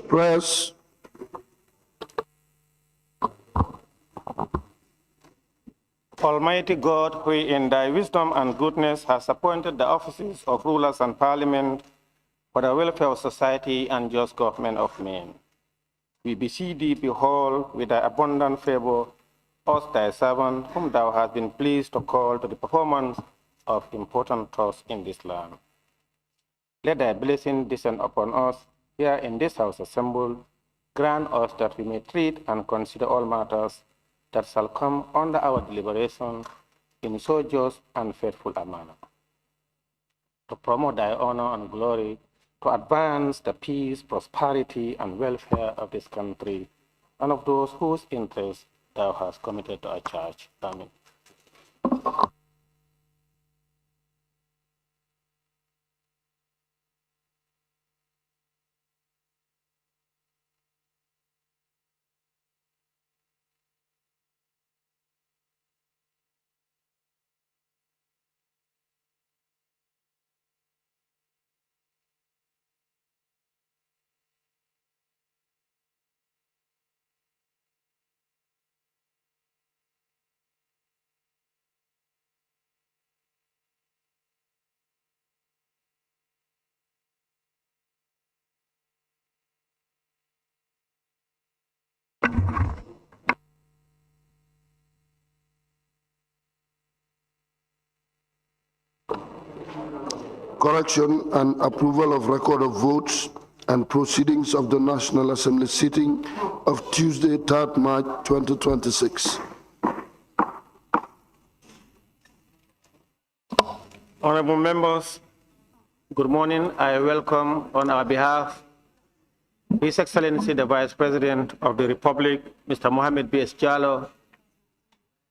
Press. Almighty God, who in thy wisdom and goodness has appointed the offices of rulers and parliament for the welfare of society and just government of men, we beseech thee, behold, with thy abundant favor, us thy servant, whom thou hast been pleased to call to the performance of important tasks in this land. Let thy blessing descend upon us here in this house assembled. Grant us that we may treat and consider all matters that shall come under our deliberation in so just and faithful a manner, to promote thy honor and glory, to advance the peace, prosperity, and welfare of this country, and of those whose interests thou hast committed to our church. Amen. Correction and approval of record of votes and proceedings of the National Assembly sitting of Tuesday, 3rd March 2026. Honorable members, good morning. I welcome on our behalf His Excellency the Vice President of the Republic, Mr. Mohamed B.S. Jallow,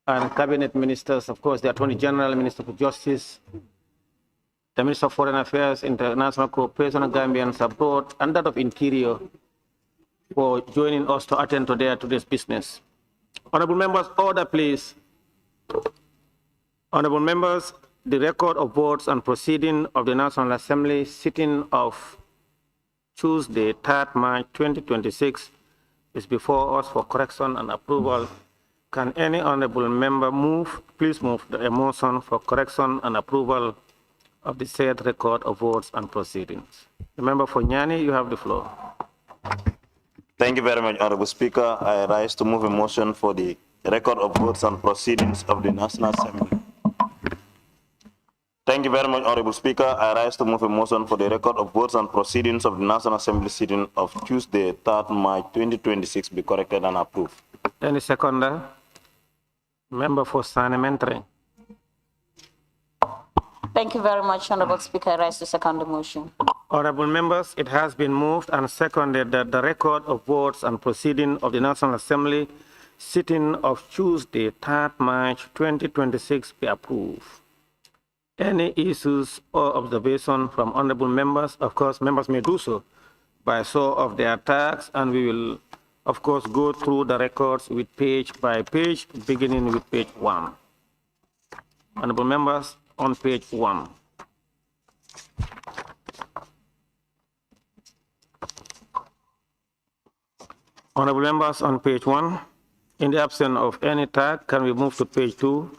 and Cabinet Ministers, of course, the Attorney General, Minister for Justice, the Minister of Foreign Affairs, International Cooperation, and Gambians abroad, and that of Interior, for joining us to attend to today's business. Honorable members, order please. Honorable members, the record of votes and proceeding of the National Assembly sitting of Tuesday, 3rd March 2026 is before us for correction and approval. Can any honorable member please move the motion for correction and approval of the said record of votes and proceedings? The member for Nyani, you have the floor. Thank you very much, Honorable Speaker. I rise to move a motion for the record of votes and proceedings of the National Assembly. Thank you very much, Honorable Speaker. I rise to move a motion for the record of votes and proceedings of the National Assembly sitting of Tuesday, 3rd March 2026 be corrected and approved. Any seconder? Member for Sanementre. Thank you very much, Honorable Speaker. I rise to second the motion. Honorable members, it has been moved and seconded that the record of votes and proceeding of the National Assembly sitting of Tuesday, 3rd March 2026 be approved. Any issues or observation from honorable members? Of course, members may do so by show of their tags, and we will, of course, go through the records with page by page, beginning with page 1. Honorable members, on page 1. Honorable members, on page 1, in the absence of any tag, can we move to page 2?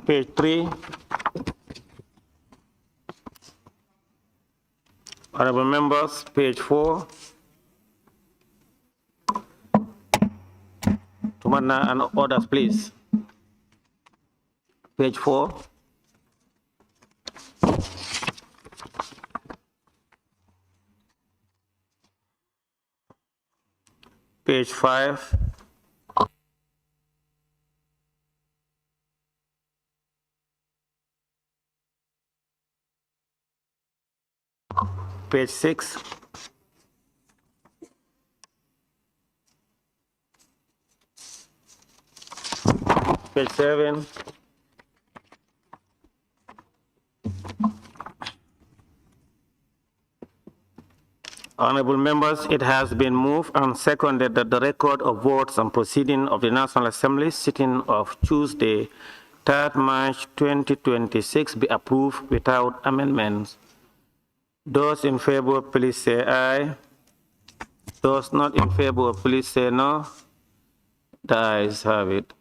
Page 3. Honorable members, page 4. Tumana and orders, please. Page 4. Page 5. Page 6. Page 7. Honorable members, it has been moved and seconded that the record of votes and proceeding of the National Assembly sitting of Tuesday, 3rd March 2026 be approved without amendments. Those in favor, please say aye. Those not in favor, please say no. The ayes have it.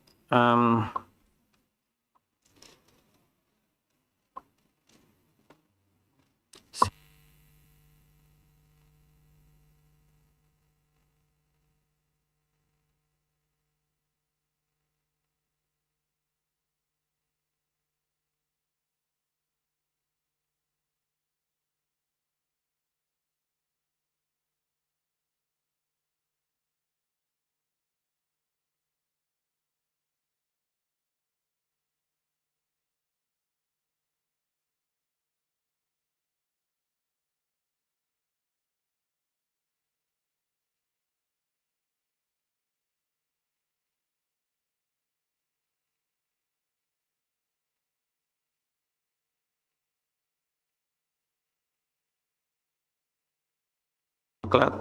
Clerk.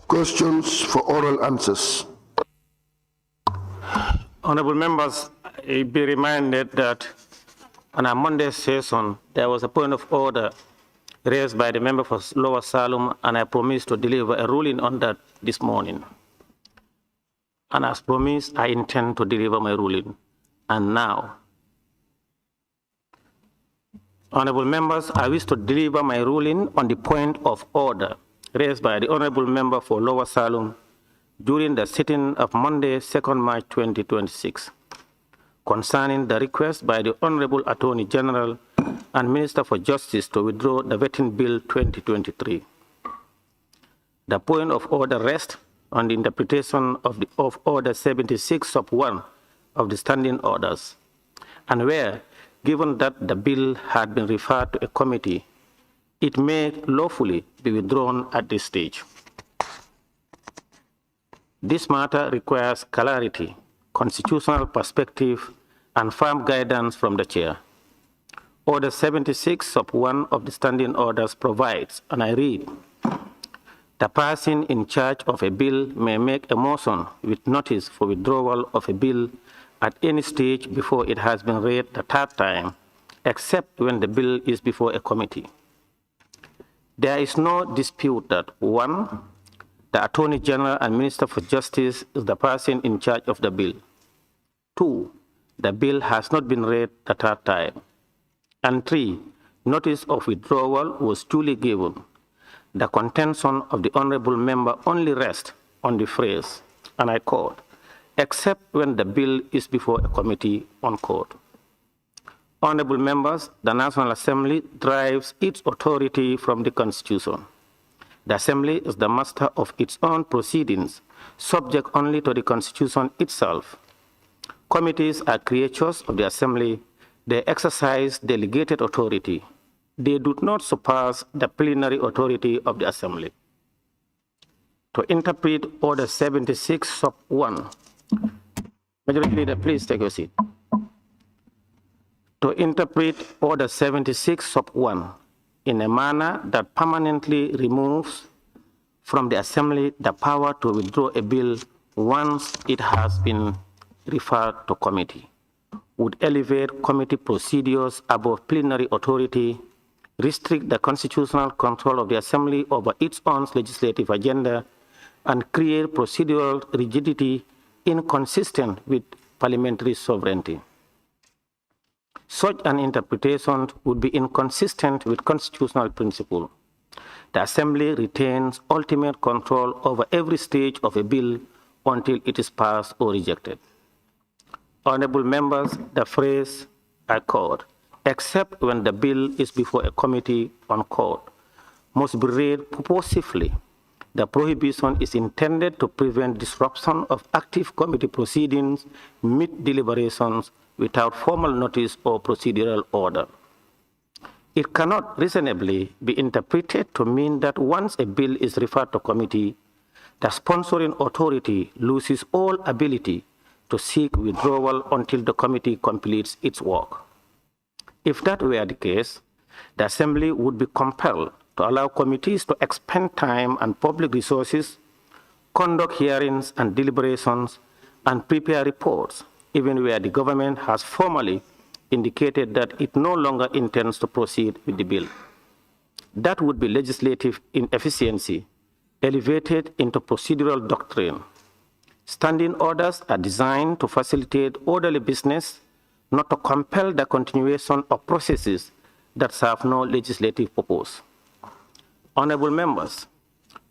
Questions for oral answers. Honorable members, be reminded that on our Monday session, there was a point of order raised by the member for Lower Salem, and I promised to deliver a ruling on that this morning. And as promised, I intend to deliver my ruling. And now, honorable members, I wish to deliver my ruling on the point of order raised by the honorable member for Lower Salem during the sitting of Monday, 2nd March 2026, concerning the request by the Honorable Attorney General and Minister for Justice to withdraw the Vetting Bill 2023. The point of order rests on the interpretation of Order 76 sub 1 of the standing orders, and where, given that the bill had been referred to a committee, it may lawfully be withdrawn at this stage. This matter requires clarity, constitutional perspective, and firm guidance from the chair. Order 76 sub 1 of the standing orders provides, and I read, the person in charge of a bill may make a motion with notice for withdrawal of a bill at any stage before it has been read the third time, except when the bill is before a committee. There is no dispute that 1, the Attorney General and Minister for Justice is the person in charge of the bill. 2, the bill has not been read the third time. And 3, notice of withdrawal was duly given. The contention of the honorable member only rests on the phrase, and I quote, except when the bill is before a committee, unquote. Honorable members, the National Assembly derives its authority from the Constitution. The Assembly is the master of its own proceedings, subject only to the Constitution itself. Committees are creatures of the Assembly. They exercise delegated authority. They do not surpass the plenary authority of the Assembly. To interpret Order 76 sub 1, Majority Leader, please take your seat. To interpret Order 76 sub 1 in a manner that permanently removes from the Assembly the power to withdraw a bill once it has been referred to committee, would elevate committee procedures above plenary authority, restrict the constitutional control of the Assembly over its own legislative agenda, and create procedural rigidity inconsistent with parliamentary sovereignty. Such an interpretation would be inconsistent with constitutional principle. The Assembly retains ultimate control over every stage of a bill until it is passed or rejected. Honorable members, the phrase, I quote, except when the bill is before a committee, unquote, must be read purposefully. The prohibition is intended to prevent disruption of active committee proceedings mid-deliberations without formal notice or procedural order. It cannot reasonably be interpreted to mean that once a bill is referred to committee, the sponsoring authority loses all ability to seek withdrawal until the committee completes its work. If that were the case, the Assembly would be compelled to allow committees to expend time and public resources, conduct hearings and deliberations, and prepare reports, even where the government has formally indicated that it no longer intends to proceed with the bill. That would be legislative inefficiency, elevated into procedural doctrine. Standing orders are designed to facilitate orderly business, not to compel the continuation of processes that serve no legislative purpose. Honorable members,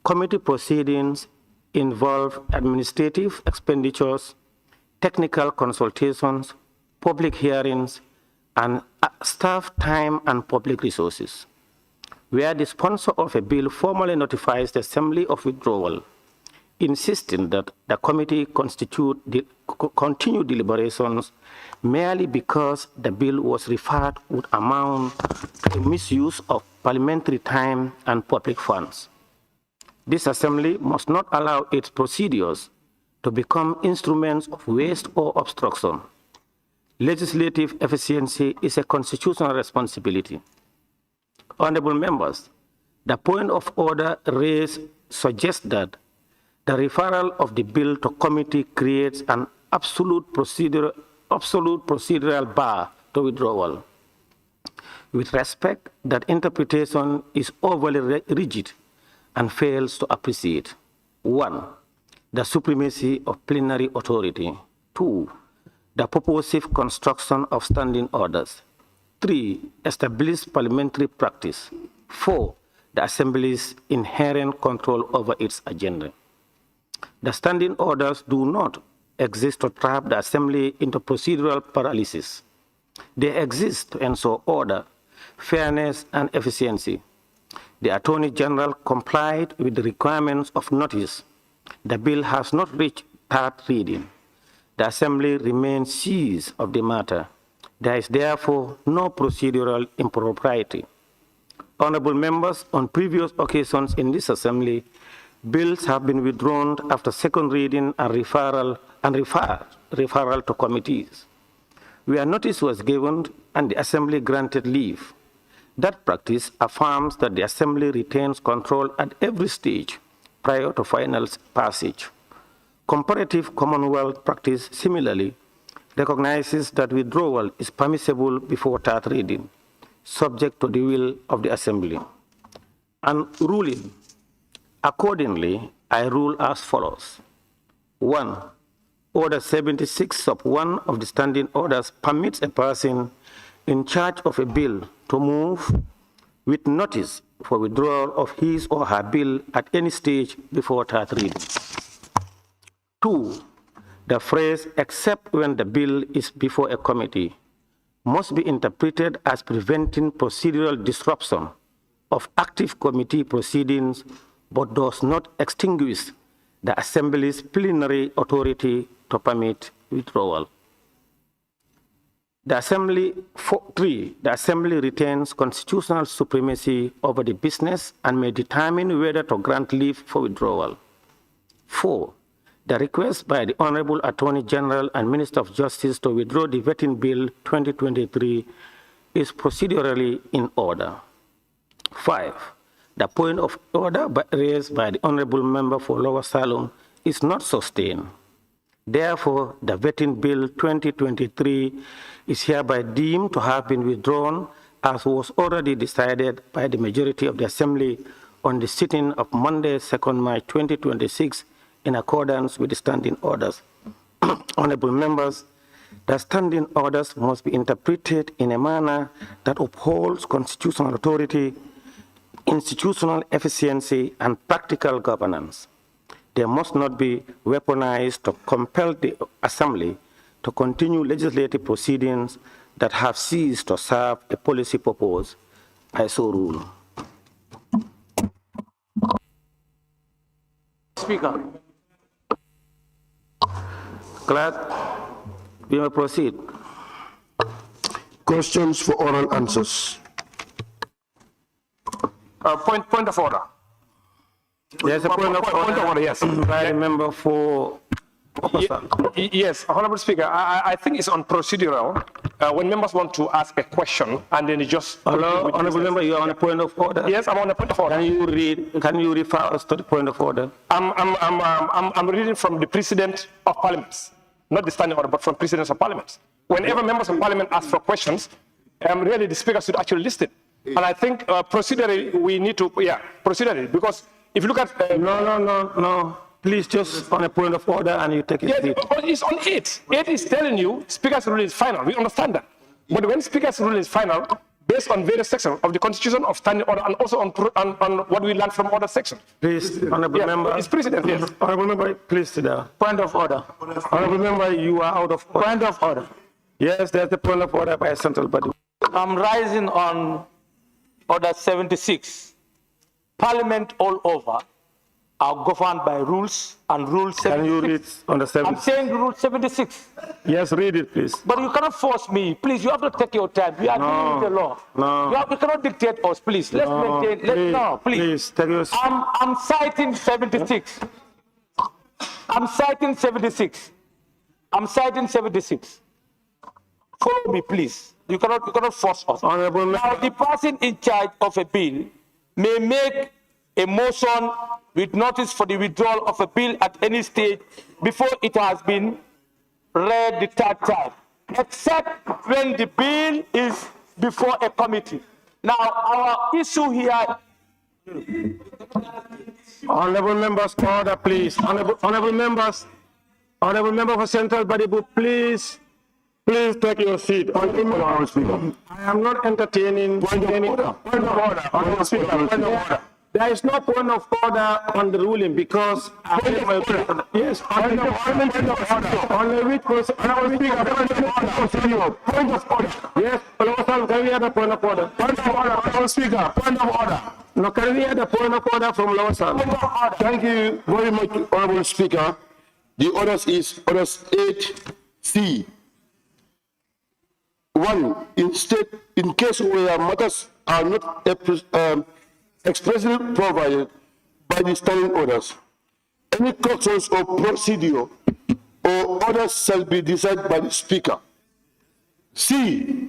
committee proceedings involve administrative expenditures, technical consultations, public hearings, and staff time and public resources. Where the sponsor of a bill formally notifies the Assembly of withdrawal, insisting that the committee continue deliberations merely because the bill was referred would amount to misuse of parliamentary time and public funds. This Assembly must not allow its procedures to become instruments of waste or obstruction. Legislative efficiency is a constitutional responsibility. Honorable members, the point of order raised suggests that the referral of the bill to committee creates an absolute procedural bar to withdrawal. With respect, that interpretation is overly rigid and fails to appreciate: 1, the supremacy of plenary authority; 2, the purposive construction of standing orders; 3, established parliamentary practice; 4, the Assembly's inherent control over its agenda. The standing orders do not exist to trap the Assembly into procedural paralysis. They exist to ensure order, fairness, and efficiency. The Attorney General complied with the requirements of notice. The bill has not reached third reading. The Assembly remains seized of the matter. There is therefore no procedural impropriety. Honorable members, on previous occasions in this Assembly, bills have been withdrawn after second reading and referral to committees, where notice was given and the Assembly granted leave. That practice affirms that the Assembly retains control at every stage prior to final passage. Comparative Commonwealth practice similarly recognizes that withdrawal is permissible before third reading, subject to the will of the Assembly. And ruling, accordingly, I rule as follows. 1, Order 76 of one of the standing orders permits a person in charge of a bill to move with notice for withdrawal of his or her bill at any stage before third reading. 2, the phrase "except when the bill is before a committee" must be interpreted as preventing procedural disruption of active committee proceedings, but does not extinguish the Assembly's plenary authority to permit withdrawal. The Assembly, 3, the Assembly retains constitutional supremacy over the business and may determine whether to grant leave for withdrawal. 4, the request by the Honorable Attorney General and Minister of Justice to withdraw the vetting bill 2023 is procedurally in order. 5, the point of order raised by the Honorable Member for Lower Salem is not sustained. Therefore, the vetting bill 2023 is hereby deemed to have been withdrawn, as was already decided by the majority of the Assembly on the sitting of Monday, 2nd March 2026, in accordance with the standing orders. Honorable members, the standing orders must be interpreted in a manner that upholds constitutional authority, institutional efficiency, and practical governance. They must not be weaponized to compel the Assembly to continue legislative proceedings that have ceased to serve a policy purpose. I so rule. Speaker. Clerk, we may proceed. Questions for oral answers. Point of order. There's a point of order, yes. By the member for... Yes, Honorable Speaker, I think it's on procedural. when members want to ask a question and then you just... Hello, Honorable Member, you are on a point of order. Yes, I'm on a point of order. Can you refer us to the point of order? I'm reading from the President of Parliament, not the standing order, but from Presidents of Parliament. Whenever members of Parliament ask for questions, really the Speaker should actually listen. And I think procedurally, we need to, procedurally, because if you look at... No. Please, just on a point of order and you take it. Yeah, it's on 8. 8 is telling you Speaker's rule is final. We understand that. But when Speaker's rule is final, based on various sections of the Constitution, of standing order, and also on what we learned from other sections. Please, Honorable Member. It's President, yes. Honorable Member, please sit down. Point of order. Honorable Member, you are out of order. Point of order. Yes, there's the point of order by a central body. I'm rising on Order 76. Parliament all over are governed by rules and Rule 76. Can you read on the 76? I'm saying Rule 76. Yes, read it, please. But you cannot force me. Please, you have to take your time. We are dealing with the law. No. You cannot dictate us, please. Let's maintain. Please, take your... I'm citing 76. I'm citing 76. I'm citing 76. Follow me, please. You cannot force us. Honorable Now, the person in charge of a bill may make a motion with notice for the withdrawal of a bill at any stage before it has been read the third time, except when the bill is before a committee. Now, our issue here... Honorable members, order, please. Honorable members for central body, please take your seat. I am not entertaining point of order. There is no point of order on the ruling because yes, on which point of order. Yes, can we have a point of order? Point of order, Speaker. Point of order. No, can we have a point of order from Lawson? Thank you very much, Honorable Speaker. The orders is orders 8C. 1. In case where matters are not expressly provided by the standing orders, any corrections or procedure or orders shall be decided by the Speaker. C.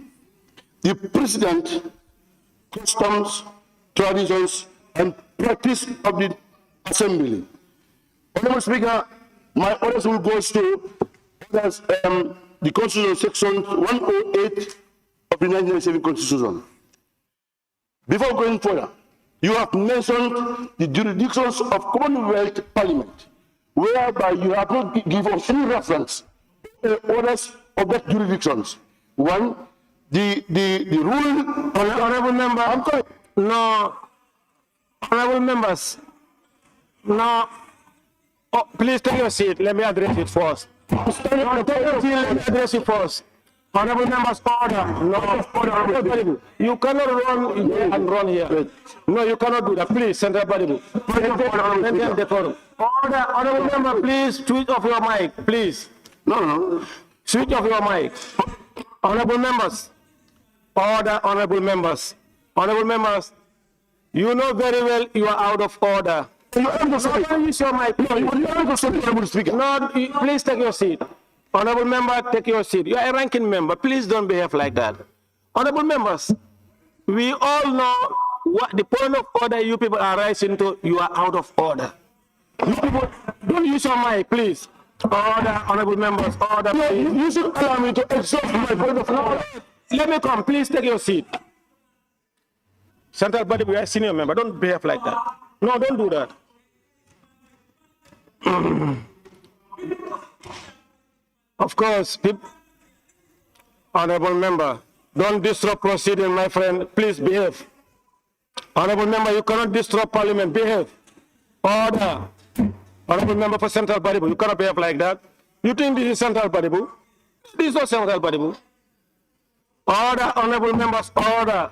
The President, customs, traditions, and practice of the Assembly. Honorable Speaker, my orders will go to orders, the Constitution section 108 of the 1997 Constitution. Before going further, you have mentioned the jurisdictions of Commonwealth Parliament, whereby you have not given us any reference to orders of that jurisdictions. One, the rule... Honorable member, I'm sorry. No. Honorable members, no. Oh, please take your seat. Let me address it first. Let me address it first. Honorable members, order. No, order. You cannot run and run here. No, you cannot do that. Please, Central Body. Order. Honorable member, please switch off your mic, please. No. Switch off your mic. Honorable members. Order, honorable members. Honorable members, you know very well you are out of order. You use your mic. No, please take your seat. Honorable member, take your seat. You are a ranking member. Please don't behave like that. Honorable members, we all know what the point of order you people are rising to. You are out of order. You people, don't use your mic, please. Order, honorable members, order. You should allow me to exhaust my point of order. Let me come. Please take your seat. Central Body, we are senior member. Don't behave like that. No, don't do that. Of course, honorable member, don't disrupt proceeding, my friend. Please behave. Honorable member, you cannot disrupt Parliament. Behave. Order. Honorable member for Central Body, you cannot behave like that. You think this is Central Body? This is not Central Body. Order, honorable members, order.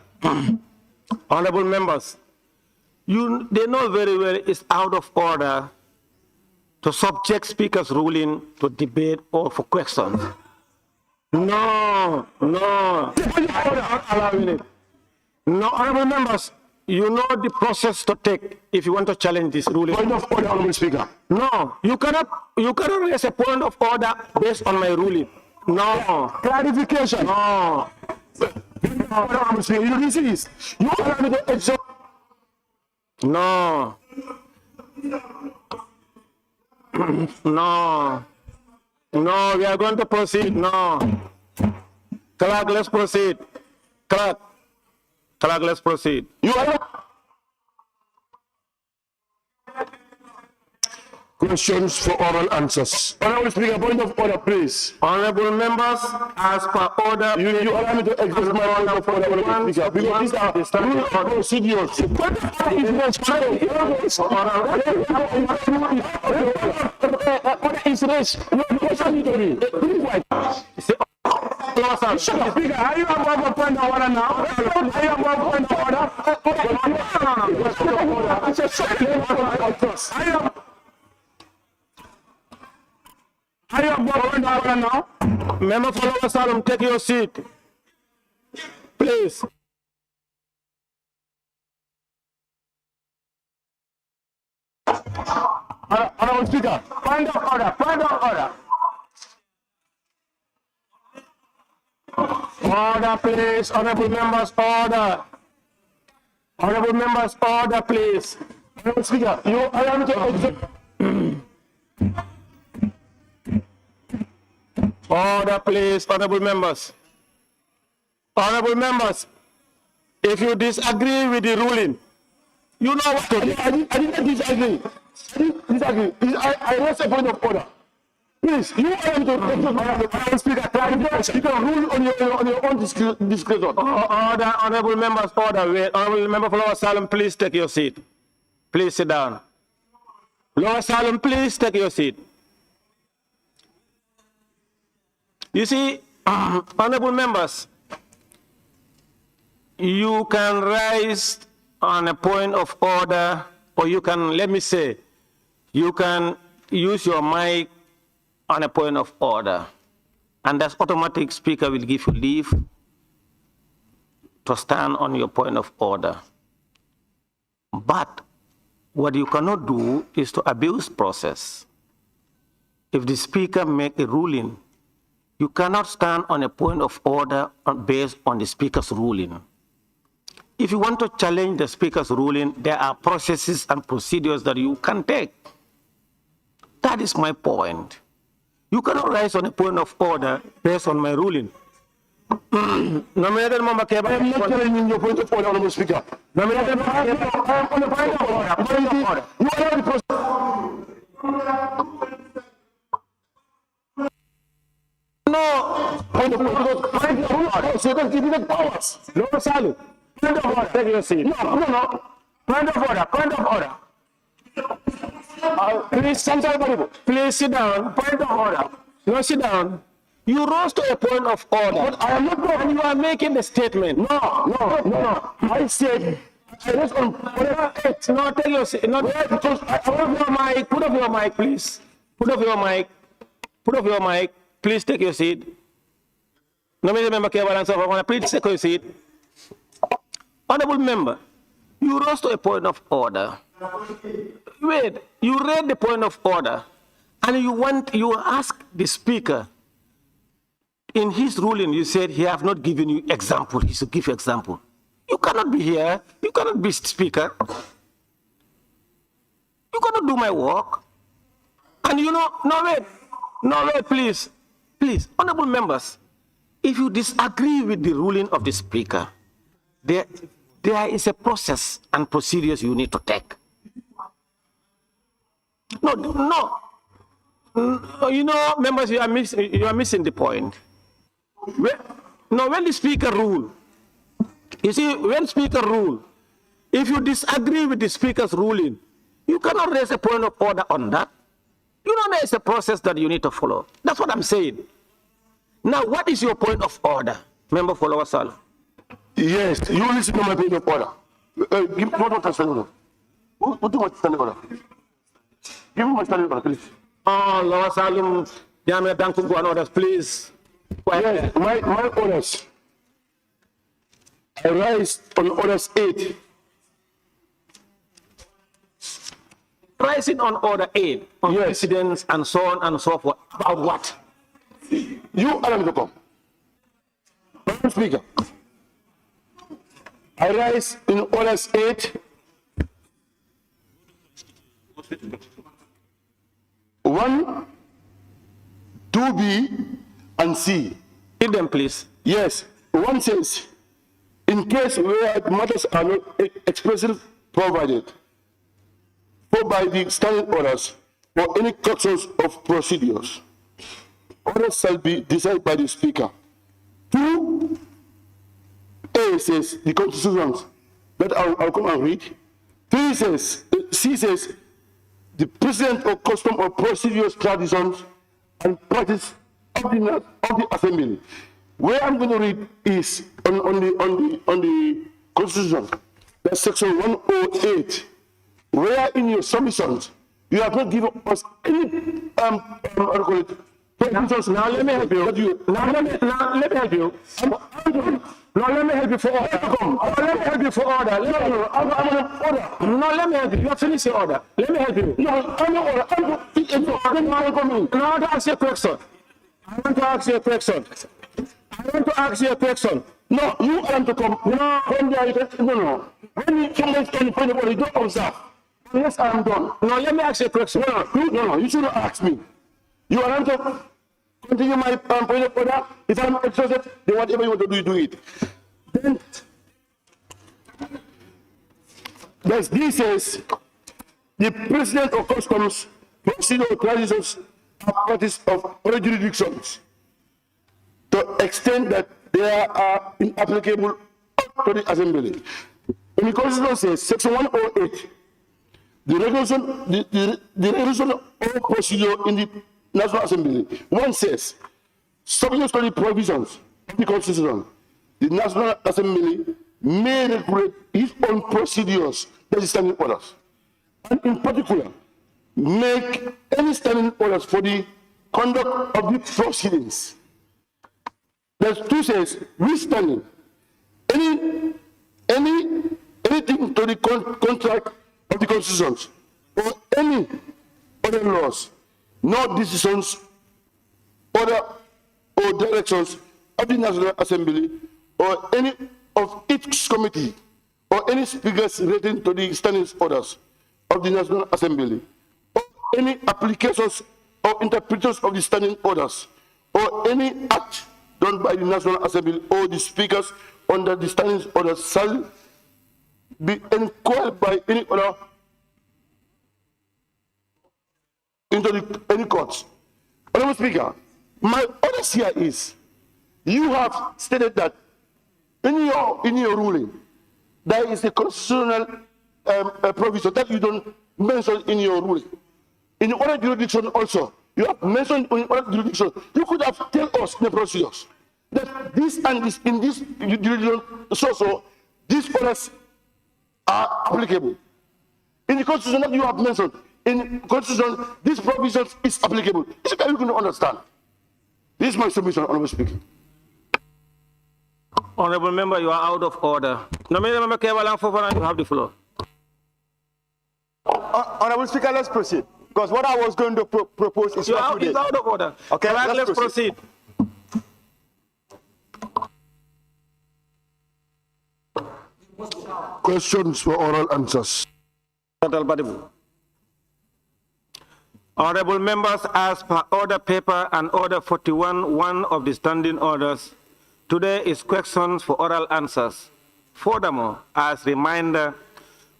Honorable members, they know very well it's out of order to subject Speaker's ruling to debate or for questions. No. Allowing it. No, honorable members, you know the process to take if you want to challenge this ruling. Point of order, Honorable Speaker. No, you cannot raise a point of order based on my ruling. No. Clarification. No. You listen this. You allow me to exhaust. No. No. No, we are going to proceed. No. Clerk, let's proceed. Clerk, let's proceed. You allow. Questions for oral answers. Honorable Speaker, point of order, please. Honorable members, as per order, You allow me to express my point of order, Honorable Speaker, because these are rule of procedures. Order is raised. No question to me. Speaker, are you above a point of order now? Are you above a point of order? Are you above a point of order now? Member for Lower Salem, take your seat. Please. Honorable Speaker, point of order, point of order. Order, please. Honorable members, order. Honorable members, order, please. Honorable Speaker, you allow me to exert. Order, please, honorable members. Honorable members, if you disagree with the ruling, you know what to do. I didn't disagree. I raised a point of order. Please, you allow me to Honorable Speaker, you can rule on your own discretion. Order, honorable members, order. Wait, honorable member for Lower Salem, please take your seat. Please sit down. Lower Salem, please take your seat. You see, honorable members, you can rise on a point of order, or you can, let me say, you can use your mic on a point of order, and that automatic speaker will give you leave to stand on your point of order. But what you cannot do is to abuse process. If the speaker make a ruling, you cannot stand on a point of order based on the speaker's ruling. If you want to challenge the speaker's ruling, there are processes and procedures that you can take. That is my point. You cannot rise on a point of order based on my ruling. Nominated member Keba. I am not challenging your point of order, Honorable Speaker. Nominated member Keba, I am on the point of order. You allow the process. No, Point of order. So you can give me the powers. no, Salu. Point of order. Take your seat. No. Point of order. Point of order. Please, Central Baribo. Please sit down. Point of order. No, sit down. You rose to a point of order. But I am not going. And you are making a statement. No. I said, I was on order 8. No, take your seat. No, Because I put off your mic. Put off your mic, please. Put off your mic. Put off your mic. Please take your seat. Nominated member Keba, please take your seat. Honorable member, you rose to a point of order. Wait, you read the point of order, and you ask the speaker. In his ruling, you said he have not given you example. He should give you example. You cannot be here. You cannot be speaker. You cannot do my work. And you know, no wait, please, honorable members, if you disagree with the ruling of the speaker, there is a process and procedures you need to take. No, you know, members, you are missing the point. When the speaker rule, you see, when speaker rule, if you disagree with the speaker's ruling, you cannot raise a point of order on that. You know, there is a process that you need to follow. That's what I'm saying. Now, what is your point of order, member for Lower Salem? yes, you listen to my point of order. Give what standing order. What do you want standing order? Give me my standing order, please. Oh, Lower Salem, Yamia Dankungu and others, please. Yes, my orders. I rise on orders 8. Rising on order 8, on Yes. precedents and so on and so forth. About what? you allow me to come. Madam Speaker, I rise in orders 8, 1, 2B, and C. Read them, please. Yes, one says, in case where matters are not expressly provided for by the standing orders or any corrections of procedures, orders shall be decided by the Speaker. 2A says the constitutions that I'll come and read. 3 says, C says, the President of Custom or Procedures, Traditions, and Practice of the Assembly. Where I'm going to read is on the Constitution, that's section 108, where in your submissions you have not given us any provisions. Now let me help you. Now let me help you. No, let me help you for order. Let me help you for order. I'm on order. No, let me help you. You have finished your order. Let me help you. No, I'm on order. I want to ask you a question. I want to ask you a question. I want to ask you a question. No, you want to come. No, when no. When you come in front of you don't observe. Yes, I'm done. No, let me ask you a question. No, you shouldn't ask me. You want to continue my point of order? If I'm exhausted, then whatever you want to do, do it. Then, this says, the President of Customs, Procedural, Traditions, and Practice of other jurisdictions, to extent that they are inapplicable to the Assembly. And the Constitution says, section 108, the regulation of procedure in the National Assembly. One says, subject to the provisions of the Constitution, the National Assembly may regulate its own procedures, that is standing orders, and in particular, make any standing orders for the conduct of the proceedings. There's 2 says, withstanding anything to the contract of the constitutions or any other laws, no decisions, order or directions of the National Assembly or any of its committee or any speakers relating to the standing orders of the National Assembly or any applications or interpretations of the standing orders or any act done by the National Assembly or the speakers under the standing orders shall be inquired by any other into any courts. Honorable Speaker, my orders here is, you have stated that in your ruling, there is a constitutional provision that you don't mention in your ruling. In other jurisdiction also, you have mentioned in other jurisdiction, you could have tell us in the procedures that this and this in this jurisdiction, so these orders are applicable. In the Constitution that you have mentioned, in the Constitution, this provision is applicable. Is it that you can understand? This is my submission, Honorable Speaker. Honorable member, you are out of order. No, member Kevalang Fofana, you have the floor. Honorable Speaker, let's proceed. Because what I was going to propose is you are out of order. Okay, let's proceed. Questions for oral answers. Honorable members, as per order paper and order 41(1) of the standing orders, today is questions for oral answers. Furthermore, as reminder,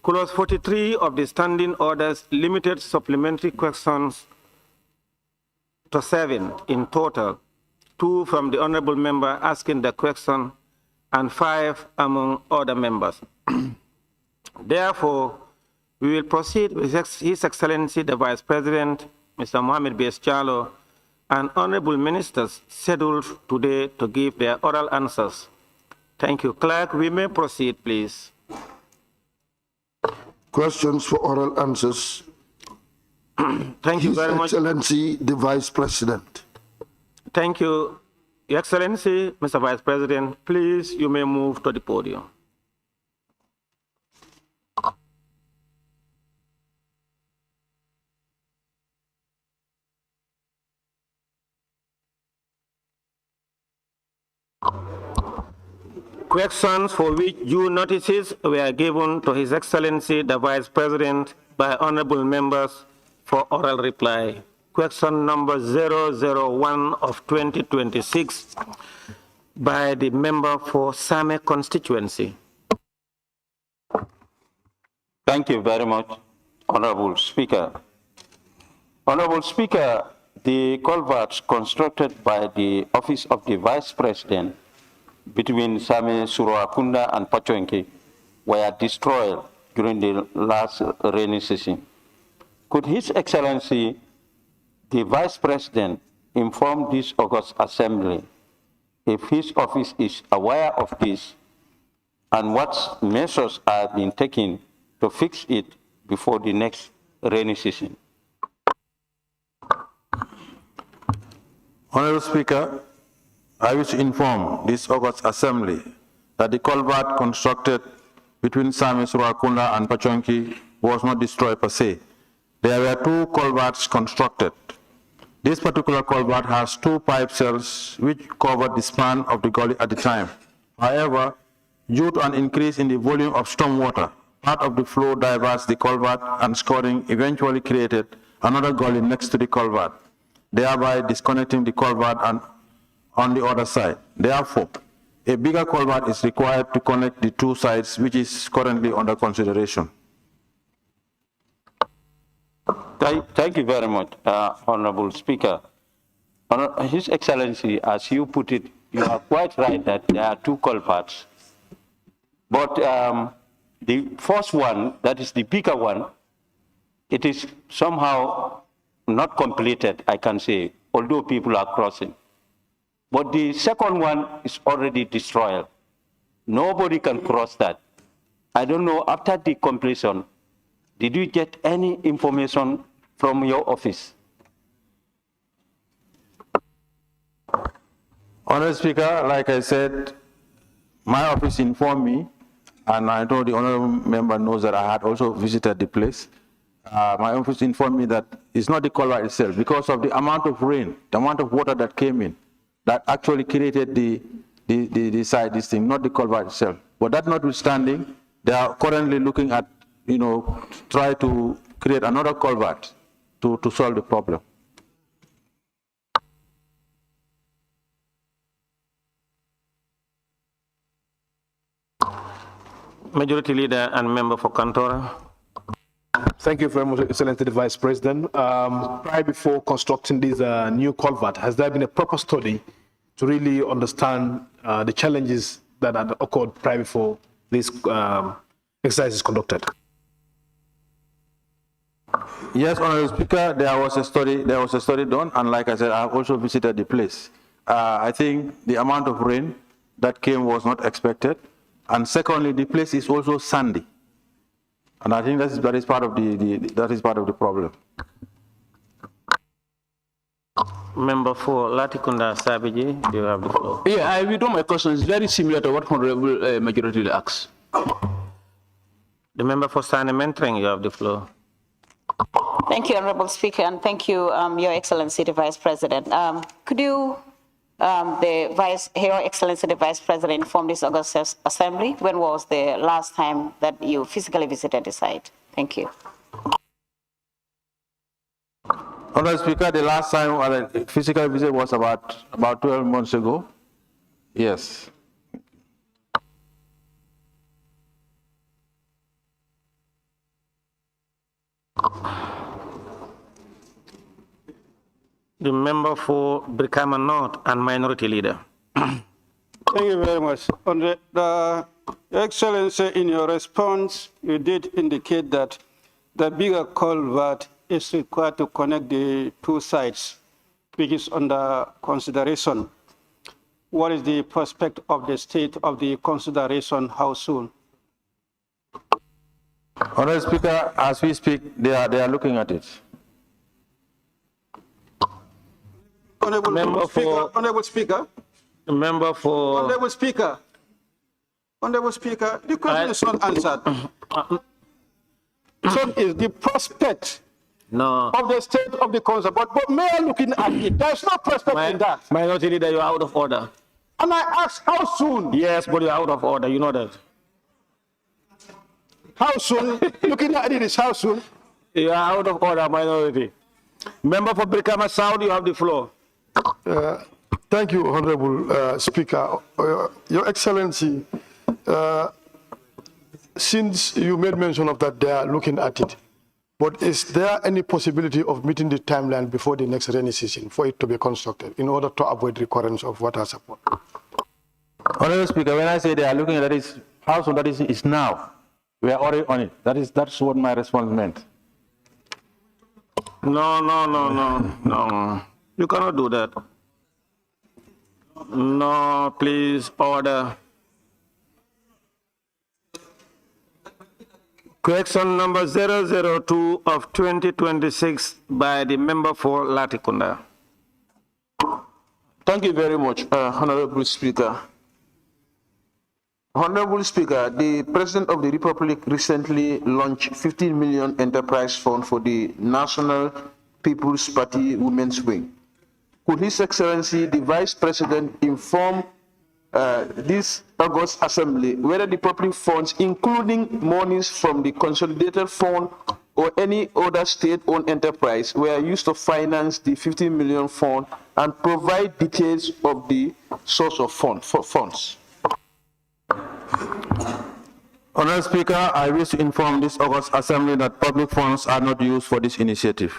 clause 43 of the standing orders limited supplementary questions to 7 in total, 2 from the honorable member asking the question and 5 among other members. Therefore, we will proceed with His Excellency the Vice President, Mr. Mohamed B. Chalo, and honorable ministers scheduled today to give their oral answers. Thank you. Clerk, we may proceed, please. Questions for oral answers. Thank you very much. His Excellency the Vice President. Thank you, Your Excellency, Mr. Vice President. Please, you may move to the podium. Questions for which due notices were given to His Excellency the Vice President by honorable members for oral reply. Question number 001 of 2026 by the member for Same constituency. Thank you very much, Honorable Speaker. Honorable Speaker, the culverts constructed by the Office of the Vice President between Same Suruakunda and Pachonki were destroyed during the last rainy season. Could His Excellency, the Vice President, inform this August Assembly if his office is aware of this and what measures are being taken to fix it before the next rainy season? Honorable Speaker, I wish to inform this August Assembly that the culvert constructed between Same Suruakunda and Pachonki was not destroyed per se. There were two culverts constructed. This particular culvert has two pipe cells which covered the span of the gully at the time. However, due to an increase in the volume of stormwater, part of the flow diverts the culvert and scoring eventually created another gully next to the culvert, thereby disconnecting the culvert and on the other side. Therefore, a bigger culvert is required to connect the two sides, which is currently under consideration. Thank you very much, Honorable Speaker. His Excellency, as you put it, you are quite right that there are two culverts. But the first one, that is the bigger one, it is somehow not completed, I can say, although people are crossing. But the second one is already destroyed. Nobody can cross that. I don't know, after the completion, did you get any information from your office? Honorable Speaker, like I said, my office informed me, and I know the honorable member knows that I had also visited the place. My office informed me that it's not the culvert itself, because of the amount of rain, the amount of water that came in, that actually created the side, this thing, not the culvert itself. But that notwithstanding, they are currently looking at, try to create another culvert to solve the problem. Majority Leader and member for Kantora. Thank you very much, Excellency the Vice President. Prior before constructing this new culvert, has there been a proper study to really understand the challenges that had occurred prior before this exercise is conducted? Yes, Honorable Speaker, there was a study done, and like I said, I have also visited the place. I think the amount of rain that came was not expected, and secondly, the place is also sandy, and I think that is part of the problem. Member for Latikunda Sabiji, you have the floor. Yeah, I withdraw my question. It's very similar to what Honorable Majority Leader asks. The member for Sane Mentreng, you have the floor. Thank you, Honorable Speaker, and thank you, Your Excellency the Vice President. Could you, Your Excellency the Vice President, inform this August Assembly when was the last time that you physically visited the site? Thank you. Honorable Speaker, the last time a physical visit was about 12 months ago. Yes. The member for Brikama North and Minority Leader. Thank you very much. Your Excellency, in your response, you did indicate that the bigger culvert is required to connect the two sides, which is under consideration. What is the prospect of the state of the consideration? How soon? Honorable Speaker, as we speak, they are looking at it. Honorable Speaker. Honorable Speaker, the question is not answered. So is the prospect of the state of the concern, but may I looking at it? There's no prospect in that. Minority Leader, you are out of order. And I asked, how soon? Yes, but you're out of order. You know that. How soon? Looking at it is how soon? You are out of order, minority. Member for Brikama South, you have the floor. Thank you, Honorable Speaker. Your Excellency, since you made mention of that, they are looking at it. But is there any possibility of meeting the timeline before the next rainy season for it to be constructed in order to avoid recurrence of what has happened? Honorable Speaker, when I say they are looking at it, how soon that is now. We are already on it. That's what my response meant. No. You cannot do that. No, please, order. Question number 002 of 2026 by the member for Latikunda. Thank you very much, Honorable Speaker. Honorable Speaker, the President of the Republic recently launched 15 million enterprise fund for the National People's Party Women's Wing. Could His Excellency, the Vice President, inform this August Assembly whether the public funds, including monies from the Consolidated Fund or any other state-owned enterprise, were used to finance the 15 million fund, and provide details of the source of funds? Honorable Speaker, I wish to inform this August Assembly that public funds are not used for this initiative.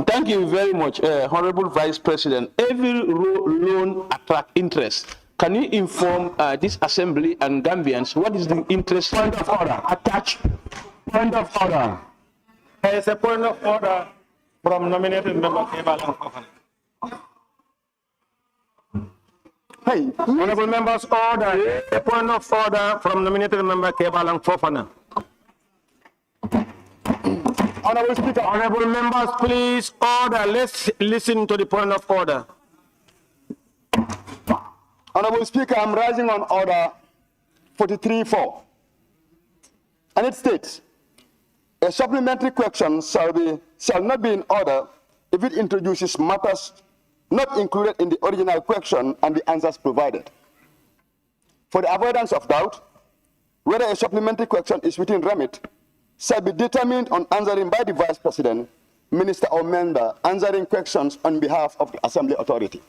Thank you very much, Honorable Vice President. Every loan attracts interest. Can you inform this Assembly and Gambians what is the interest point of order attached? Point of order. There is a point of order from nominated member Kebal. Hey, Honorable members, order. A point of order from nominated member Kebal Fofana. Honorable Speaker. Honorable members, please order. Let's listen to the point of order. Honorable Speaker, I'm rising on order 43.4. And it states, a supplementary question shall not be in order if it introduces matters not included in the original question and the answers provided. For the avoidance of doubt, whether a supplementary question is within remit shall be determined on answering by the Vice President, Minister or member answering questions on behalf of the Assembly Authority.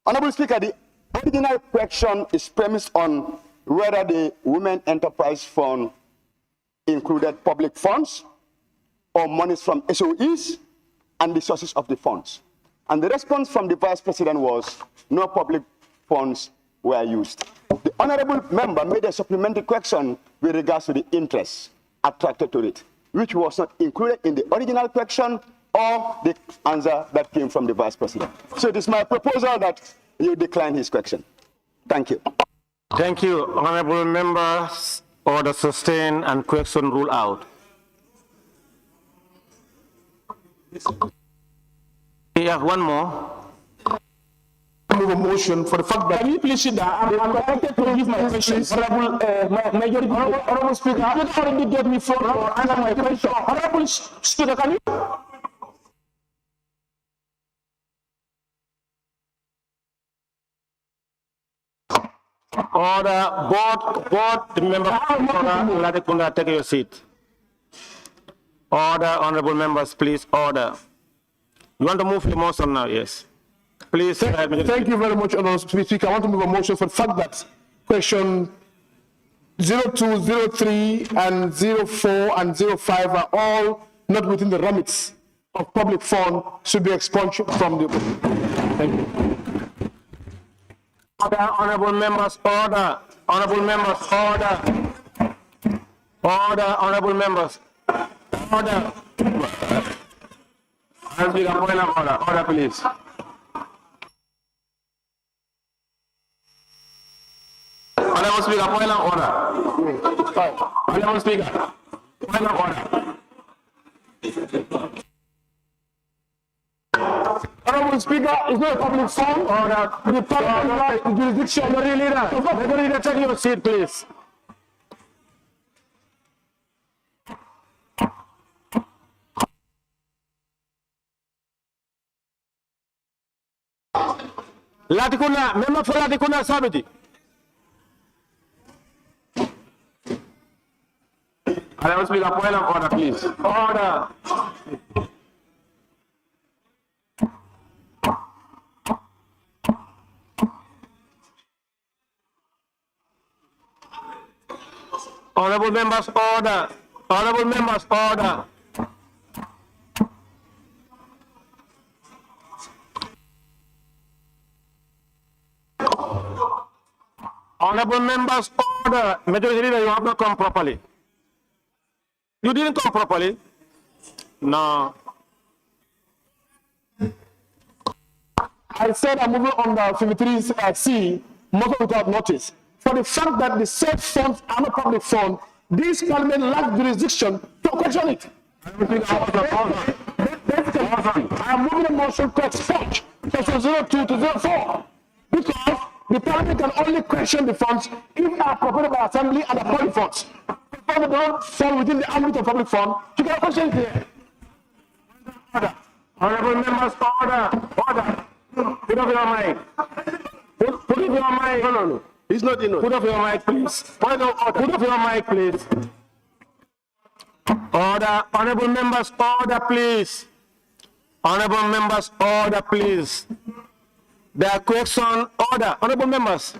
Honorable Speaker, the original question is premised on whether the Women Enterprise Fund included public funds or monies from SOEs and the sources of the funds. And the response from the Vice President was no public funds were used. The honorable member made a supplementary question with regards to the interest attracted to it, which was not included in the original question or the answer that came from the Vice President. So it is my proposal that you decline his question. Thank you. Thank you, honorable members. Order sustained and question rule out. Yeah, one more. Move a motion for the fact that. Can you please sit down? I'm directed to give my question. Honorable Speaker, you already gave me floor to answer my question. Honorable Speaker, can you? Order, board member, Ladekunda, take your seat. Order, honorable members, please, order. You want to move your motion now? Yes. Please. Thank you very much, Honorable Speaker. I want to move a motion for the fact that question 02, 03, and 04 and 05 are all not within the remits of public fund, should be expunged from the. Thank you. Order, honorable members, order. Honorable members, order. Order, honorable members. Order. Order, please. Honorable Speaker, point of order. Honorable Speaker, point of order. Honorable Speaker, is not a public fund or the public jurisdiction. The leader, take your seat, please. Latikuna, member for Latikuna Sabiti. I will speak a point of order, please. Order. Honorable members, order. Honorable members, order. Honorable members, order. Majority Leader, you have not come properly. You didn't come properly. No. I said I'm moving on the 53C, most without notice. For the fact that the said funds are not public funds, this parliament lacks jurisdiction to question it. I'm moving a motion to expunge section 02 to 04 because the parliament can only question the funds if they are appropriated by assembly and the public funds. If they don't fall within the ambit of public fund, you can question it here. Order. Honorable members, order. Order. Put up your mic. Put up your mic. No. He's not in. Put up your mic, please. Point of order. Put up your mic, please. Order. Honorable members, order, please. Honorable members, order, please. The question, order. Honorable members,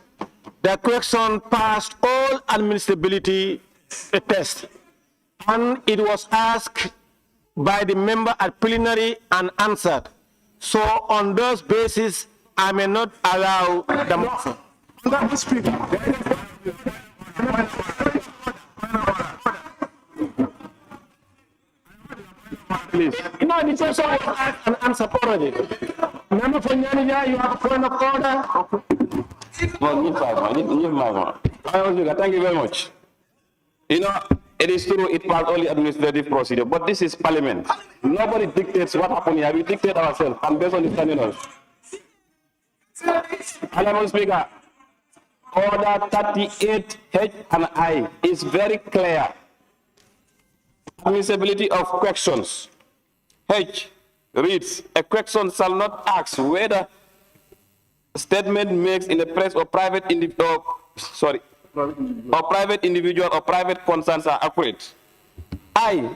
the question passed all administrability test, and it was asked by the member at plenary and answered. So on those basis, I may not allow the motion. Mr. Speaker. Please. No, the question was asked and answered already. Member for Nyanija, you have a point of order? Thank you very much. You know, it is true, it was only administrative procedure, but this is parliament. Nobody dictates what happened here. We dictate ourselves and based on the tribunals. Honorable Speaker, order 38 H and I is very clear. Admissibility of questions. H reads, a question shall not ask whether a statement makes in the press or private individual, or private individual or private concerns are accurate. I,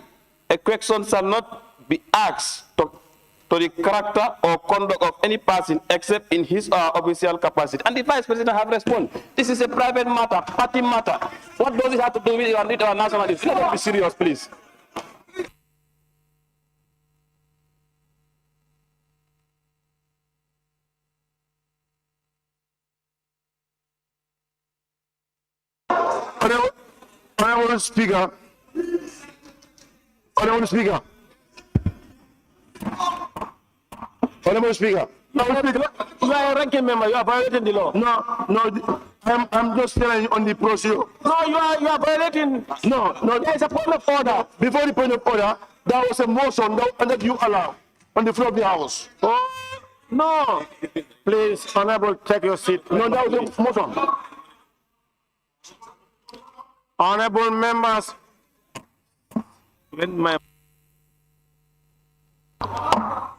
a question shall not be asked to the character or conduct of any person except in his or her official capacity. And the Vice President have responded. This is a private matter, party matter. What does it have to do with our national interest? Let us be serious, please. Honorable Speaker. Honorable Speaker. Honorable Speaker. You are a ranking member, you are violating the law. No, I'm just telling you on the procedure. No, you are violating. No, there is a point of order. Before the point of order, there was a motion that you allow on the floor of the House. Oh, no. Please, Honorable, take your seat. No, that was a motion. Honorable members,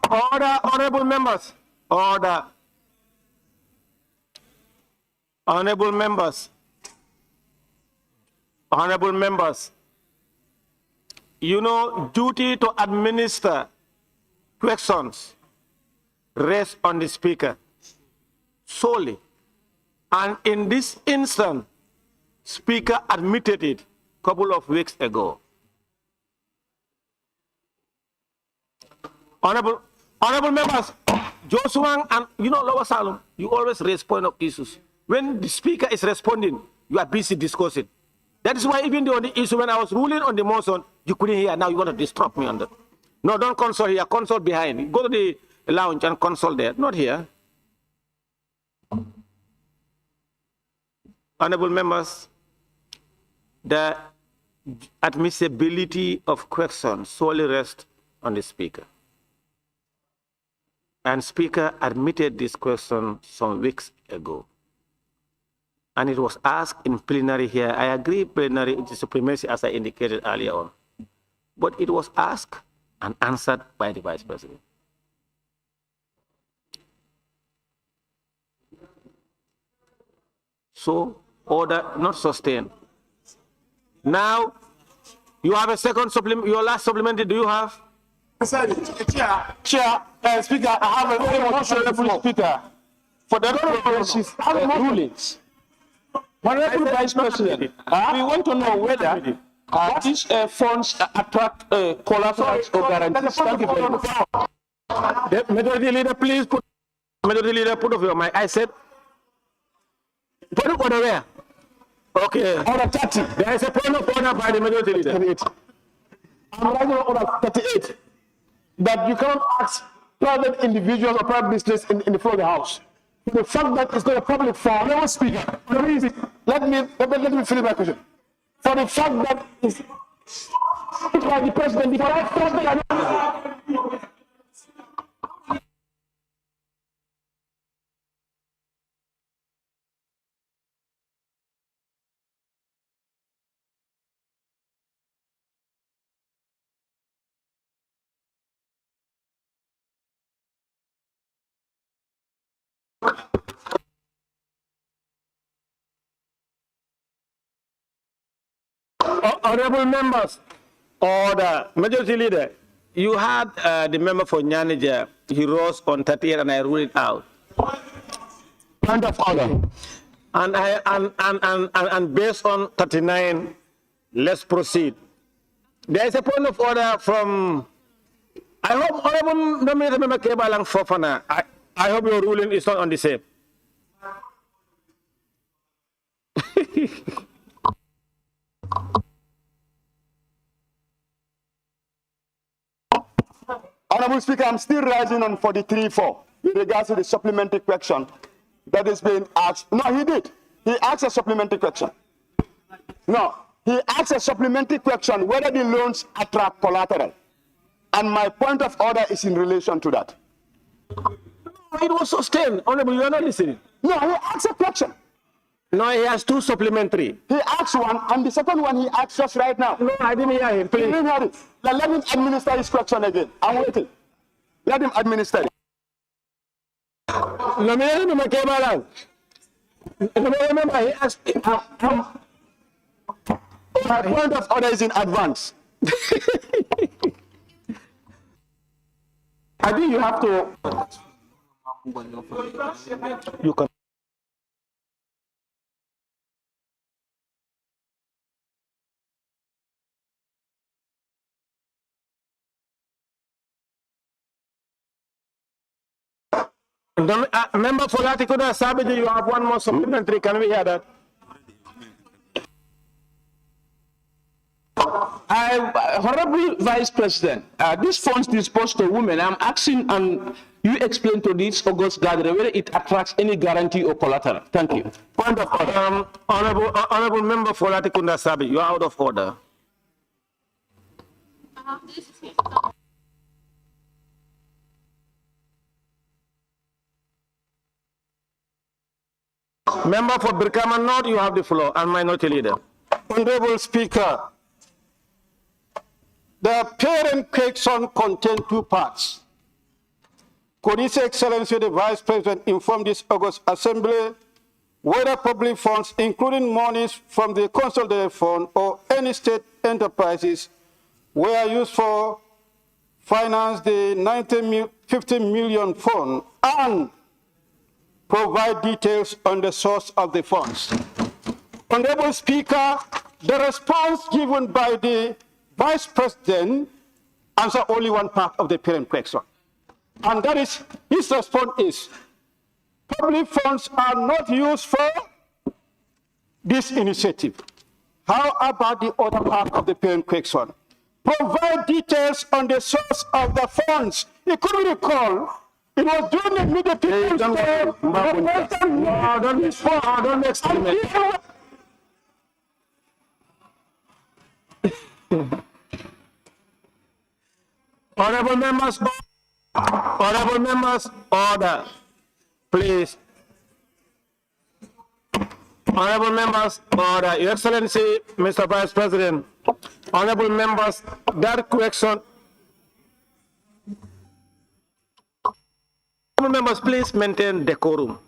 order, honorable members, order. Honorable members, honorable members, you know, duty to administer questions rests on the Speaker solely. And in this instance, Speaker admitted it a couple of weeks ago. Honorable members, Joshua and Lower Salem, you always raise point of issues. When the Speaker is responding, you are busy discussing. That is why even on the issue when I was ruling on the motion, you couldn't hear. Now you want to disrupt me on that. No, don't consult here. Consult behind. Go to the lounge and consult there. Not here. Honorable members, the admissibility of questions solely rests on the Speaker. And Speaker admitted this question some weeks ago. And it was asked in plenary here. I agree plenary is supremacy as I indicated earlier on. But it was asked and answered by the Vice President. So, order not sustained. Now, you have a second supplement, your last supplementary, do you have? Chair, Speaker, I have a very honorable Speaker. For the rulings. Honorable Vice President, we want to know whether these funds attract collaterals or guarantees. Thank you very much. The Majority Leader, please put, Majority Leader, put off your mic. I said, put it order where? Okay. Order 30. There is a point of order by the Majority Leader. 38. I'm writing order 38. That you cannot ask private individuals or private business in the floor of the House. The fact that it's not a public forum. Let me speaker. Let me finish my question. For the fact that it's by the president, the vice president. Honorable members, order. Majority Leader, you had the member for Nyanager. He rose on 38 and I ruled it out. Point of order. And based on 39, let's proceed. There is a point of order from, I hope Honorable Nominated Member Kebalang Fofana, I hope your ruling is not on the same. Honorable Speaker, I'm still rising on 43-4 with regards to the supplementary question that is being asked. No, he did. He asked a supplementary question. No, he asked a supplementary question whether the loans attract collateral. And my point of order is in relation to that. It was sustained. Honorable, you are not listening. No, he asked a question. No, he has two supplementary. He asked one, and the second one he asked just right now. No, I didn't hear him. Please. He didn't hear it. Now let him administer his question again. I'm waiting. Let him administer it. Nominated Member Kebalang. Remember, he asked. My point of order is in advance. I think you have to. You can. Member for Latikuda Sabiji, you have one more supplementary. Can we hear that? Honorable Vice President, these funds disbursed to women, I'm asking and you explain to this August gathering whether it attracts any guarantee or collateral. Thank you. Point of order. Honorable Member for Latikunda Sabi, you are out of order. Member for Birkama North, you have the floor, and Minority Leader. Honorable Speaker, the parent question contains two parts. Could His Excellency the Vice President inform this August Assembly whether public funds, including monies from the Consolidated Fund or any state enterprises, were used for finance the 50 million fund and provide details on the source of the funds? Honorable Speaker, the response given by the Vice President answers only one part of the parent question. And that is, his response is, public funds are not used for this initiative. How about the other part of the parent question? Provide details on the source of the funds. You could recall, it was during the People's Day. Don't experiment. Honorable members, order, please. Honorable members, order. Your Excellency, Mr. Vice President, honorable members, that question. Honorable members, please maintain decorum.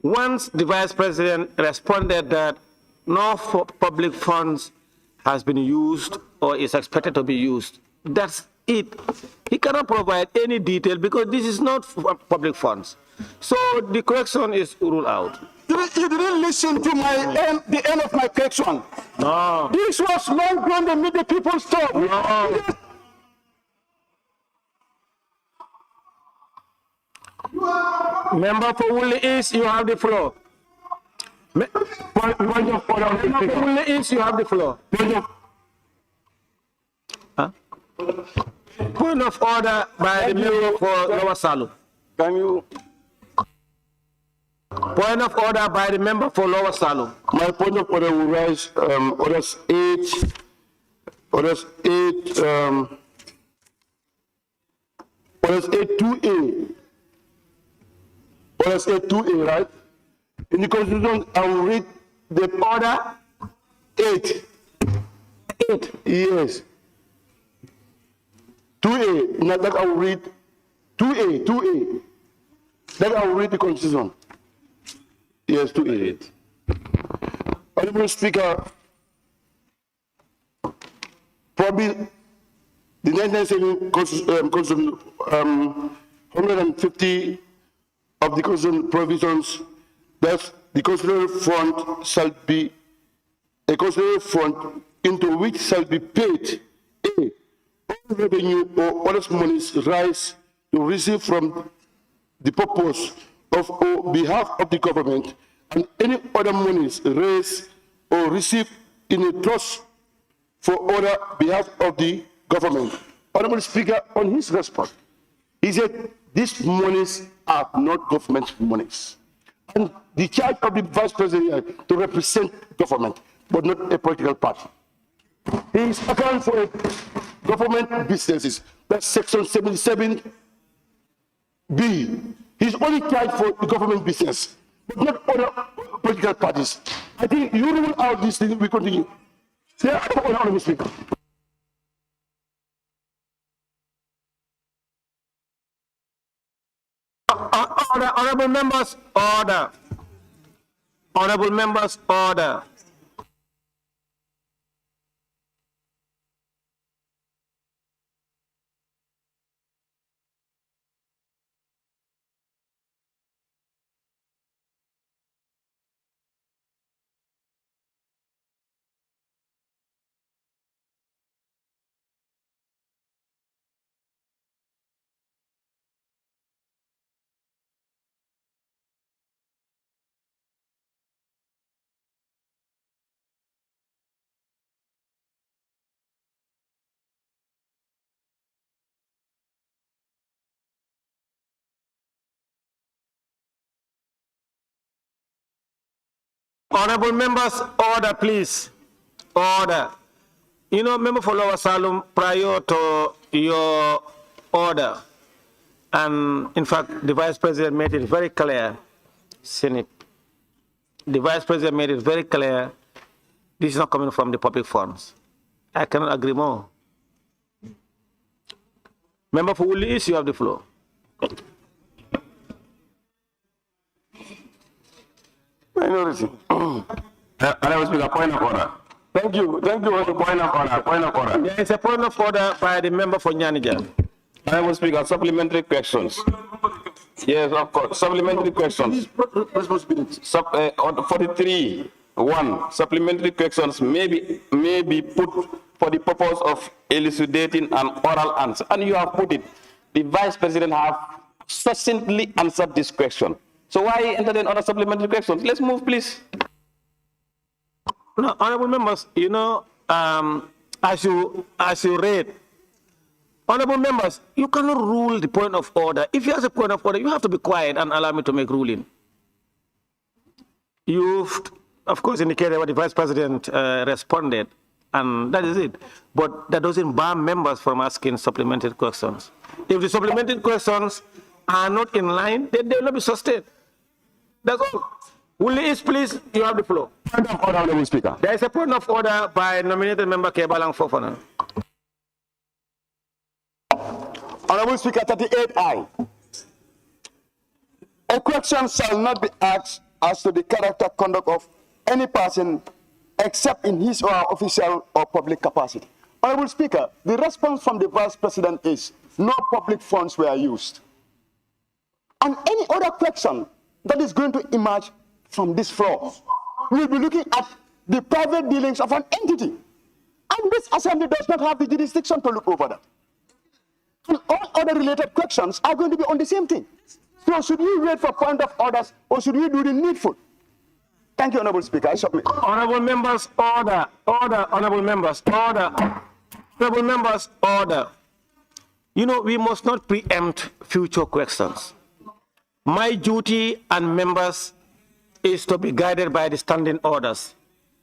Once the Vice President responded that no public funds has been used or is expected to be used, that's it. He cannot provide any detail because this is not public funds. So the correction is ruled out. You didn't listen to the end of my question. No. This was long gone to meet the people's talk. No. Member for Woolly East, you have the floor. Member for Woolly East, you have the floor. Huh? Point of order by the member for Lower Salum. Can you? Point of order by the member for Lower Salum. My point of order will rise orders 8, orders 2A. Orders 8-2A, right? In the Constitution, I will read the order 8. 8, yes. 2A, now that I will read 2A. That I will read the Constitution. Yes, 2A. Honorable Speaker, probably the 1997 Constitution, 150 of the Constitution provisions that the constitutional fund shall be a constitutional fund into which shall be paid A, all revenue or other monies rise to receive from the purpose of or behalf of the government and any other monies raised or received in a trust for other behalf of the government. Honorable Speaker, on his response, he said these monies are not government monies. And the charge of the Vice President is to represent government, but not a political party. He is accountable for government businesses. That's Section 77B. He's only charged for the government business, but not other political parties. I think you rule out this thing, we continue. Honorable Speaker. Honorable members, order. Honorable members, order. Honorable members, order, please. Order. You know, member for Lower Salum, prior to your order, and in fact, the Vice President made it very clear, Senate, the Vice President made it very clear, this is not coming from the public funds. I cannot agree more. Member for Woolly East, you have the floor. Minority. Honorable Speaker, point of order. Thank you for the point of order. There is a point of order by the member for Nyanija. Honorable Speaker, supplementary questions. Yes, of course, supplementary questions. On 43(1), supplementary questions may be put for the purpose of elucidating an oral answer. And you have put it. The Vice President have succinctly answered this question. So why entertain other supplementary questions? Let's move, please. No, honorable members, you know, as you read, honorable members, you cannot rule the point of order. If you have a point of order, you have to be quiet and allow me to make ruling. You've, of course, indicated what the Vice President responded, and that is it. But that doesn't ban members from asking supplementary questions. If the supplementary questions are not in line, then they will not be sustained. That's all. Woolly East, please, you have the floor. Point of order, Honorable Speaker. There is a point of order by nominated member Kebalang Fofana. Honorable Speaker, 38I. A question shall not be asked as to the character conduct of any person except in his or her official or public capacity. Honorable Speaker, the response from the Vice President is no public funds were used. And any other question that is going to emerge from this floor, we'll be looking at the private dealings of an entity. And this assembly does not have the jurisdiction to look over that. And all other related questions are going to be on the same thing. So should we wait for point of orders or should we do the needful? Thank you, Honorable Speaker. I submit. Honorable members, order, order, honorable members, order. Honorable members, order. You know, we must not preempt future questions. My duty and members is to be guided by the standing orders.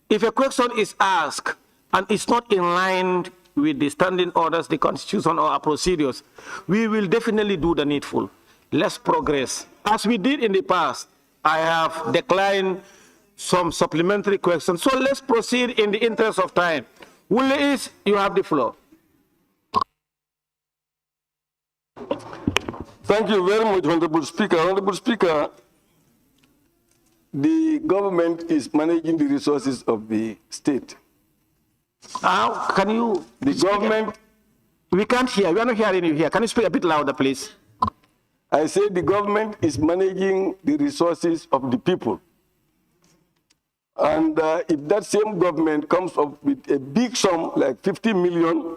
If a question is asked and it's not in line with the standing orders, the Constitution, or our procedures, we will definitely do the needful. Let's progress. As we did in the past, I have declined some supplementary questions. So let's proceed in the interest of time. Willis, you have the floor. Thank you very much, Honorable Speaker. Honorable Speaker, the government is managing the resources of the state. How can you? The government. We can't hear. We are not hearing you here. Can you speak a bit louder, please? I say the government is managing the resources of the people. And if that same government comes up with a big sum, like $50 million,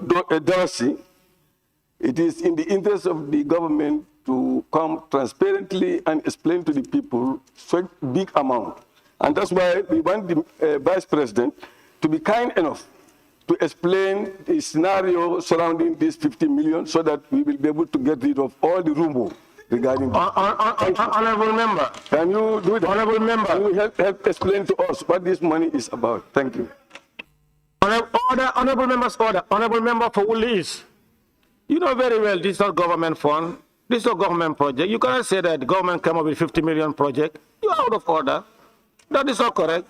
it is in the interest of the government to come transparently and explain to the people such big amount. And that's why we want the Vice President to be kind enough to explain the scenario surrounding this 50 million so that we will be able to get rid of all the rumor regarding Honorable member. Can you do that? Honorable member. Can you help explain to us what this money is about? Thank you. Order, honorable members, order. Honorable member for Willis. You know very well this is not government fund. This is a government project. You cannot say that the government came up with 50 million project. You're out of order. That is not correct.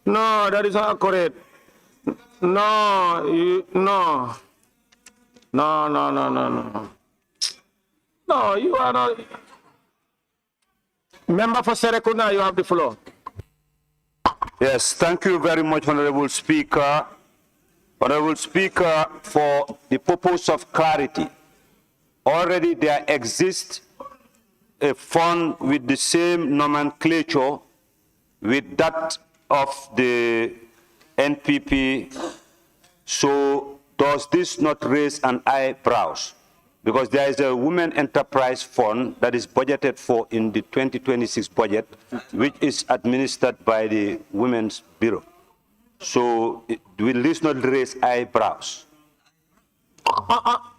No, that is not correct. No, no. No. No, you are not. Member for Serekunda, you have the floor. Yes, thank you very much, Honorable Speaker. Honorable Speaker, for the purpose of clarity, already there exists a fund with the same nomenclature with that of the NPP. So does this not raise an eyebrows? Because there is a Women Enterprise Fund that is budgeted for in the 2026 budget, which is administered by the Women's Bureau. So will this not raise eyebrows?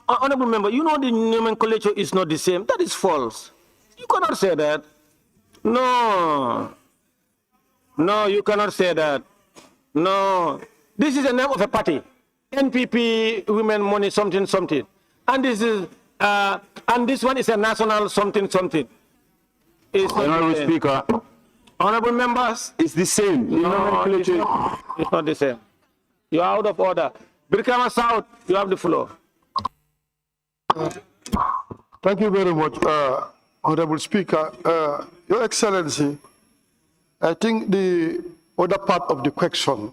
Honorable member, you know the nomenclature is not the same. That is false. You cannot say that. No. No, you cannot say that. No. This is the name of a party. NPP, Women Money, something, something. And this is, and this one is a national something, something. Honorable Speaker. Honorable members. It's the same. No, it's not the same. You are out of order. Brikama South, you have the floor. Thank you very much, Honorable Speaker. Your Excellency, I think the other part of the question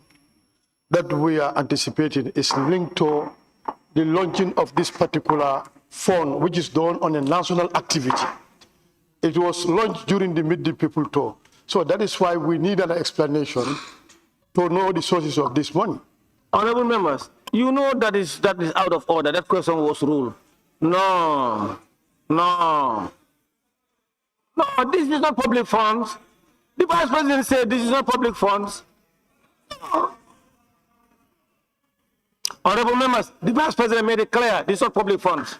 that we are anticipating is linked to the launching of this particular fund, which is done on a national activity. It was launched during the Meet the People tour. So that is why we need an explanation to know the sources of this money. Honorable members, you know that is out of order. That question was ruled. No. This is not public funds. The Vice President said this is not public funds. Honorable members, the Vice President made it clear this is not public funds.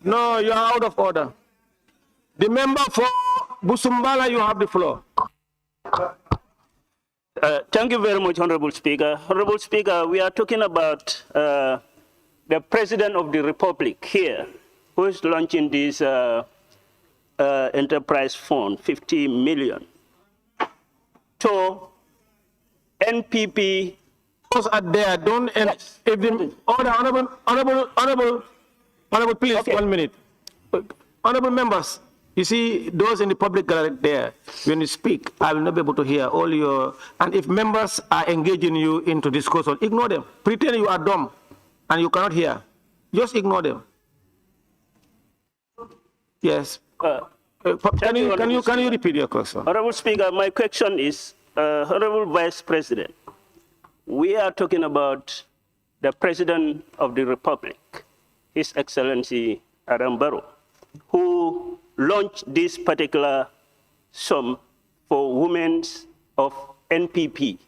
No, you are out of order. The member for Busumbala, you have the floor. Thank you very much, Honorable Speaker. Honorable Speaker, we are talking about the President of the Republic here, who is launching this enterprise fund, 50 million. To NPP. Those are there. Don't. Yes. If the honorable, please, okay. 1 minute. Honorable members, You see, those in the public gallery there, when you speak, I will not be able to hear all your, and if members are engaging you into discussion, ignore them. Pretend you are dumb and you cannot hear. Just ignore them. Yes. Can you repeat your question? Honorable Speaker, my question is, Honorable Vice President, we are talking about the President of the Republic, His Excellency Adam Barrow, who launched this particular sum for women of NPP.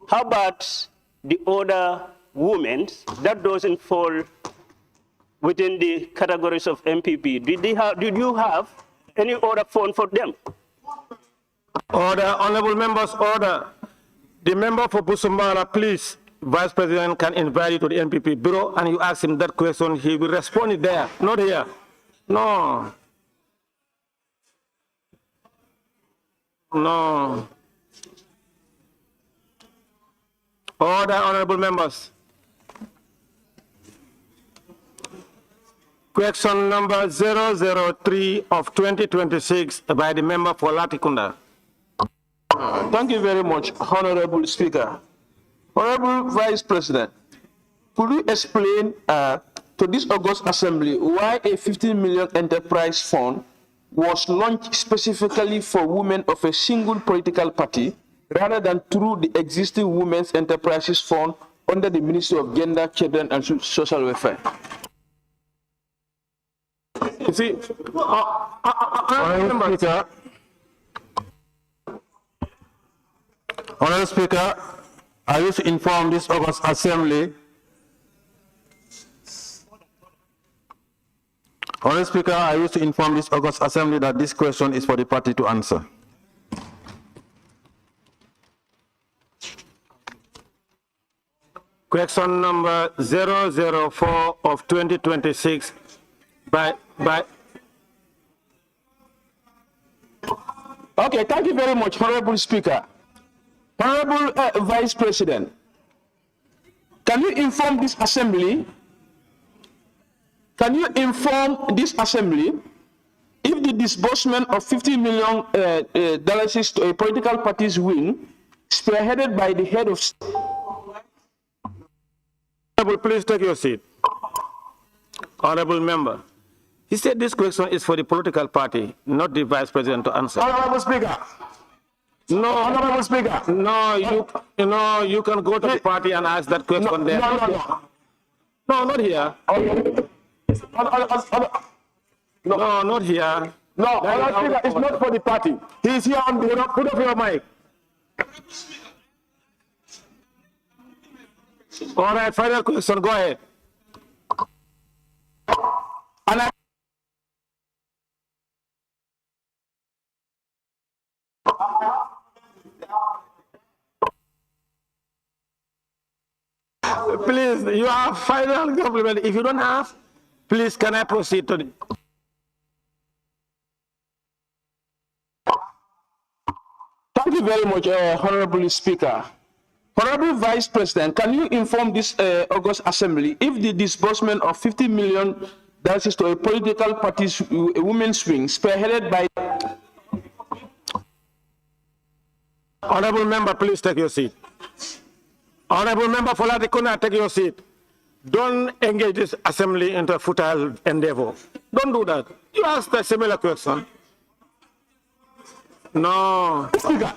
How about the other women that doesn't fall within the categories of MPP? Did you have any other fund for them? Order, honorable members, order. The member for Busumbala, please, Vice President can invite you to the NPP bureau and you ask him that question, he will respond it there, not here. No. No. Order, honorable members. Question number 003 of 2026 by the member for Latikunda. Thank you very much, Honorable Speaker. Honorable Vice President, could you explain to this August Assembly why a 15 million enterprise fund was launched specifically for women of a single political party rather than through the existing Women's Enterprises Fund under the Ministry of Gender, Children and Social Welfare? You see, Honorable Speaker, I wish to inform this August Assembly. Honorable Speaker, I wish to inform this August Assembly that this question is for the party to answer. Question number 004 of 2026 by. Okay, thank you very much, Honorable Speaker. Honorable Vice President, can you inform this Assembly? Can you inform this Assembly if the disbursement of $50 million to a political party's wing, spearheaded by the head of state? Honorable, please take your seat. Honorable member, he said this question is for the political party, not the Vice President to answer. Honorable Speaker. No, Honorable Speaker. No, you can go to the party and ask that question there. No, not here. No, not here. No, Honorable Speaker, it's not for the party. He's here on the put up your mic. All right, final question, go ahead. And please, you have final compliment. If you don't have, please, can I proceed to the... Thank you very much, Honorable Speaker. Honorable Vice President, can you inform this August Assembly if the disbursement of $50 million to a political party's women's wing, spearheaded by... Honorable member, please take your seat. Honorable member for Latikuna, take your seat. Don't engage this assembly into a futile endeavor. Don't do that. You asked a similar question. No. Speaker,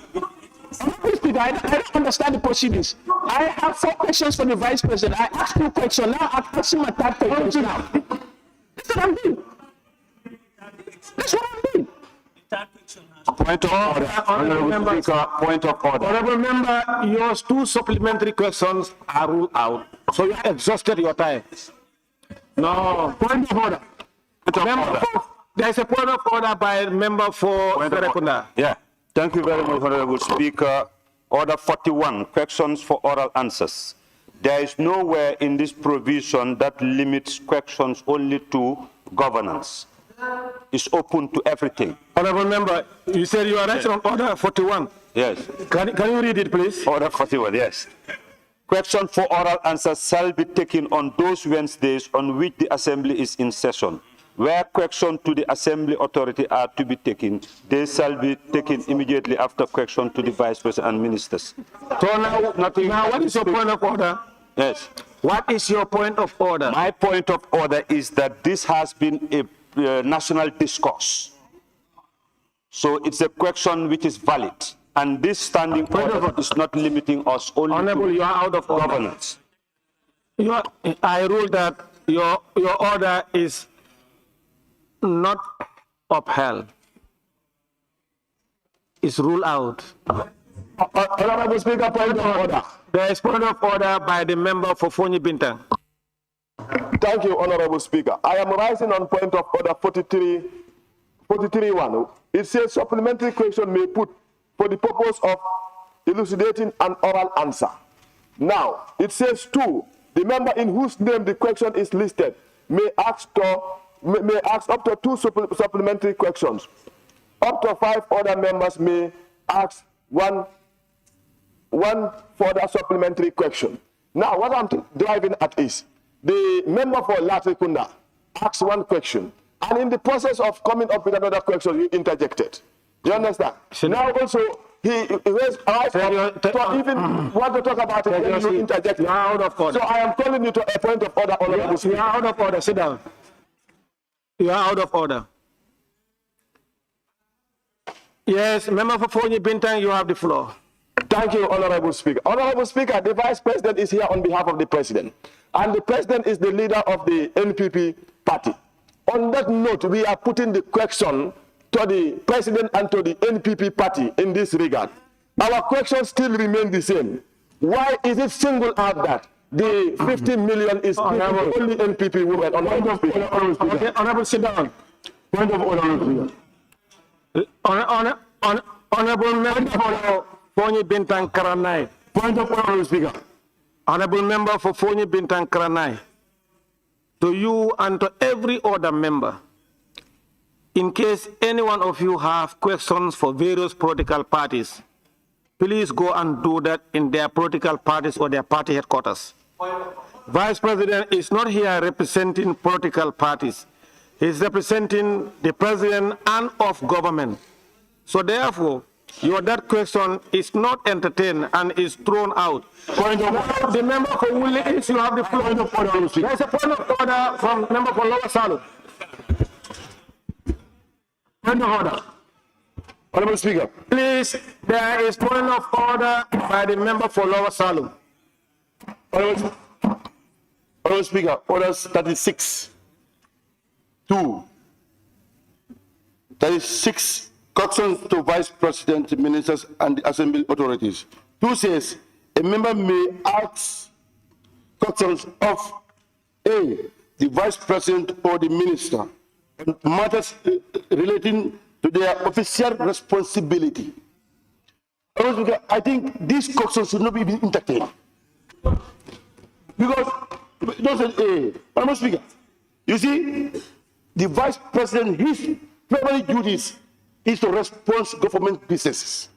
I don't understand the proceedings. I have 4 questions for the Vice President. I asked 2 questions. Now I'm asking my 3rd question now. That's what I'm doing. That's what I'm doing. Point of order. Honorable Speaker, point of order. Honorable member, your 2 supplementary questions are ruled out. So you have exhausted your time. No. Point of order. There's a point of order by member for Serekunda. Yeah. Thank you very much, Honorable Speaker. Order 41, questions for oral answers. There is nowhere in this provision that limits questions only to governance. It's open to everything. Honorable member, you said you are writing on order 41. Yes. Can you read it, please? Order 41, yes. Question for oral answers shall be taken on those Wednesdays on which the Assembly is in session, where questions to the Assembly authority are to be taken, they shall be taken immediately after question to the Vice President and Ministers. So now what is your point of order? Yes. What is your point of order? My point of order is that this has been a national discourse. So it's a question which is valid. And this standing order is not limiting us only Honorable, to you are out of order. governance. I rule that your order is not upheld. It's ruled out. Honorable Speaker, point of order. There is point of order by the member for Fonyi Bintang. Thank you, Honorable Speaker. I am rising on point of order 43.1. It says supplementary question may put for the purpose of elucidating an oral answer. Now, it says 2, the member in whose name the question is listed may ask up to 2 supplementary questions. Up to 5 other members may ask one further supplementary question. Now, what I'm driving at is, the member for Latrikunda asked 1 question, and in the process of coming up with another question, you interjected. You understand? Now also, he was asked to even want to talk about it, and you interjected. You are out of order. So I am calling you to a point of order, Honorable Speaker. You are out of order. Sit down. You are out of order. Yes, member for Fonyi Bintang, you have the floor. Thank you, Honorable Speaker. Honorable Speaker, the Vice President is here on behalf of the President, and the President is the leader of the NPP party. On that note, we are putting the question to the President and to the NPP party in this regard. Our questions still remain the same. Why is it singled out that the 50 million is only NPP women? Honorable Speaker. Honorable, sit down. Point of order, Honorable member for Fonyi Bintang Karanai. Point of order, Speaker. Honorable member for Fonyi Bintang Karanai. To you and to every other member, in case any one of you have questions for various political parties, please go and do that in their political parties or their party headquarters. Vice President is not here representing political parties. He's representing the President and of government. So therefore, that question is not entertained and is thrown out. Point of order. The member for Woolly is, you have the floor. Point of order. There's a point of order from member for Lower Salu. Point of order. Honorable Speaker. Please, there is point of order by the member for Lower Salu. Honorable Speaker, orders 36. 2. 36 questions to Vice President, Ministers, and the Assembly authorities. 2 says, a member may ask questions of A, the Vice President or the Minister, on matters relating to their official responsibility. I think these questions should not be entertained. Because, Honorable Speaker, you see, the Vice President, his primary duties is to respond to government businesses,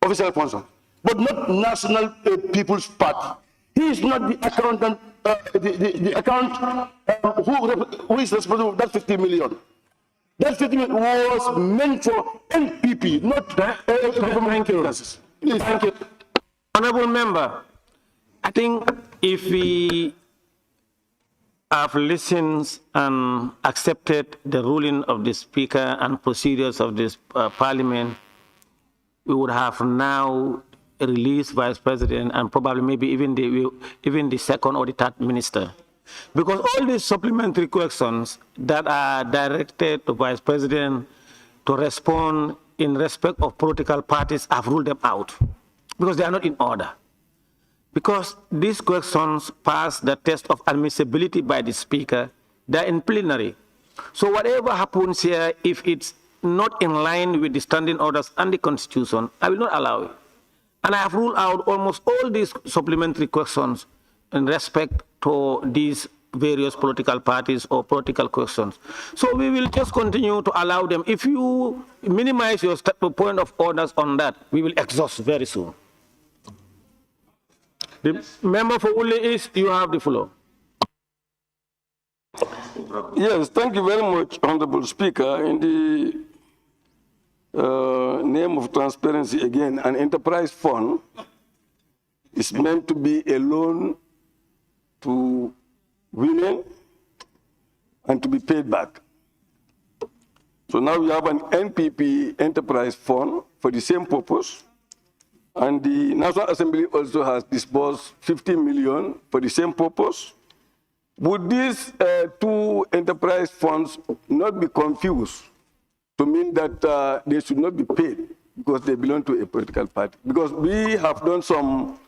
official functions, but not National People's Party. He is not the accountant, the account who is responsible for that 50 million. That 50 million was meant for NPP, not government businesses. Please. Thank you. Honorable member, I think if we have listened and accepted the ruling of the Speaker and procedures of this Parliament, we would have now released Vice President and probably maybe even the second or the third minister. Because all these supplementary questions that are directed to Vice President to respond in respect of political parties, I've ruled them out because they are not in order. Because these questions pass the test of admissibility by the Speaker, they're in plenary. So whatever happens here, if it's not in line with the standing orders and the Constitution, I will not allow it. And I have ruled out almost all these supplementary questions in respect to these various political parties or political questions. So we will just continue to allow them. If you minimize your point of orders on that, we will exhaust very soon. The member for Uli East, you have the floor. Yes, thank you very much, Honorable Speaker. In the name of transparency, again, an enterprise fund is meant to be a loan to women and to be paid back. So now we have an NPP enterprise fund for the same purpose, and the National Assembly also has disbursed 50 million for the same purpose. Would these two enterprise funds not be confused to mean that they should not be paid because they belong to a political party? Because we have done some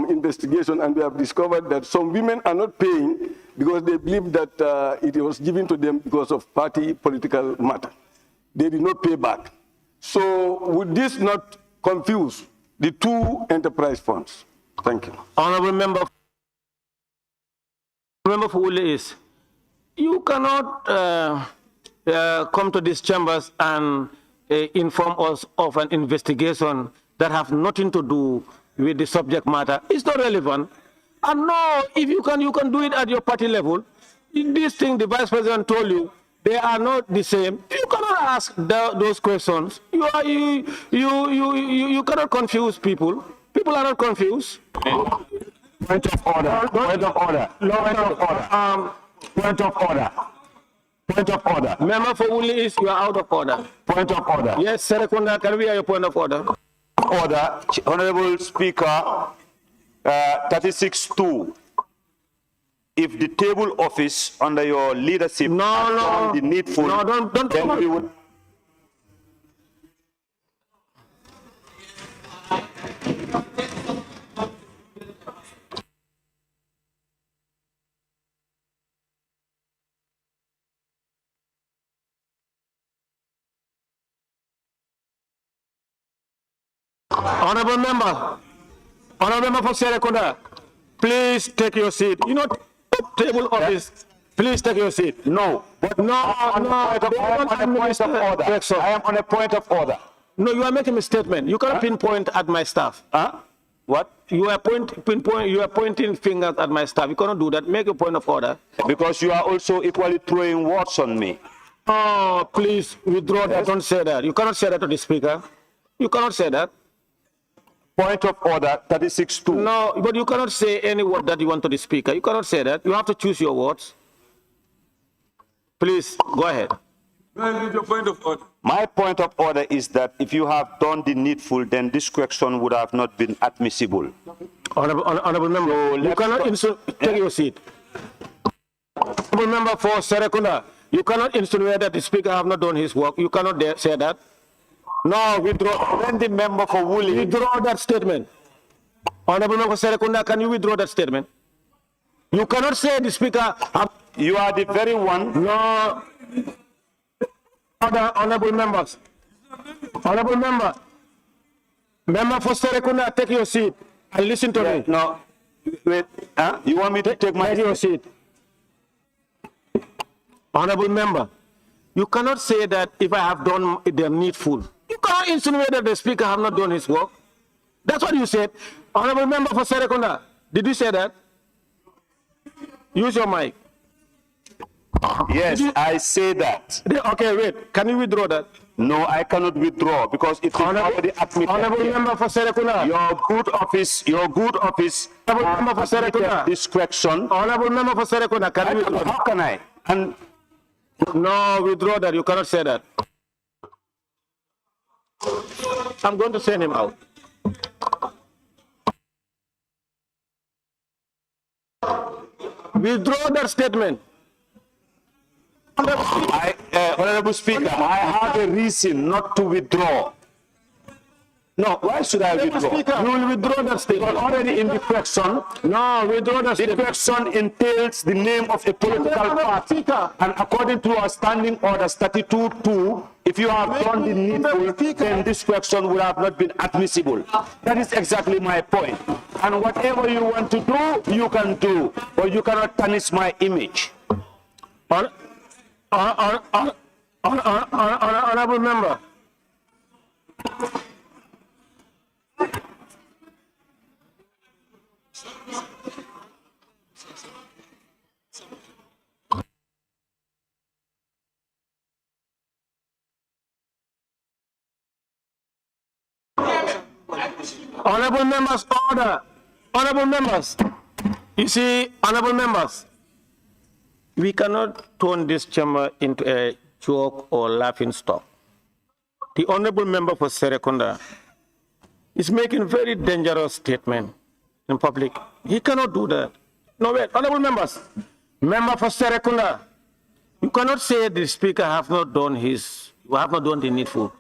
investigation and we have discovered that some women are not paying because they believe that it was given to them because of party political matter. They did not pay back. So would this not confuse the two enterprise funds? Thank you. Honorable member for Uli is, you cannot come to these chambers and inform us of an investigation that have nothing to do with the subject matter. It's not relevant. And no, if you can do it at your party level. This thing the Vice President told you, they are not the same. You cannot ask those questions. You cannot confuse people. People are not confused. Point of order. Point of order. Point of order. Point of order. Point of order. Member for Uli is, you are out of order. Point of order. Yes, Serekunda, can we hear your point of order? Order. Honorable Speaker, 36-2. If the table office under your leadership no, the needful, no, don't then we would. Honorable member for Serekunda, please take your seat. You know, table office, please take your seat. No, but no, I am on a point of order. No, you are making a statement. You cannot pinpoint at my staff. What? You are pointing fingers at my staff. You cannot do that. Make a point of order. Because you are also equally throwing words on me. Oh, please withdraw that. Don't say that. You cannot say that to the speaker. You cannot say that. Point of order, 36-2. No, but you cannot say any word that you want to the speaker. You cannot say that. You have to choose your words. Please, go ahead. Your point of order. My point of order is that if you have done the needful, then this question would have not been admissible. Honorable member, so you cannot take your seat. Honorable member for Serekunda, you cannot insinuate that the speaker have not done his work. You cannot say that. No, withdraw. Then the member for Woolly. Withdraw that statement. Honorable member for Serekunda, can you withdraw that statement? You cannot say the speaker. You are the very one. No. Other honorable members. Honorable member. Member for Serekunda, take your seat and listen to me. No. Wait. You want me to take my seat? Honorable member, you cannot say that if I have done the needful. You cannot insinuate that the speaker have not done his work. That's what you said. Honorable member for Serekunda, did you say that? Use your mic. Yes, I say that. Okay, wait. Can you withdraw that? No, I cannot withdraw because it is already admitted. Honorable member for Serekunda. Your good office. Honorable member for Serekunda. Discretion. Honorable member for Serekunda, can you withdraw? How can I? And no, withdraw that. You cannot say that. I'm going to send him out. Withdraw that statement. Honorable Speaker, I have a reason not to withdraw. No, why should I withdraw? You will withdraw that statement. Already in the question. No, withdraw that statement. The question entails the name of a political party. And according to our standing order 32-2, if you have done the needful, then this question would have not been admissible. That is exactly my point. And whatever you want to do, you can do. But you cannot tarnish my image. Honorable member. Honorable members, order. Honorable members, you see, honorable members, we cannot turn this chamber into a joke or laughing stock. The honorable member for Serekunda is making very dangerous statement in public. He cannot do that. No, wait, honorable members, member for Serekunda, you cannot say the speaker have not done the needful.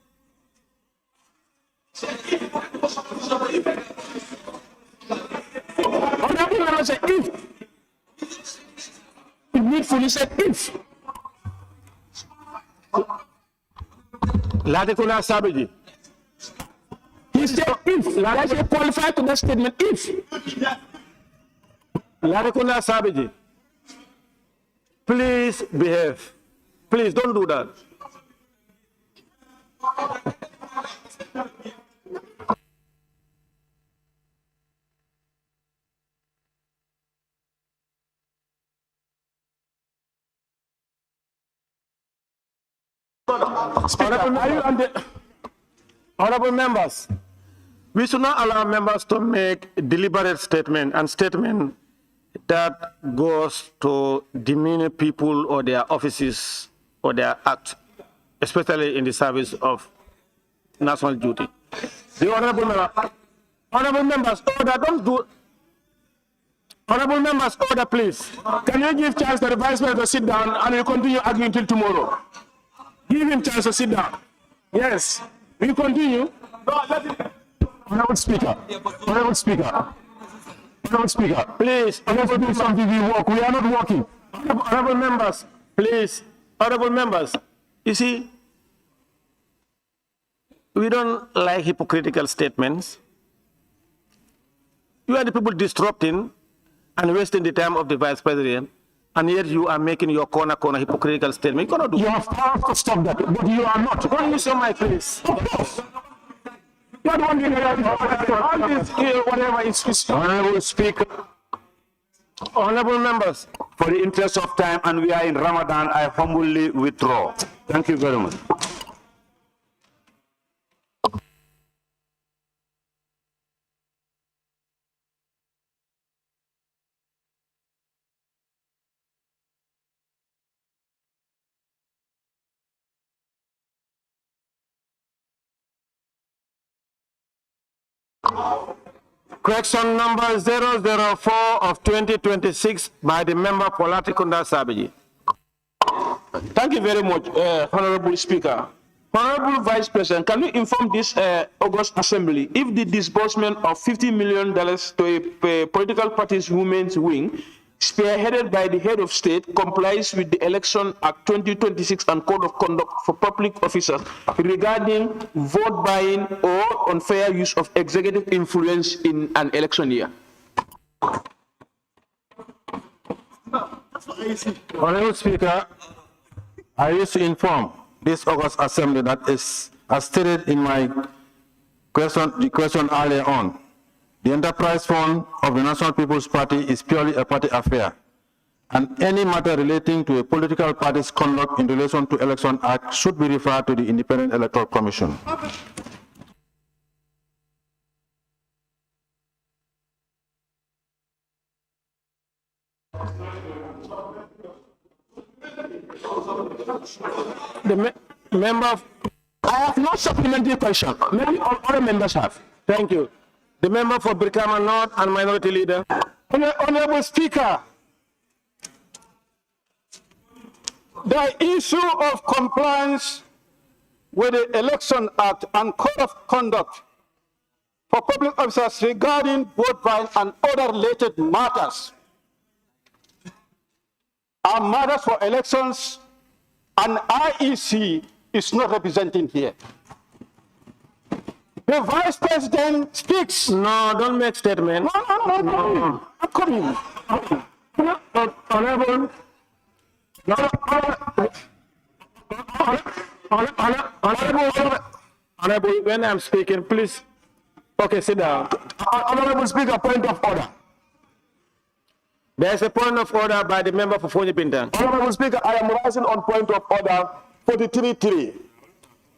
Honorable member said if. Needful, he said if. Ladekuna Sabiji. He said if. Ladekuna qualified to that statement if. Ladekuna Sabiji. Please behave. Please don't do that. Honorable members, we should not allow members to make deliberate statement and statement that goes to demean people or their offices or their act, especially in the service of national duty. The honorable members, order, don't do. Honorable members, order, please. Can you give chance to the vice president to sit down and we continue arguing until tomorrow? Give him chance to sit down. Yes, we continue. Honorable Speaker, Honorable Speaker, Honorable Speaker, please, honorable do something, we work. We are not working. Honorable members, please, honorable members, you see, we don't like hypocritical statements. You are the people disrupting and wasting the time of the vice president, and yet you are making your corner hypocritical statement. You cannot do. You have to stop that, but you are not. Don't use your mic, please. Of course. You are the one doing all this, whatever is. Honorable Speaker, Honorable members, for the interest of time, and we are in Ramadan, I humbly withdraw. Thank you very much. Question number 004 of 2026 by the member for Latrikunda Sabiji. Thank you very much, Honorable Speaker. Honorable Vice President, can you inform this August Assembly if the disbursement of $50 million to a political party's women's wing, spearheaded by the head of state, complies with the Election Act 2026 and Code of Conduct for Public Officers regarding vote buying or unfair use of executive influence in an election year? Honorable Speaker, I wish to inform this August Assembly that is, as stated in my question earlier on, the enterprise fund of the National People's Party is purely a party affair, and any matter relating to a political party's conduct in relation to Election Act should be referred to the Independent Electoral Commission. The member, I have no supplementary question. Maybe all other members have. Thank you. The member for Brikama North and Minority Leader. Honorable Speaker, the issue of compliance with the Election Act and Code of Conduct for public officers regarding vote buying and other related matters are matters for elections, and IEC is not representing here. The Vice President speaks. No, don't make statements. No. I'm coming. Honorable. Honorable, when I'm speaking, please. Okay, sit down. Honorable Speaker, point of order. There's a point of order by the member for Fonyi Bintang. Honorable Speaker, I am rising on point of order 43.3.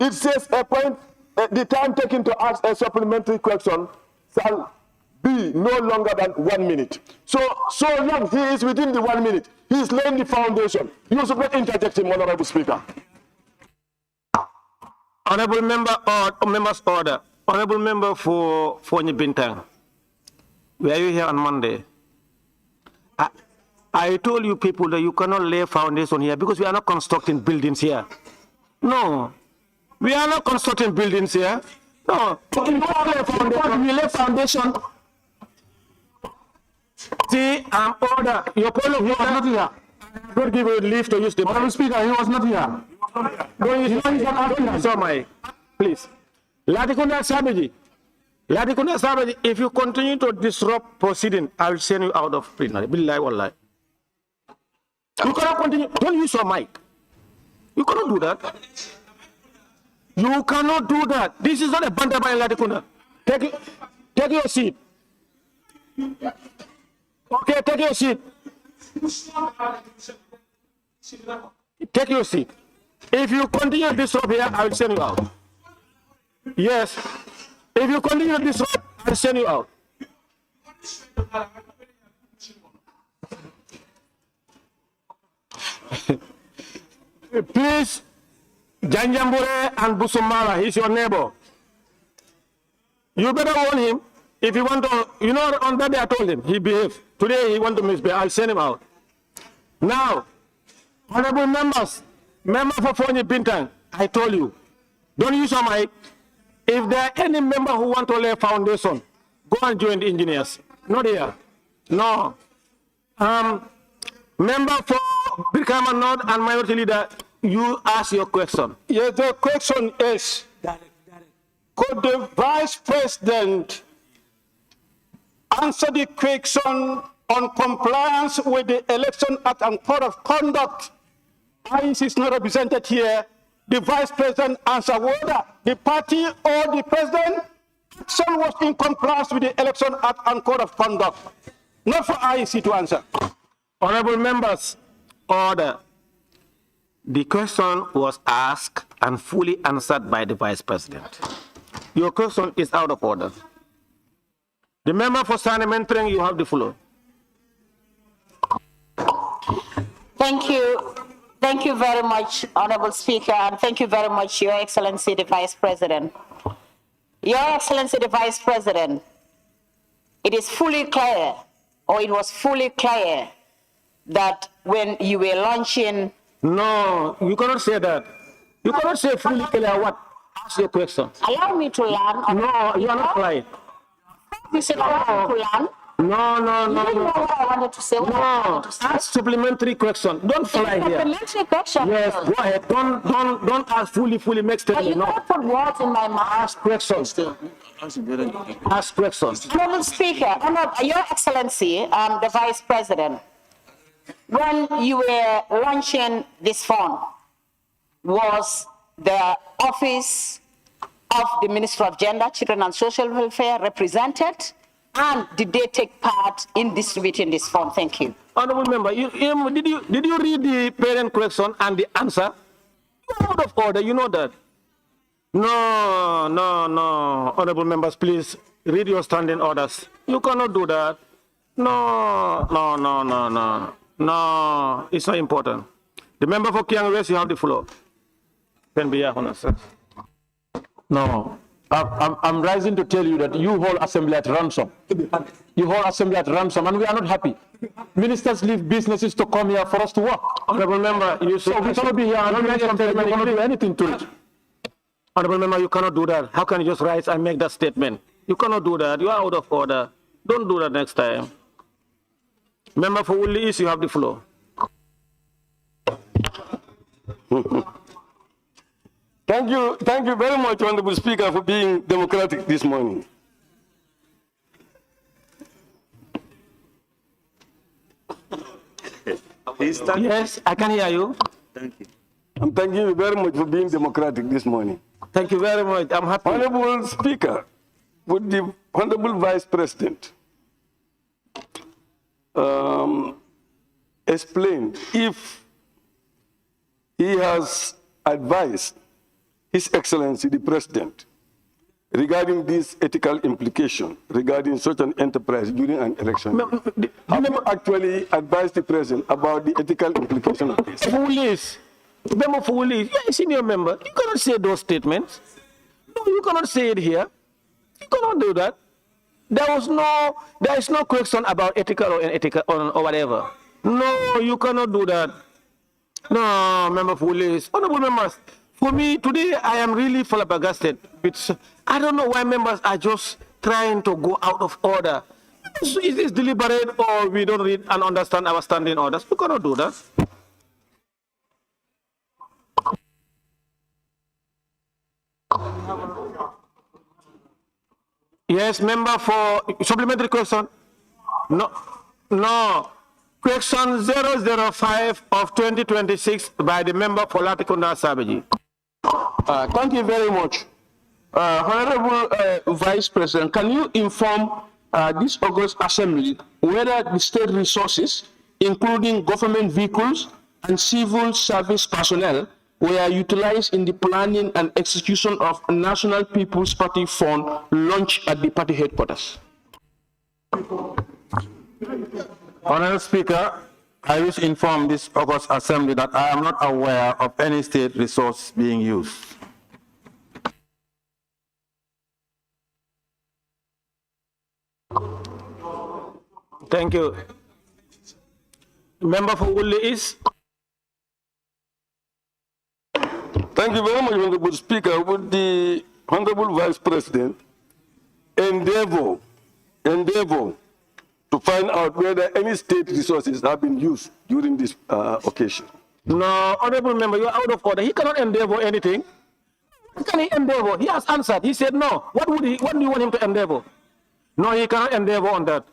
It says a point. The time taken to ask a supplementary question shall be no longer than 1 minute. So long he is within the 1 minute, he is laying the foundation. You should not interject him, Honorable Speaker. Honorable member, members order. Honorable member for Bintang, were you here on Monday? I told you people that you cannot lay foundation here because we are not constructing buildings here. No, we are not constructing buildings here. No, we lay foundation. See, order. Your point of view was not here. Don't give you leave to use the Honorable Speaker, he was not here. Don't use the please. Ladikunda Sabaji, if you continue to disrupt proceeding, I will send you out of plenary. Billahi wallahi. You cannot continue. Don't use your mic. You cannot do that. You cannot do that. This is not a banter by Ladikunda. Take your seat. Okay, take your seat. Take your seat. If you continue this up here, I will send you out. Yes. If you continue this up, I will send you out. Please, Janjambure and Busumala, he's your neighbor. You better warn him. If you want to, you know, on that day I told him, he behaved. Today he want to misbehave, I'll send him out. Now, honorable members, member for Fonyi Bintang, I told you, don't use your mic. If there are any member who want to lay foundation, go and join the engineers. Not here. No. Member for Birkama North and Minority Leader, you ask your question. Yes, the question is, could the Vice President answer the question on compliance with the Election Act and Code of Conduct? IEC is not represented here. The Vice President answer whether the party or the President action was in compliance with the Election Act and Code of Conduct. Not for IEC to answer. Honorable members, order. The question was asked and fully answered by the Vice President. Your question is out of order. The member for Sanementring, you have the floor. Thank you. Thank you very much, Honorable Speaker, and thank you very much, Your Excellency, the Vice President. Your Excellency, the Vice President, it is fully clear, or it was fully clear, that when you were launching... No, you cannot say that. You cannot say fully clear what? Ask your question. Allow me to learn. No, you are not right. You said allow me to learn. No. You didn't know what I wanted to say. No, ask supplementary question. Don't fly here. Supplementary question. Yes, go ahead. Don't ask fully make statement. But you cannot put words in my mouth. Ask questions. Ask questions. Honorable Speaker, Your Excellency, the Vice President, when you were launching this fund, was the Office of the Minister of Gender, Children and Social Welfare represented? And did they take part in distributing this fund? Thank you. Honorable member, did you read the parent question and the answer? You're out of order, you know that. No. Honorable members, please read your standing orders. You cannot do that. No, it's not important. The member for Kiang West, you have the floor. Can be here, Honor, sir. No. I'm rising to tell you that you hold assembly at ransom. You hold assembly at ransom, and we are not happy. Ministers leave businesses to come here for us to work. Honorable member, you so we cannot be here and you cannot do anything to it. Honorable member, you cannot do that. How can you just rise and make that statement? You cannot do that. You are out of order. Don't do that next time. Member for Woodley East, you have the floor. Thank you very much, Honorable Speaker, for being democratic this morning. Yes, I can hear you. Thank you. I'm thanking you very much for being democratic this morning. Thank you very much. I'm happy. Honorable Speaker, would the Honorable Vice President explain if he has advised His Excellency the President regarding this ethical implication regarding such an enterprise during an election. Have you actually advised the president about the ethical implication of this? Foolish. Member Foolish, you are a senior member. You cannot say those statements. No, you cannot say it here. You cannot do that. There is no question about ethical or unethical or whatever. No, you cannot do that. No, Member Foolish. Honorable members, for me, today I am really flabbergasted. I don't know why members are just trying to go out of order. So is this deliberate or we don't read and understand our standing orders? We cannot do that. Yes, member for supplementary question. No. Question 005 of 2026 by the member for Latikunda Sabaji. Thank you very much. Honorable Vice President, can you inform this August Assembly whether the state resources, including government vehicles and civil service personnel, were utilized in the planning and execution of National People's Party Fund launch at the party headquarters? Honorable Speaker, I wish to inform this August Assembly that I am not aware of any state resource being used. Thank you. Member for Woodley is? Thank you very much, Honorable Speaker. Would the Honorable Vice President endeavor to find out whether any state resources have been used during this occasion? No, Honorable Member, you are out of order. He cannot endeavor anything. What can he endeavor? He has answered. He said no. What do you want him to endeavor? No, he cannot endeavor on that.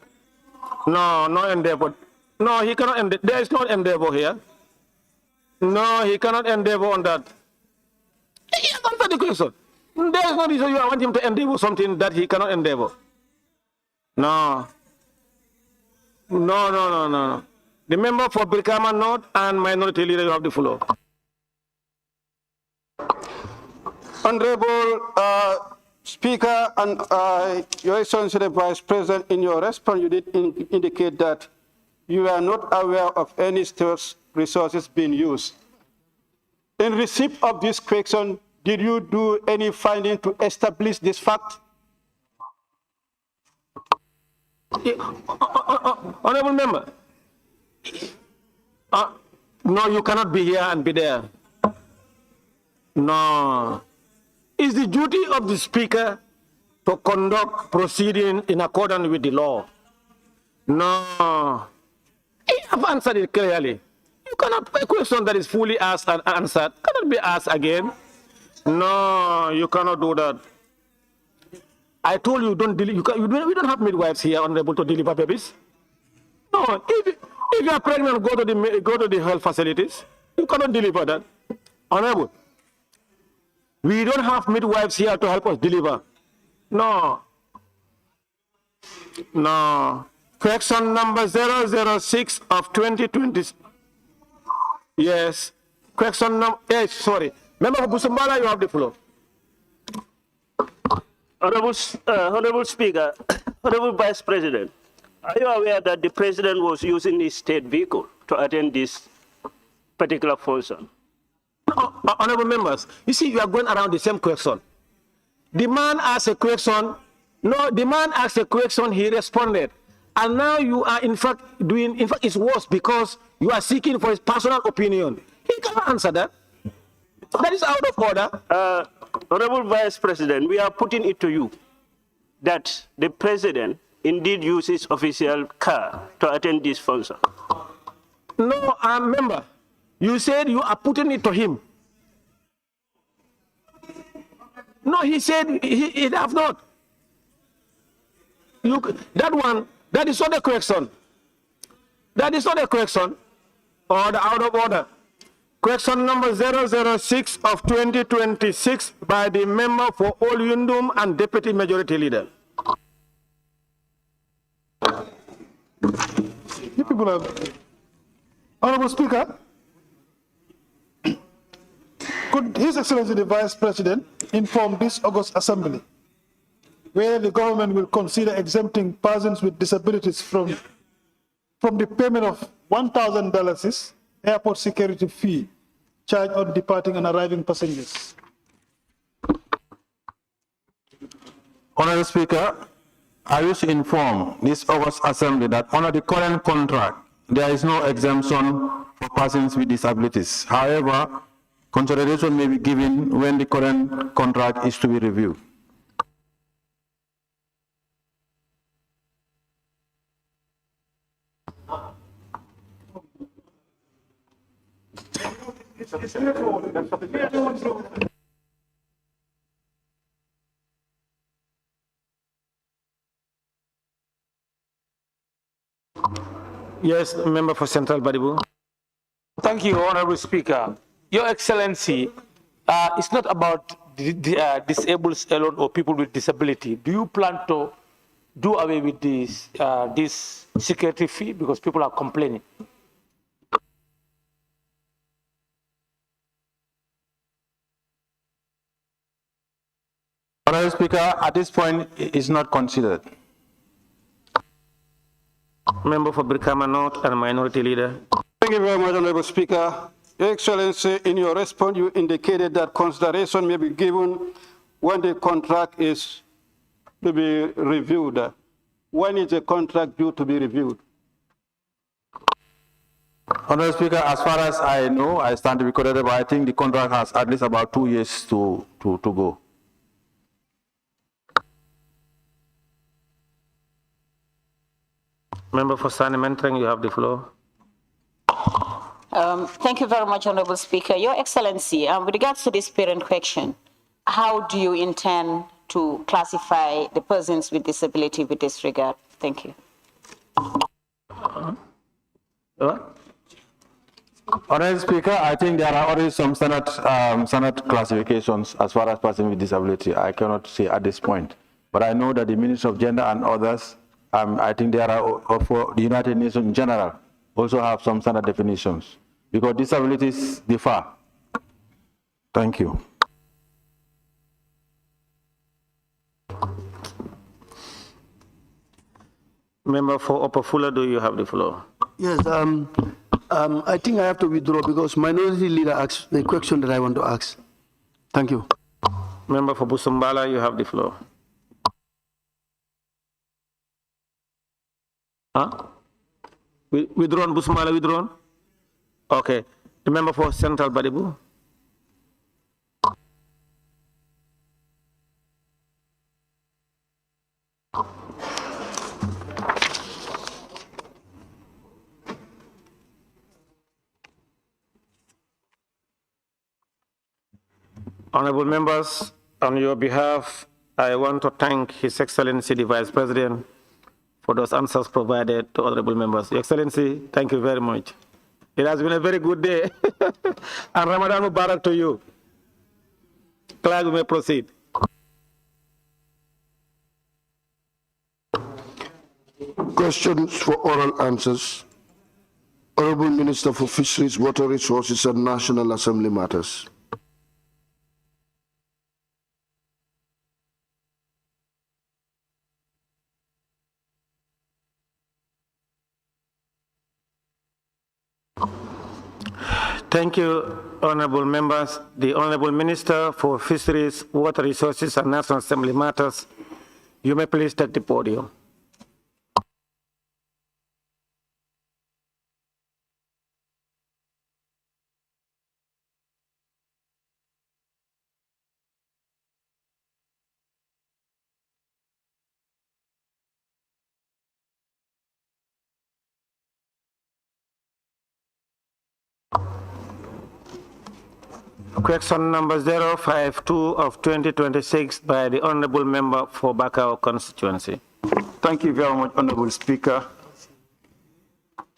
No endeavor. No, he cannot endeavor. There is no endeavor here. No, he cannot endeavor on that. He has answered the question. There is no reason you want him to endeavor something that he cannot endeavor. No. The member for Brikama North and Minority Leader, you have the floor. Honorable Speaker and Your Excellency the Vice President, in your response you did indicate that you are not aware of any state resources being used. In receipt of this question, did you do any finding to establish this fact? Honorable Member, no, you cannot be here and be there. No. It's the duty of the Speaker to conduct proceedings in accordance with the law. No. I have answered it clearly. You cannot, a question that is fully asked and answered cannot be asked again. No, you cannot do that. I told you, we don't have midwives here, Honorable, to deliver babies. No, if you are pregnant, go to the health facilities. You cannot deliver that. Honorable, we don't have midwives here to help us deliver. No. Question number 006 of 2020. Yes. Question number, yes, sorry. Member of Busumbala, you have the floor. Honorable Speaker, Honorable Vice President, are you aware that the President was using his state vehicle to attend this particular function? Honorable members, you see, you are going around the same question. The man asked a question, he responded. And now you are in fact it's worse because you are seeking for his personal opinion. He cannot answer that. That is out of order. Honorable Vice President, we are putting it to you that the President indeed uses official car to attend this function. No, member, you said you are putting it to him. No, he said he have not. That is not a correction. That is not a correction. Order, out of order. Question number 006 of 2026 by the member for Olyundum and Deputy Majority Leader. You people have... Honorable Speaker, could His Excellency the Vice President inform this August Assembly whether the government will consider exempting persons with disabilities from the payment of $1,000 airport security fee charged on departing and arriving passengers. Honorable Speaker, I wish to inform this August Assembly that under the current contract, there is no exemption for persons with disabilities. However, consideration may be given when the current contract is to be reviewed. Yes, member for Central Badibu. Thank you, Honorable Speaker. Your Excellency, it's not about disabled alone or people with disability. Do you plan to do away with this security fee because people are complaining? Honorable Speaker, at this point, it is not considered. Member for Brikama North and Minority Leader. Thank you very much, Honorable Speaker. Your Excellency, in your response, you indicated that consideration may be given when the contract is to be reviewed. When is the contract due to be reviewed? Honorable Speaker, as far as I know, I stand to be corrected, but I think the contract has at least about 2 years to go. Member for Sani Mentreng, you have the floor. Thank you very much, Honorable Speaker. Your Excellency, with regards to this parent question, how do you intend to classify the persons with disability with this regard? Thank you. Honorable Speaker, I think there are already some standard classifications as far as persons with disability. I cannot say at this point, but I know that the Ministry of Gender and others, I think there are, for the United Nations in general, also have some standard definitions, because disabilities differ. Thank you. Member for Opafula, do you have the floor? Yes, I think I have to withdraw because Minority Leader asked the question that I want to ask. Thank you. Member for Busumbala, you have the floor. Huh? Withdrawn, Busumbala, withdrawn? Okay. The member for Central Badibu. Honorable members, on your behalf, I want to thank His Excellency the Vice President for those answers provided to honorable members. Your Excellency, thank you very much. It has been a very good day. And Ramadan Mubarak to you. Clerk, you may proceed. Questions for oral answers. Honorable Minister for Fisheries, Water Resources and National Assembly Matters. Thank you, honorable members. The Honorable Minister for Fisheries, Water Resources and National Assembly Matters, you may please take the podium. Question number 052 of 2026 by the Honorable Member for Bakau constituency. Thank you very much, Honorable Speaker.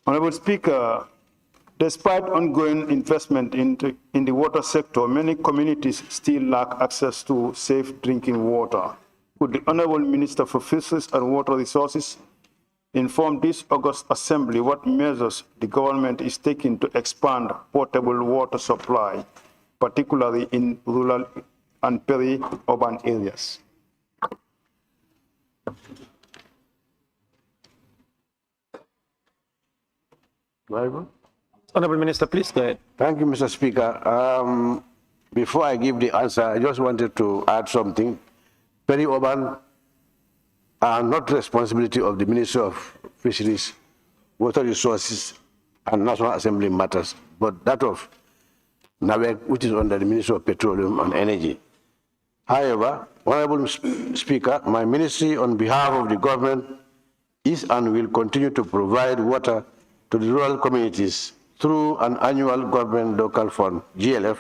Honorable Speaker, despite ongoing investment in the water sector, many communities still lack access to safe drinking water. Could the Honorable Minister for Fisheries and Water Resources inform this August Assembly what measures the government is taking to expand potable water supply, particularly in rural and peri-urban areas? Honorable Minister, please go ahead. Thank you, Mr. Speaker. Before I give the answer, I just wanted to add something. Peri-urban are not responsibility of the Ministry of Fisheries, Water Resources, and National Assembly matters, but that of NAWEC, which is under the Ministry of Petroleum and Energy. However, Honorable Speaker, my ministry, on behalf of the government, is and will continue to provide water to the rural communities through an annual government local fund, GLF,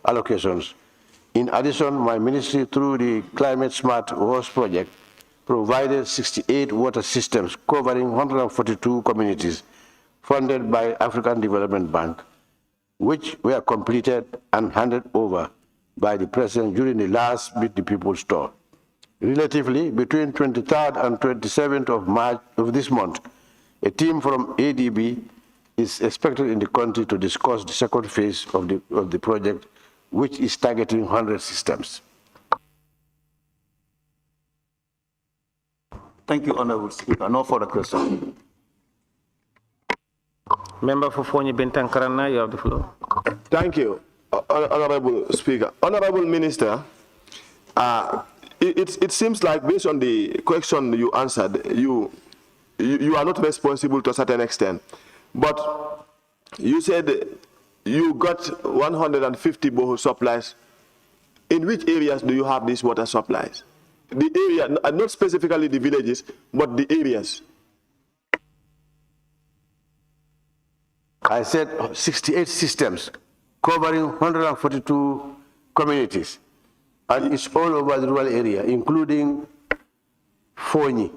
allocations. In addition, my ministry, through the Climate Smart Host Project, provided 68 water systems covering 142 communities funded by African Development Bank, which were completed and handed over by the President during the last Meet the People's tour. Relatively, between 23rd and 27th of March of this month, a team from ADB is expected in the country to discuss the second phase of the project, which is targeting 100 systems. Thank you, Honorable Speaker. No further questions. Member for Fonyi Bintankarana, you have the floor. Thank you, Honorable Speaker. Honorable Minister, it seems like based on the question you answered, you are not responsible to a certain extent. But you said you got 150 borehole supplies. In which areas do you have these water supplies? The area, not specifically the villages, but the areas. I said 68 systems covering 142 communities, and it's all over the rural area, including Fonyi.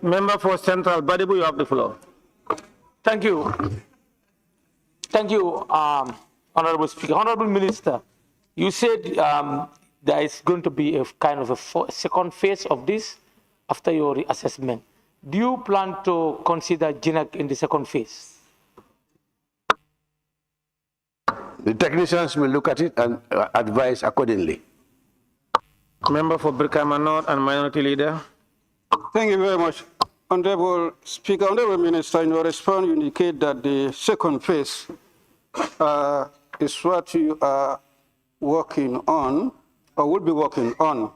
Member for Central Badibu, you have the floor. Thank you. Thank you, Honorable Speaker. Honorable Minister, you said there is going to be a kind of a second phase of this after your reassessment. Do you plan to consider GINAC in the second phase? The technicians will look at it and advise accordingly. Member for Brikama North and Minority Leader. Thank you very much. Honorable Speaker, Honorable Minister, in your response, you indicate that the second phase is what you are working on, or will be working on.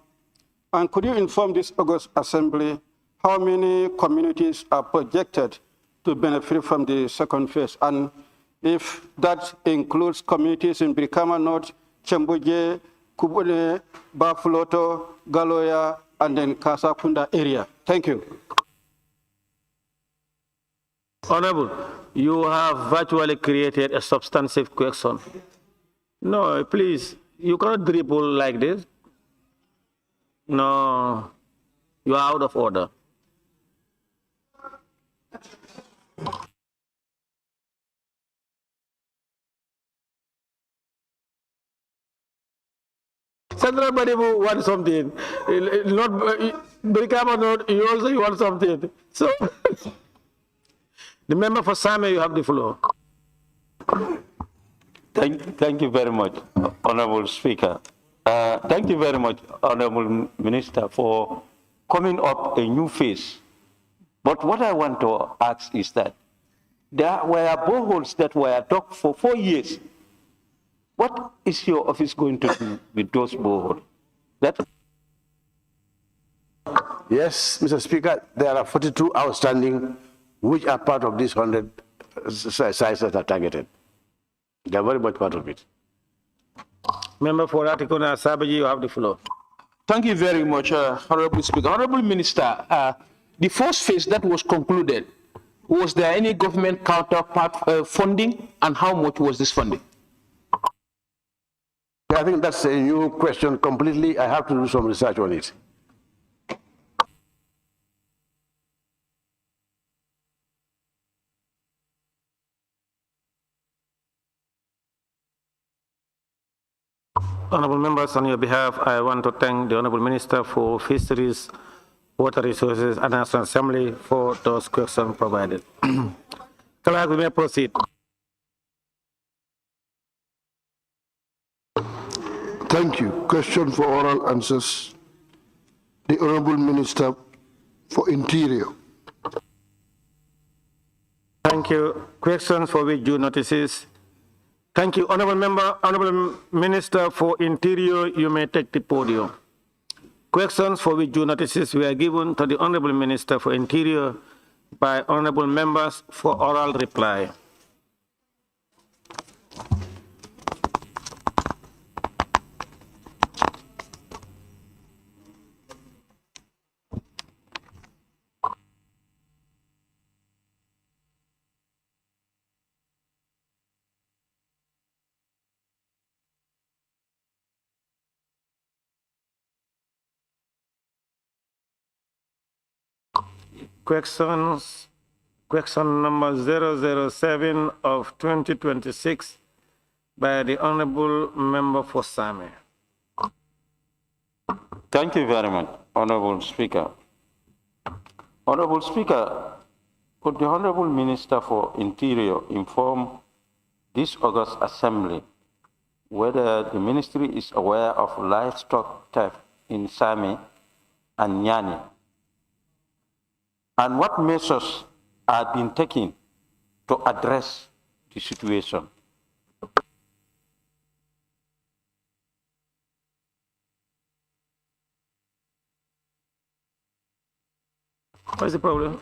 And could you inform this August Assembly how many communities are projected to benefit from the second phase? And if that includes communities in Brikama North, Chembuje, Kubune, Bafuloto, Galoya, and then Kasakunda area. Thank you. Honorable, you have virtually created a substantive question. No, please, you cannot dribble like this. No, you are out of order. Central Badibu wants something. Not Brikama North, you also want something. So, the member for Same, you have the floor. Thank you very much, Honorable Speaker. Thank you very much, Honorable Minister, for coming up a new phase. But what I want to ask is that there were boreholes that were dug for 4 years. What is your office going to do with those boreholes? Yes, Mr. Speaker, there are 42 outstanding, which are part of these 100 sites that are targeted. They are very much part of it. Member for Atikuna Sabaji, you have the floor. Thank you very much, Honorable Speaker. Honorable Minister, the first phase that was concluded, was there any government counterpart funding, and how much was this funding? I think that's a new question completely. I have to do some research on it. Honorable members, on your behalf, I want to thank the Honorable Minister for Fisheries, Water Resources and National Assembly for those questions provided. Clerk, we may proceed. Thank you. Question for oral answers. The Honorable Minister for Interior. Thank you. Questions for which due notices? Thank you. Honorable Member, Honorable Minister for Interior, you may take the podium. Questions for which due notices were given to the Honorable Minister for Interior by honorable members for oral reply. Question number 007 of 2026 by the Honorable Member for Same. Thank you very much, Honorable Speaker. Honorable Speaker, could the Honorable Minister for Interior inform this August Assembly whether the Ministry is aware of livestock theft in Same and Nyani, and what measures are being taken to address the situation? What is the problem?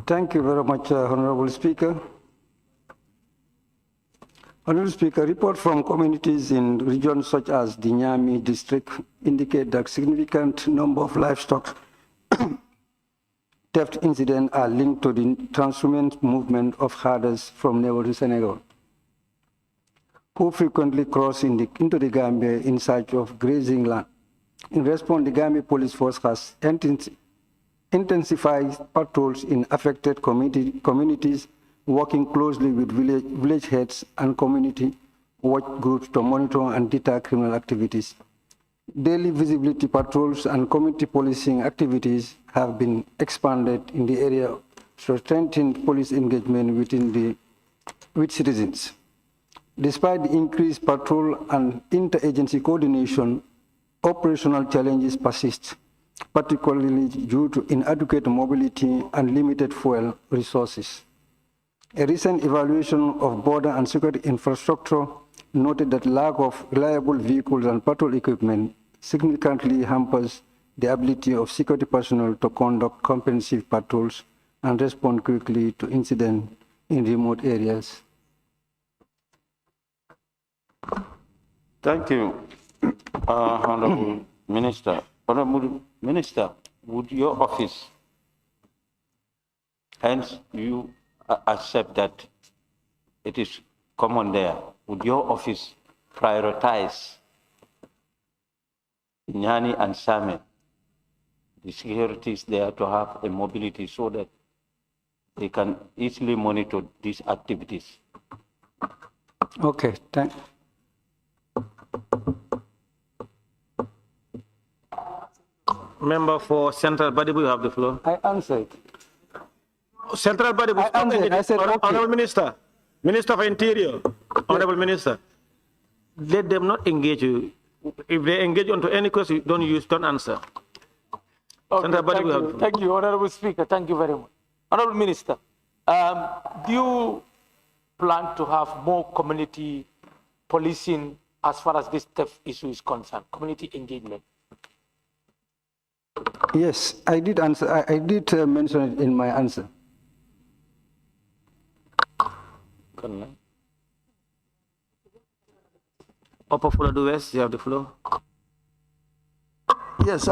Thank you very much, Honorable Speaker. Honorable Speaker, report from communities in regions such as the Nyami district indicate that significant number of livestock theft incidents are linked to the transhumant movement of herders from neighboring Senegal, who frequently cross into the Gambia in search of grazing land. In response, the Gambia Police Force has intensified patrols in affected communities, working closely with village heads and community watch groups to monitor and deter criminal activities. Daily visibility patrols and community policing activities have been expanded in the area to strengthen police engagement with citizens. Despite the increased patrol and interagency coordination, operational challenges persist, particularly due to inadequate mobility and limited fuel resources. A recent evaluation of border and security infrastructure noted that lack of reliable vehicles and patrol equipment significantly hampers the ability of security personnel to conduct comprehensive patrols and respond quickly to incidents in remote areas. Thank you, Honorable Minister. Honorable Minister, would your office, hence you accept that it is common there, would your office prioritize Nyani and Same, the securities there, to have a mobility so that they can easily monitor these activities? Okay, thank you. Member for Central Body, you have the floor. I answered. Central Body, I said, okay. Honorable Minister, Minister of Interior, Honorable Minister, let them not engage you. If they engage onto any question, don't answer. Okay, Central Body, you have the floor. Thank you, Honorable Speaker. Thank you very much. Honorable Minister, do you plan to have more community policing as far as this theft issue is concerned, community engagement? Yes, I did answer. I did mention it in my answer. Upper Fuladu West, you have the floor. Yes,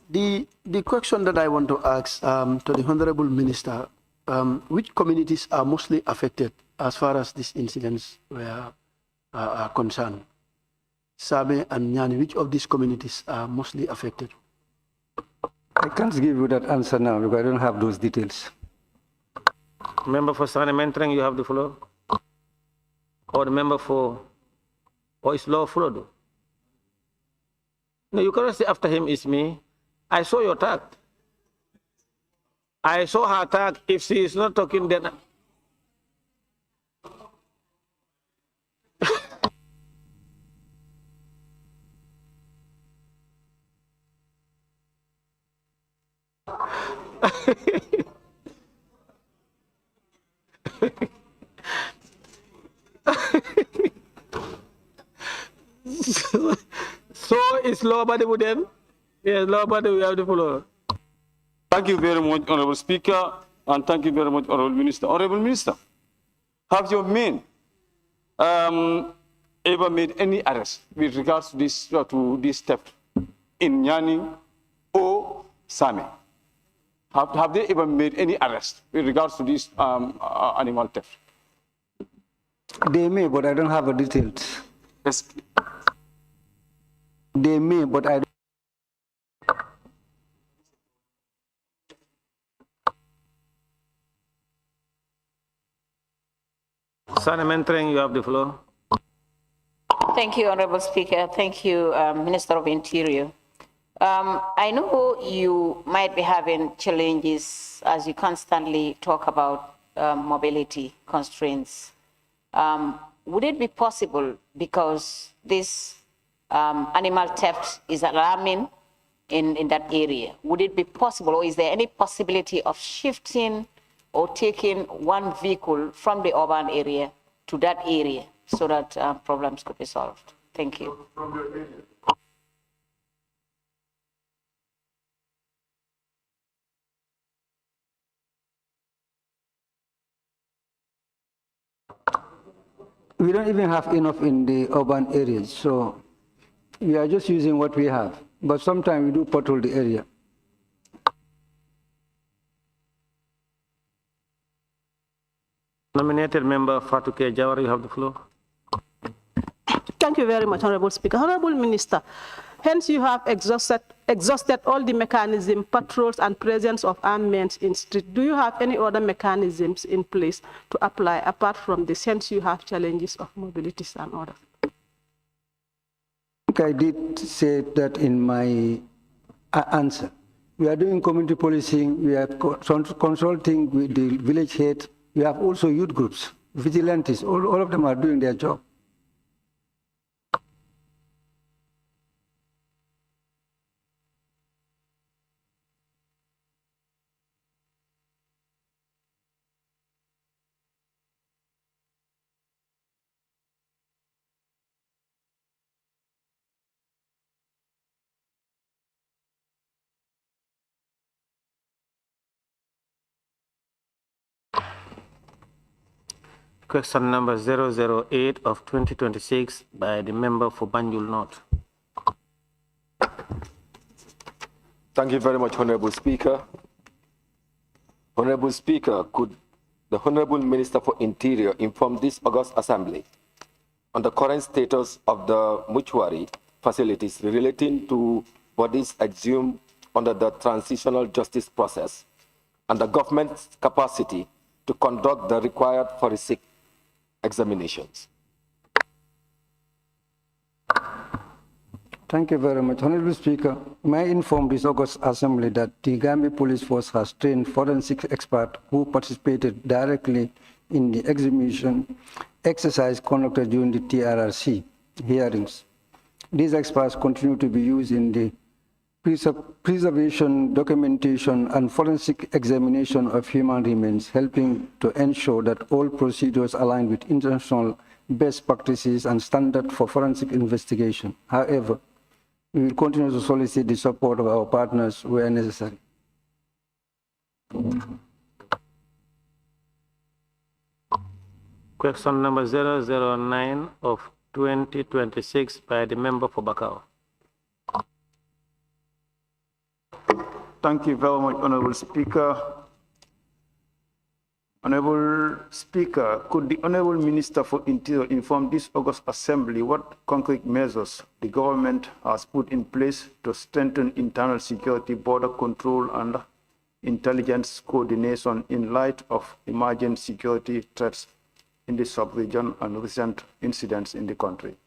the question that I want to ask to the Honorable Minister, which communities are mostly affected as far as these incidents are concerned? Same and Nyani, which of these communities are mostly affected? I can't give you that answer now because I don't have those details. Member for Sane Mentreng, you have the floor. Or the member for, or is Law Fuladu? No, you cannot say after him is me. I saw your tag. I saw her tag. If she is not talking, then so it's low body then? Yes, low body, we have the floor. Thank you very much, Honorable Speaker, and thank you very much, Honorable Minister. Honorable Minister, have your men ever made any arrest with regards to this theft in Nyani or Same? Have they ever made any arrest with regards to this animal theft? They may, but I don't have the details. Yes. They may, but I don't. Sana Mentreng, you have the floor. Thank you, Honorable Speaker. Thank you, Minister of Interior. I know you might be having challenges as you constantly talk about mobility constraints. Would it be possible, because this animal theft is alarming in that area, would it be possible, or is there any possibility of shifting or taking one vehicle from the urban area to that area so that problems could be solved? Thank you. We don't even have enough in the urban areas, so we are just using what we have. But sometimes we do patrol the area. Nominated member Fatuke Jawara, you have the floor. Thank you very much, Honorable Speaker. Honorable Minister, hence you have exhausted all the mechanism, patrols and presence of armed men in street. Do you have any other mechanisms in place to apply apart from this? Hence you have challenges of mobilities and others. I did say that in my answer. We are doing community policing, we are consulting with the village head, we have also youth groups, vigilantes, all of them are doing their job. Question number 008 of 2026 by the member for Banjul North. Thank you very much, Honorable Speaker. Honorable Speaker, could the Honorable Minister for Interior inform this August Assembly on the current status of the mortuary facilities relating to bodies exhumed under the transitional justice process and the government's capacity to conduct the required forensic examinations? Thank you very much. Honorable Speaker, may I inform this August Assembly that the Gambia Police Force has trained forensic experts who participated directly in the examination exercise conducted during the TRRC hearings. These experts continue to be used in the preservation, documentation, and forensic examination of human remains, helping to ensure that all procedures align with international best practices and standards for forensic investigation. However, we will continue to solicit the support of our partners where necessary. Question number 009 of 2026 by the member for Bakau. Thank you very much, Honorable Speaker. Honorable Speaker, could the Honorable Minister for Interior inform this August Assembly what concrete measures the government has put in place to strengthen internal security, border control, and intelligence coordination in light of emerging security threats in the sub-region and recent incidents in the country?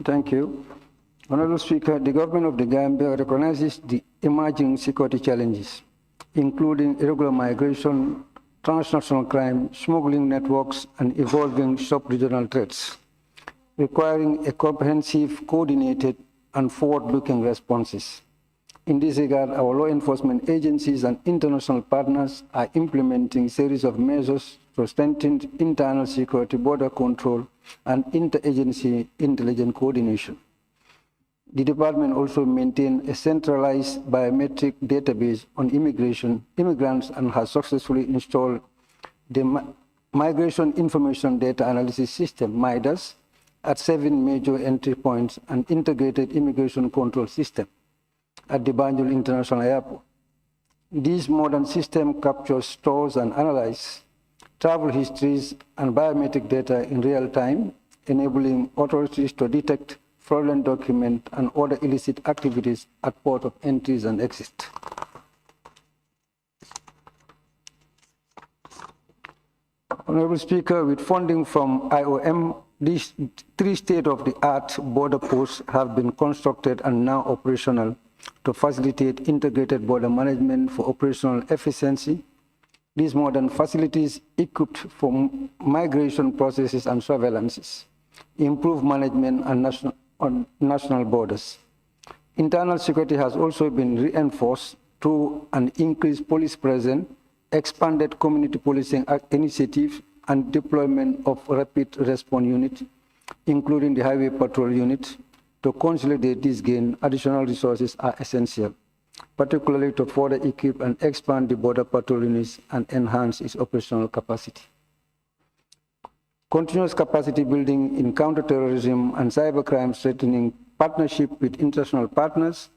Thank you. Honorable Speaker, the government of the Gambia recognizes the emerging security challenges, including irregular migration, transnational crime, smuggling networks, and evolving sub-regional threats, requiring a comprehensive, coordinated, and forward-looking responses. In this regard, our law enforcement agencies and international partners are implementing a series of measures to strengthen internal security, border control, and interagency intelligence coordination. The department also maintains a centralized biometric database on immigrants and has successfully installed the Migration Information Data Analysis System, MIDAS, at 7 major entry points and integrated immigration control system at the Banjul International Airport. This modern system captures, stores, and analyzes travel histories and biometric data in real time, enabling authorities to detect fraudulent documents and other illicit activities at port of entries and exit. Honorable Speaker, with funding from IOM, these 3 state-of-the-art border posts have been constructed and now operational to facilitate integrated border management for operational efficiency. These modern facilities equipped for migration processes and surveillances, improve management on national borders. Internal security has also been reinforced through an increased police presence, expanded community policing initiatives, and deployment of rapid response units, including the highway patrol unit. To consolidate this gain, additional resources are essential, particularly to further equip and expand the border patrol units and enhance its operational capacity. Continuous capacity building in counterterrorism and cybercrime, strengthening partnership with international partners,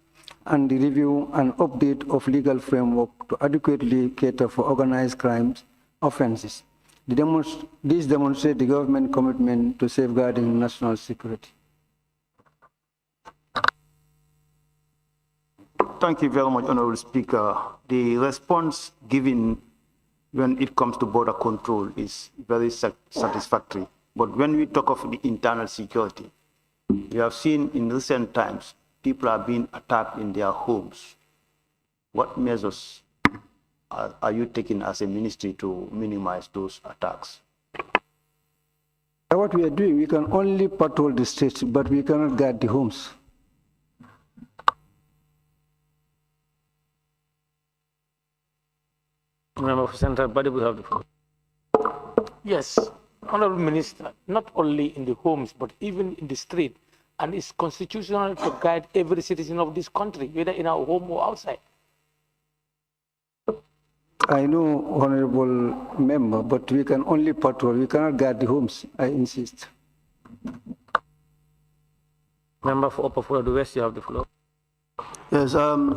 and the review and update of legal framework to adequately cater for organized crimes offenses. This demonstrates the government commitment to safeguarding national security. Thank you very much, Honorable Speaker. The response given when it comes to border control is very satisfactory. But when we talk of the internal security, we have seen in recent times, people are being attacked in their homes. What measures are you taking as a ministry to minimize those attacks? What we are doing, we can only patrol the streets, but we cannot guard the homes. Member of Central Body, we have the floor. Yes, Honorable Minister, not only in the homes, but even in the street, and it's constitutional to guide every citizen of this country, whether in our home or outside. I know, Honorable Member, but we can only patrol. We cannot guard the homes, I insist. Member for Upper Florida West, you have the floor. Yes,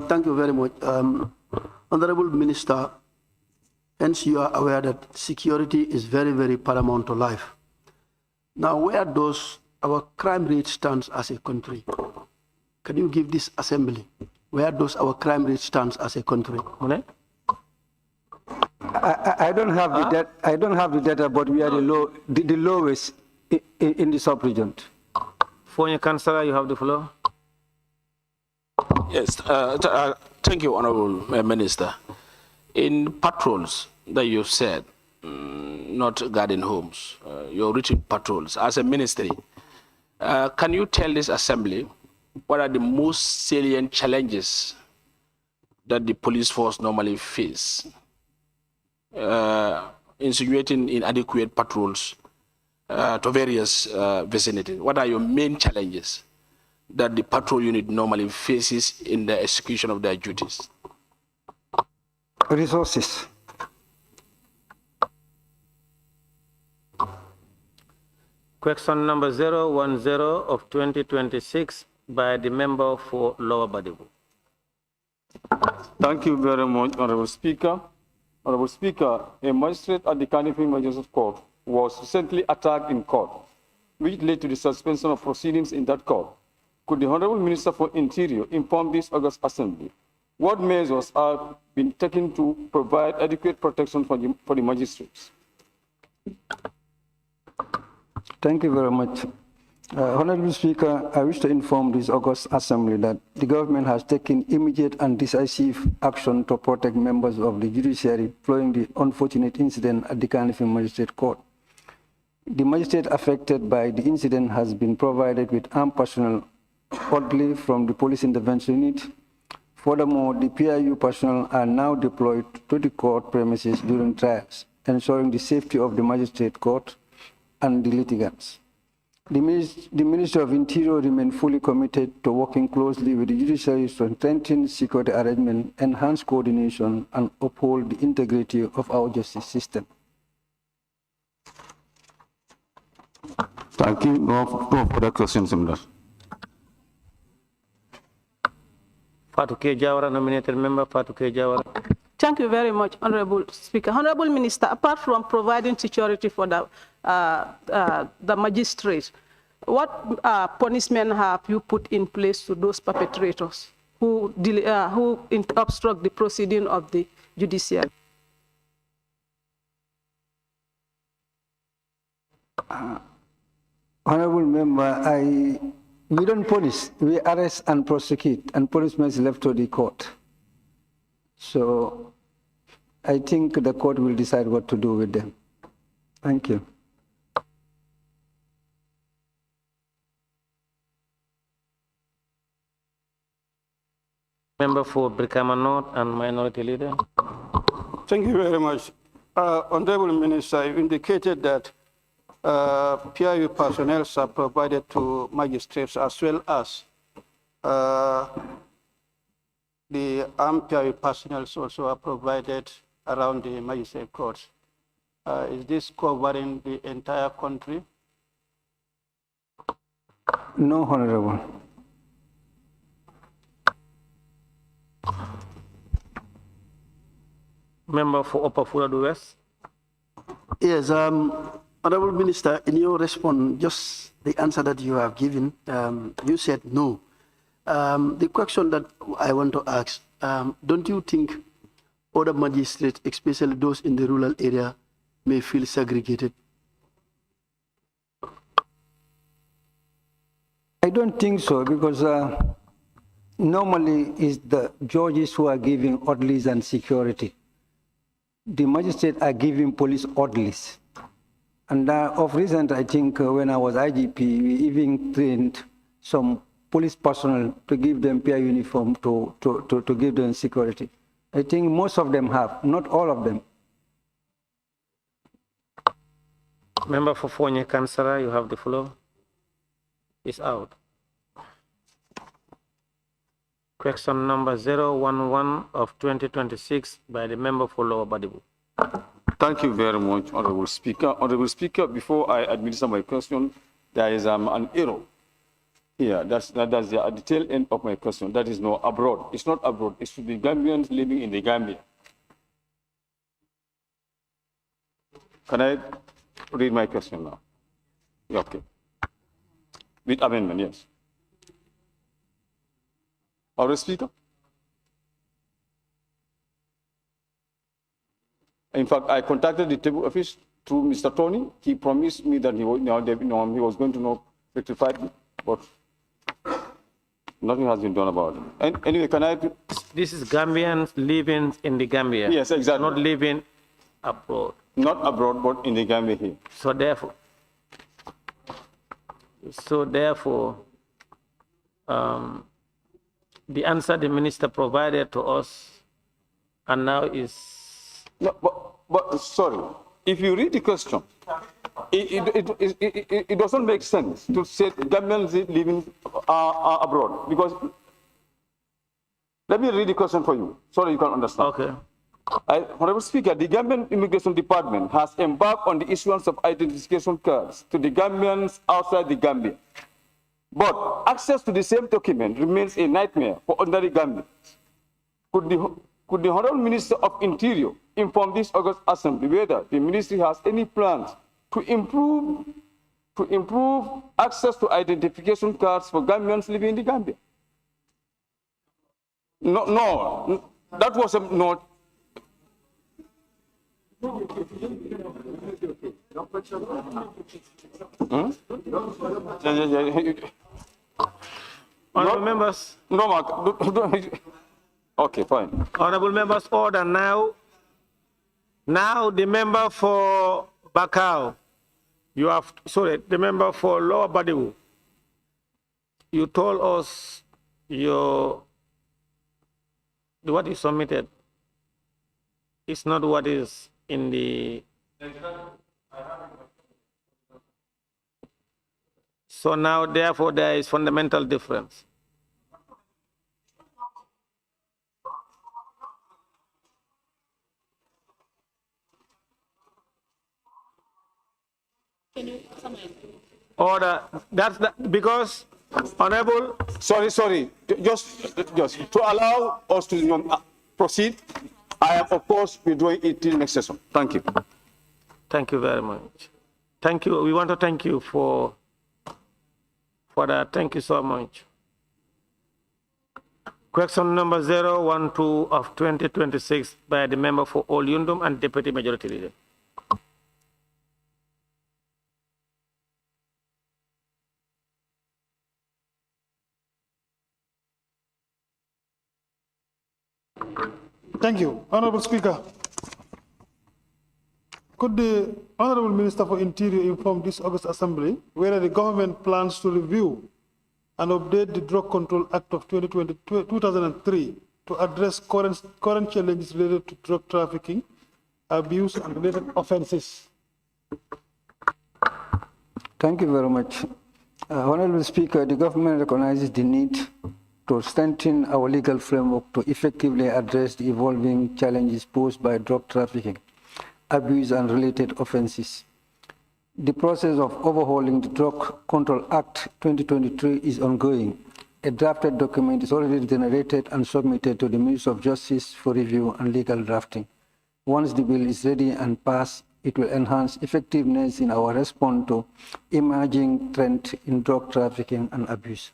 thank you very much. Honorable Minister, hence you are aware that security is very, very paramount to life. Now, where does our crime rate stand as a country? Can you give this assembly? Where does our crime rate stand as a country? I don't have the data. I don't have the data, but we are the lowest in the sub-region. For your councillor, you have the floor. Yes, thank you, Honorable Minister. In patrols that you've said, not guarding homes, your routine patrols, as a ministry, can you tell this assembly what are the most salient challenges that the police force normally face? Insinuating inadequate patrols to various vicinities. What are your main challenges that the patrol unit normally faces in the execution of their duties? Resources. Question number 010 of 2026 by the member for Lower Badibu. Thank you very much, Honorable Speaker. Honorable Speaker, a magistrate at the Carnifing Magistrate Court was recently attacked in court, which led to the suspension of proceedings in that court. Could the Honorable Minister for Interior inform this August Assembly what measures have been taken to provide adequate protection for the magistrates? Thank you very much. Honorable Speaker, I wish to inform this August Assembly that the government has taken immediate and decisive action to protect members of the judiciary following the unfortunate incident at the Kanifing Magistrate Court. The magistrate affected by the incident has been provided with armed personnel orderly from the police intervention unit. Furthermore, the PIU personnel are now deployed to the court premises during trials, ensuring the safety of the magistrate court and the litigants. The Ministry of Interior remains fully committed to working closely with the judiciary to strengthen security arrangement, enhance coordination, and uphold the integrity of our justice system. Thank you. No further questions, Senator. Fatou K. Jawara, nominated member. Fatou K. Jawara. Thank you very much, Honorable Speaker. Honorable Minister, apart from providing security for the magistrates, what punishment have you put in place to those perpetrators who obstruct the proceeding of the judiciary? Honorable Member, we don't punish. We arrest and prosecute, and punishment is left to the court. So I think the court will decide what to do with them. Thank you. Member for Brikama North and Minority Leader. Thank you very much. Honorable Minister, you indicated that PIU personnel are provided to magistrates as well as the armed PIU personnel also are provided around the magistrate courts. Is this covering the entire country? No, Honorable. Member for Upper Fuladu West. Yes, Honorable Minister, in your response, just the answer that you have given, you said no. The question that I want to ask, don't you think other magistrates, especially those in the rural area, may feel segregated? I don't think so, because normally it's the judges who are giving orderlies and security. The magistrates are giving police orderlies. And of recent, I think when I was IGP, we even trained some police personnel to give them PI uniform to give them security. I think most of them have, not all of them. Member for Fonye Kansara, you have the floor. It's out. Question number 011 of 2026 by the member for Lower Badibu. Thank you very much, Honorable Speaker. Honorable Speaker, before I administer my question, there is an error here. That's the tail end of my question. That is no abroad. It's not abroad. It should be Gambians living in the Gambia. Can I read my question now? Yeah, okay. With amendment, yes. Honorable Speaker? In fact, I contacted the table office through Mr. Tony. He promised me that he was going to rectify it, but nothing has been done about it. And anyway, can I? This is Gambians living in the Gambia. Yes, exactly. Not living abroad. Not abroad, but in the Gambia here. So therefore, the answer the minister provided to us, and now is. No, but sorry, if you read the question, it doesn't make sense to say Gambians living abroad, because let me read the question for you so that you can understand. Okay. Honorable Speaker, the Gambian Immigration Department has embarked on the issuance of identification cards to the Gambians outside the Gambia. But access to the same document remains a nightmare for ordinary Gambians. Could the Honorable Minister of Interior inform this August Assembly whether the ministry has any plans to improve access to identification cards for Gambians living in the Gambia? No, that was a no. Honorable members. No, Mark. Okay, fine. Honorable members, order now. Now the member for Bakau, you have, sorry, the member for Lower Badiwu, you told us what is submitted is not what is in the. So now, therefore, there is fundamental difference. Order. That's because, Honorable. Sorry. Just to allow us to proceed, I am, of course, withdrawing it till next session. Thank you. Thank you very much. Thank you. We want to thank you for that. Thank you so much. Question number 012 of 2026 by the member for Olyundum and Deputy Majority Leader. Thank you. Honorable Speaker, could the Honorable Minister for Interior inform this August Assembly whether the government plans to review and update the Drug Control Act of 2003 to address current challenges related to drug trafficking, abuse, and related offenses? Thank you very much. Honorable Speaker, the government recognizes the need to strengthen our legal framework to effectively address the evolving challenges posed by drug trafficking, abuse, and related offenses. The process of overhauling the Drug Control Act 2023 is ongoing. A drafted document is already generated and submitted to the Ministry of Justice for review and legal drafting. Once the bill is ready and passed, it will enhance effectiveness in our response to emerging trends in drug trafficking and abuse.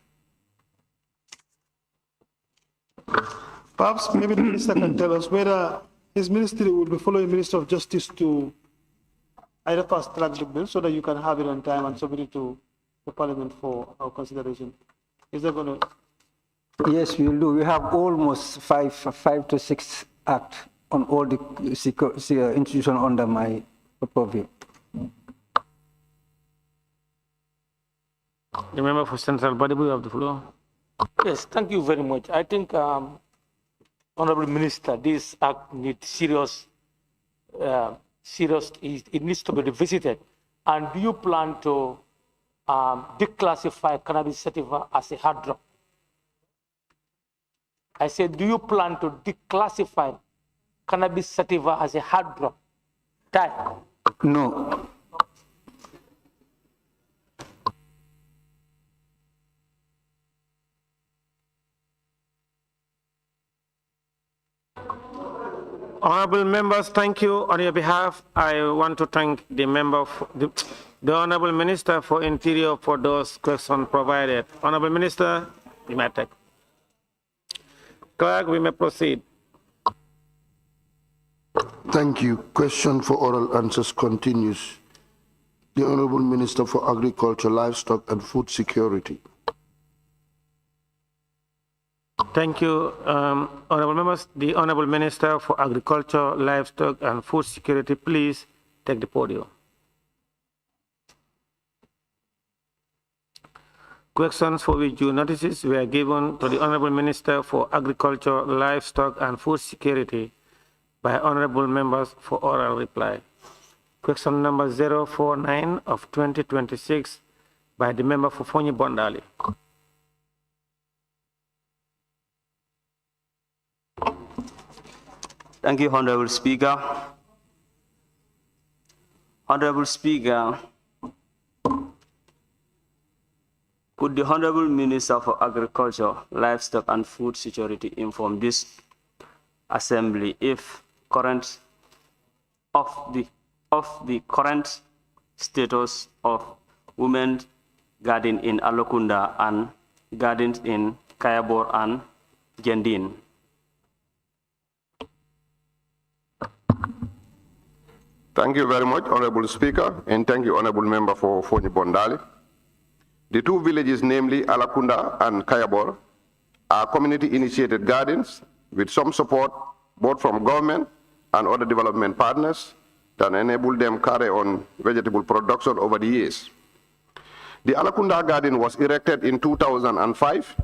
Perhaps maybe the minister can tell us whether his ministry will be following Minister of Justice to either fast track the bill so that you can have it on time and submit it to the Parliament for our consideration. Is that going to? Yes, we will do. We have almost five to six acts on all the institutions under my purview. The member for Central Body, you have the floor. Yes, thank you very much. I think, Honorable Minister, this act needs serious, it needs to be revisited. And do you plan to declassify cannabis sativa as a hard drug? I said, do you plan to declassify cannabis sativa as a hard drug? No. Honorable members, thank you. On your behalf, I want to thank the member, the Honorable Minister for Interior for those questions provided. Honorable Minister, you may take. Clerk, we may proceed. Thank you. Question for oral answers continues. The Honorable Minister for Agriculture, Livestock and Food Security. Thank you, honorable members. The Honorable Minister for Agriculture, Livestock and Food Security, please take the podium. Questions for which due notices were given to the Honorable Minister for Agriculture, Livestock and Food Security by honorable members for oral reply. Question number 049 of 2026 by the member for Fonyi Bondali. Thank you, Honorable Speaker. Honorable Speaker, could the Honorable Minister for Agriculture, Livestock and Food Security inform this Assembly if of the current status of women garden in Alokunda and gardens in Kayabor and Gendin? Thank you very much, Honorable Speaker, and thank you, Honorable Member for Fonyi Bondali. The two villages, namely Alakunda and Kayabor, are community-initiated gardens with some support both from government and other development partners that enable them carry on vegetable production over the years. The Alakunda garden was erected in 2005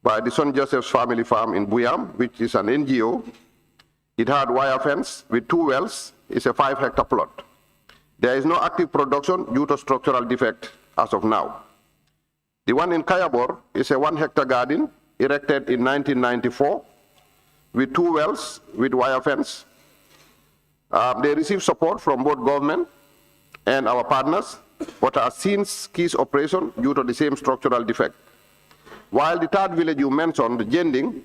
by the Son Joseph's Family Farm in Buyam, which is an NGO. It had wire fence with 2 wells. It's a 5-hectare plot. There is no active production due to structural defect as of now. The one in Kayabor is a 1-hectare garden erected in 1994 with 2 wells with wire fence. They receive support from both government and our partners, but are since ceased operation due to the same structural defect. While the third village you mentioned, the Jending,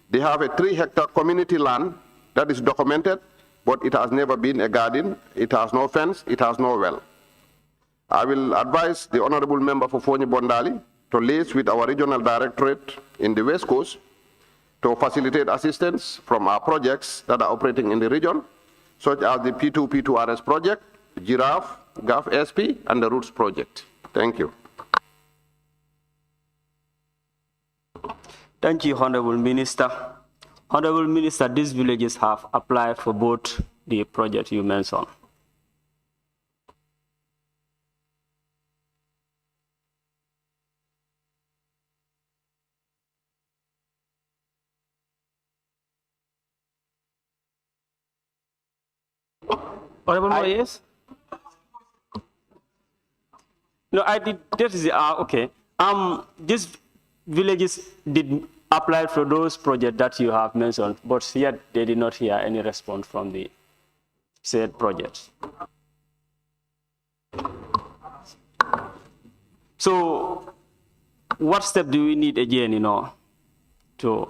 they have a 3-hectare community land that is documented, but it has never been a garden. It has no fence, it has no well. I will advise the Honorable Member for Fonyi Bondali to liaise with our regional directorate in the West Coast to facilitate assistance from our projects that are operating in the region, such as the P2P2RS project, Giraffe, GAF SP, and the Roots project. Thank you. Thank you, Honorable Minister. Honorable Minister, these villages have applied for both the project you mentioned. Honorable Moyes? No, I did. That is okay. These villages did apply for those projects that you have mentioned, but yet they did not hear any response from the said projects. So, what step do we need again, to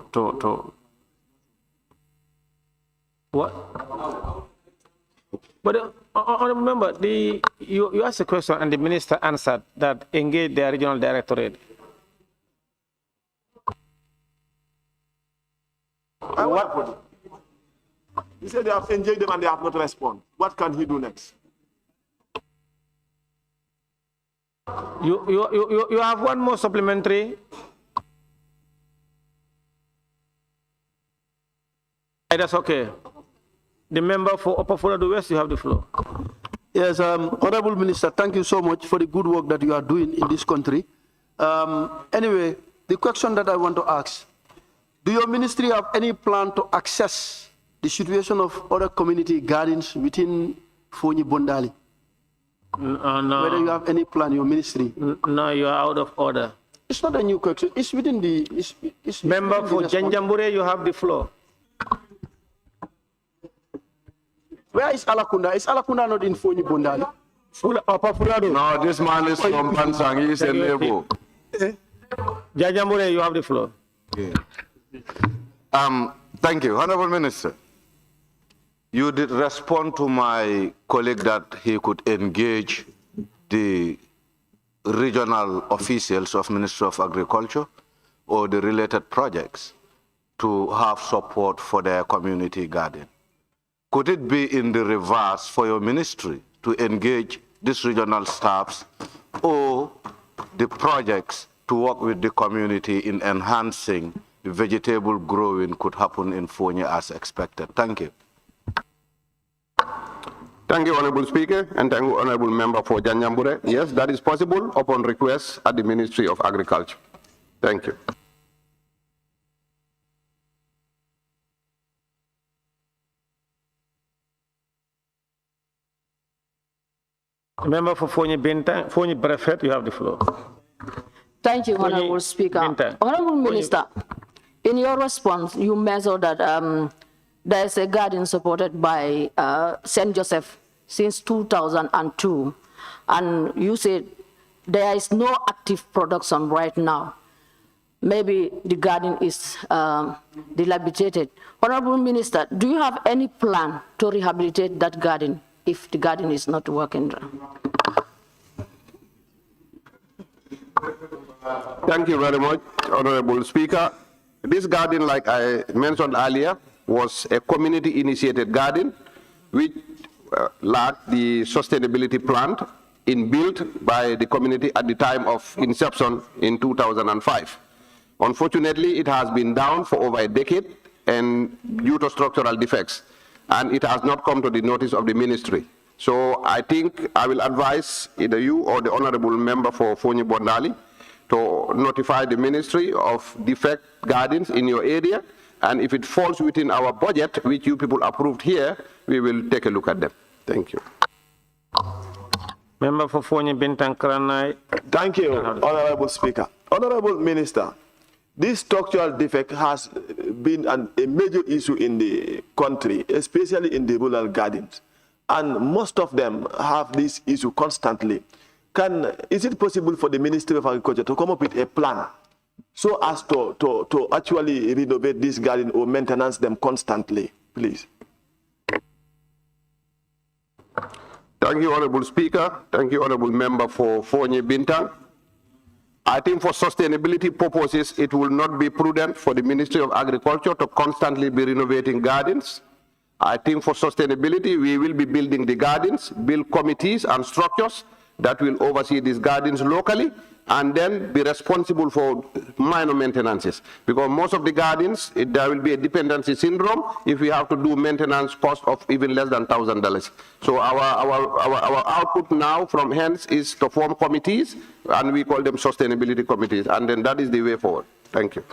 what? But remember, you asked a question and the minister answered that engage the regional directorate. What? He said they have engaged them and they have not responded. What can he do next? You have one more supplementary. That's okay. The member for Upper Florida West, you have the floor. Yes, Honorable Minister, thank you so much for the good work that you are doing in this country. Anyway, the question that I want to ask, do your ministry have any plan to access the situation of other community gardens within Fonyi Bondali? No. Whether you have any plan, your ministry? No, you are out of order. It's not a new question. It's within the... Member for Janjambure, you have the floor. Where is Alakunda? Is Alakunda not in Fonyi Bondali? No, this man is from Bansang. He is a neighbor. Janjambure, you have the floor. Yeah. Thank you. Honorable Minister, you did respond to my colleague that he could engage the regional officials of Ministry of Agriculture or the related projects to have support for their community garden. Could it be in the reverse for your ministry to engage these regional staffs or the projects to work with the community in enhancing the vegetable growing could happen in Fonyi as expected? Thank you. Thank you, Honorable Speaker, and thank you, Honorable Member for Janjambure. Yes, that is possible upon request at the Ministry of Agriculture. Thank you. Member for Fonyi Brefet, you have the floor. Thank you, Honorable Speaker. Honorable Minister, in your response, you mentioned that there is a garden supported by St. Joseph since 2002, and you said there is no active production right now. Maybe the garden is dilapidated. Honorable Minister, do you have any plan to rehabilitate that garden if the garden is not working? Thank you very much, Honorable Speaker. This garden, like I mentioned earlier, was a community-initiated garden, which lacked the sustainability plan built by the community at the time of inception in 2005. Unfortunately, it has been down for over a decade and due to structural defects, and it has not come to the notice of the ministry. So I think I will advise either you or the honorable member for Fonyi Bondali to notify the ministry of defect gardens in your area, and if it falls within our budget, which you people approved here, we will take a look at them. Thank you. Member for Fonyi Bintang Karanai. Thank you, Honorable Speaker. Honorable Minister, this structural defect has been a major issue in the country, especially in the rural gardens. And most of them have this issue constantly. Is it possible for the Ministry of Agriculture to come up with a plan so as to actually renovate this garden or maintenance them constantly, please? Thank you, Honorable Speaker. Thank you, Honorable Member for Fonyi Bintang. I think for sustainability purposes, it will not be prudent for the Ministry of Agriculture to constantly be renovating gardens. I think for sustainability, we will be building the gardens, build committees and structures that will oversee these gardens locally, and then be responsible for minor maintenances. Because most of the gardens, there will be a dependency syndrome if we have to do maintenance cost of even less than $1,000. So our output now from hence is to form committees, and we call them sustainability committees, and then that is the way forward. Thank you.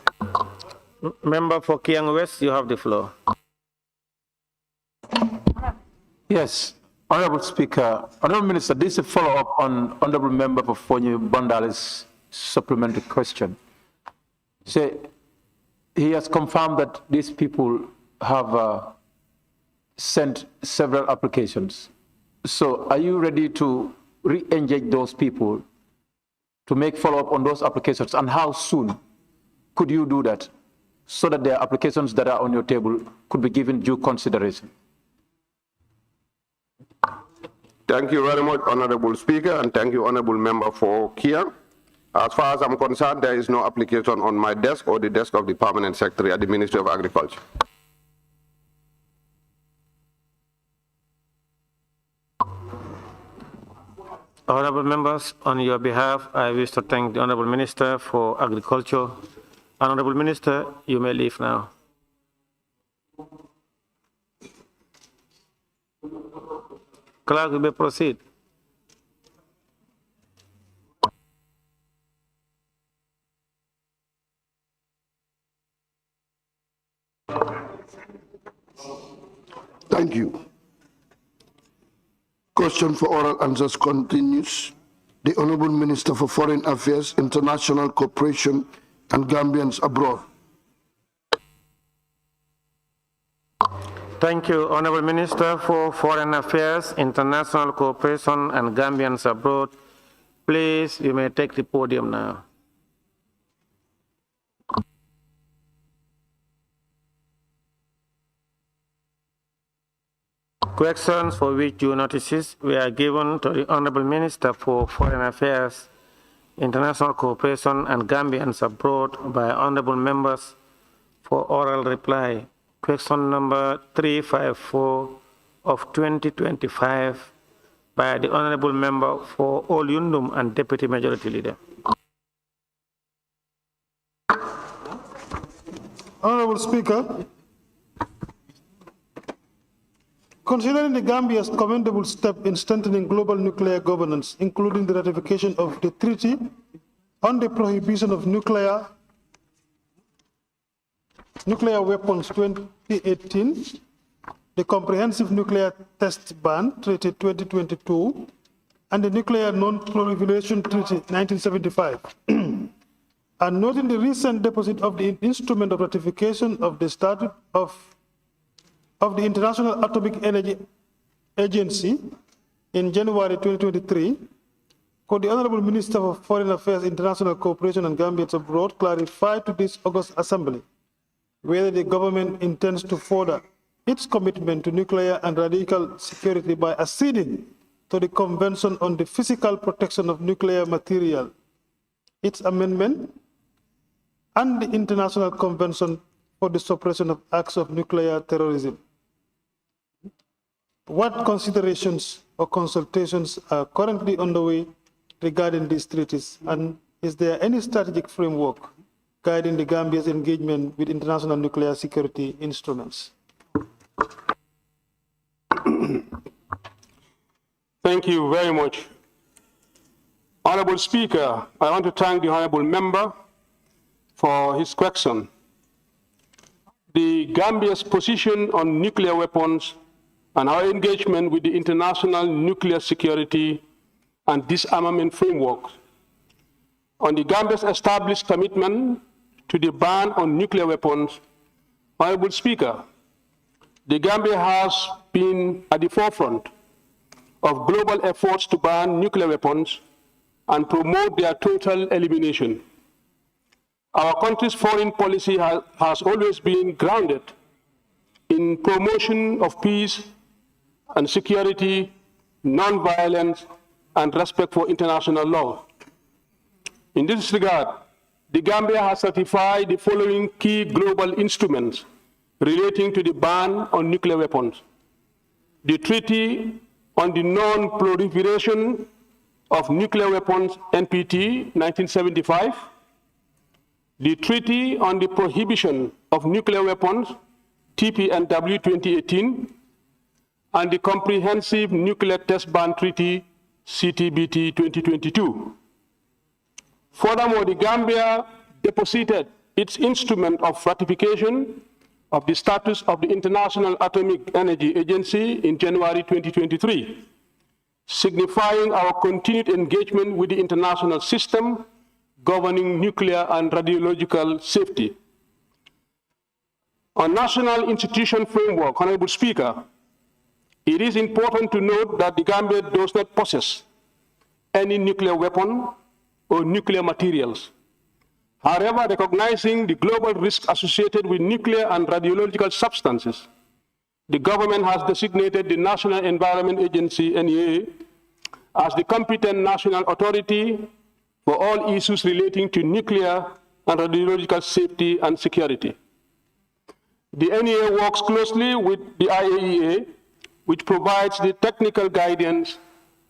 Member for Kiang West, you have the floor. Yes, Honorable Speaker, Honorable Minister, this is a follow-up on Honorable Member for Fonyi Bondali's supplementary question. He has confirmed that these people have sent several applications. So are you ready to re-engage those people to make follow-up on those applications, and how soon could you do that so that the applications that are on your table could be given due consideration? Thank you very much, Honorable Speaker, and thank you, Honorable Member for Kia. As far as I'm concerned, there is no application on my desk or the desk of the Permanent Secretary at the Ministry of Agriculture. Honorable members, on your behalf, I wish to thank the Honorable Minister for Agriculture. Honorable Minister, you may leave now. Clerk, you may proceed. Thank you. Question for oral answers continues. The Honorable Minister for Foreign Affairs, International Cooperation and Gambians Abroad. Thank you, Honorable Minister for Foreign Affairs, International Cooperation and Gambians Abroad. Please, you may take the podium now. Questions for which due notices were given to the Honorable Minister for Foreign Affairs, International Cooperation and Gambians Abroad by Honorable Members for oral reply. Question number 354 of 2025 by the Honorable Member for Olyundum and Deputy Majority Leader. Honorable Speaker, considering the Gambia's commendable step in strengthening global nuclear governance, including the ratification of the Treaty on the Prohibition of Nuclear Weapons 2018, the Comprehensive Nuclear Test Ban Treaty 2022, and the Nuclear Non-Proliferation Treaty 1975, and noting the recent deposit of the instrument of ratification of the Statute of the International Atomic Energy Agency in January 2023, could the Honorable Minister for Foreign Affairs, International Cooperation and Gambians Abroad clarify to this August Assembly whether the government intends to further its commitment to nuclear and radical security by acceding to the Convention on the Physical Protection of Nuclear Material, its amendment, and the International Convention for the Suppression of Acts of Nuclear Terrorism? What considerations or consultations are currently underway regarding these treaties? And is there any strategic framework guiding the Gambia's engagement with international nuclear security instruments? Thank you very much. Honorable Speaker, I want to thank the honorable member for his question. The Gambia's position on nuclear weapons and our engagement with the international nuclear security and disarmament framework. On the Gambia's established commitment to the ban on nuclear weapons, Honorable Speaker, the Gambia has been at the forefront of global efforts to ban nuclear weapons and promote their total elimination. Our country's foreign policy has always been grounded in promotion of peace and security, non-violence, and respect for international law. In this regard, the Gambia has ratified the following key global instruments relating to the ban on nuclear weapons: the Treaty on the Non-Proliferation of Nuclear Weapons, NPT 1975, the Treaty on the Prohibition of Nuclear Weapons, TPNW 2018, and the Comprehensive Nuclear Test Ban Treaty, CTBT 2022. Furthermore, the Gambia deposited its instrument of ratification of the status of the International Atomic Energy Agency in January 2023, signifying our continued engagement with the international system governing nuclear and radiological safety. On national institution framework, Honorable Speaker, it is important to note that the Gambia does not possess any nuclear weapon or nuclear materials. However, recognizing the global risk associated with nuclear and radiological substances, the government has designated the National Environment Agency, NEA, as the competent national authority for all issues relating to nuclear and radiological safety and security. The NEA works closely with the IAEA, which provides the technical guidance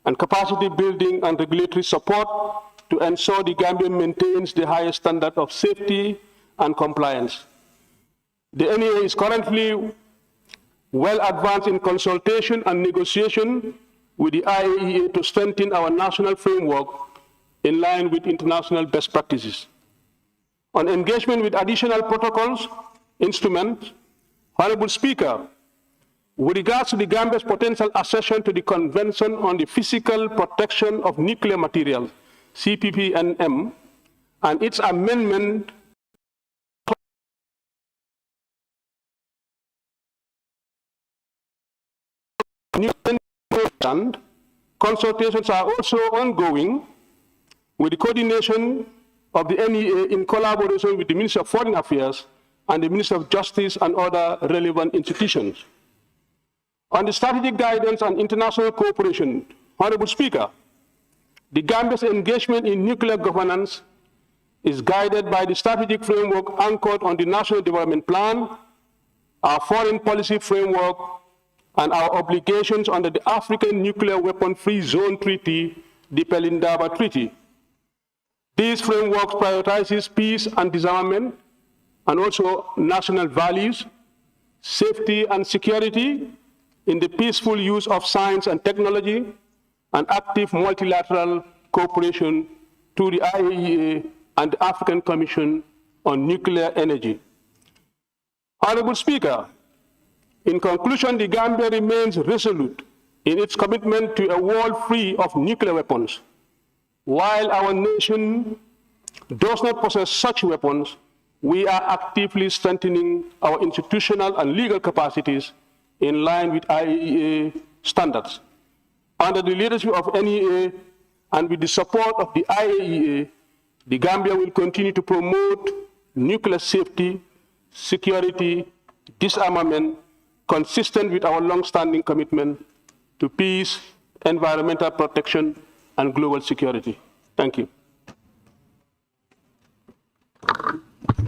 and capacity building and regulatory support to ensure the Gambia maintains the highest standard of safety and compliance. The NEA is currently well advanced in consultation and negotiation with the IAEA to strengthen our national framework in line with international best practices. On engagement with additional protocols, instruments, Honorable Speaker, with regards to the Gambia's potential accession to the Convention on the Physical Protection of Nuclear Materials, CPPNM, and its amendment consultations are also ongoing with the coordination of the NEA in collaboration with the Ministry of Foreign Affairs and the Ministry of Justice and other relevant institutions. On the strategic guidance and international cooperation, Honorable Speaker, the Gambia's engagement in nuclear governance is guided by the strategic framework anchored on the National Development Plan, our foreign policy framework, and our obligations under the African Nuclear Weapon-Free Zone Treaty, the Pelindaba Treaty. These frameworks prioritizes peace and disarmament, and also national values, safety and security in the peaceful use of science and technology, and active multilateral cooperation to the IAEA and the African Commission on Nuclear Energy. Honorable Speaker, in conclusion, the Gambia remains resolute in its commitment to a world free of nuclear weapons. While our nation does not possess such weapons, we are actively strengthening our institutional and legal capacities in line with IAEA standards. Under the leadership of NEA and with the support of the IAEA, the Gambia will continue to promote nuclear safety, security, disarmament, consistent with our long-standing commitment to peace, environmental protection, and global security. Thank you.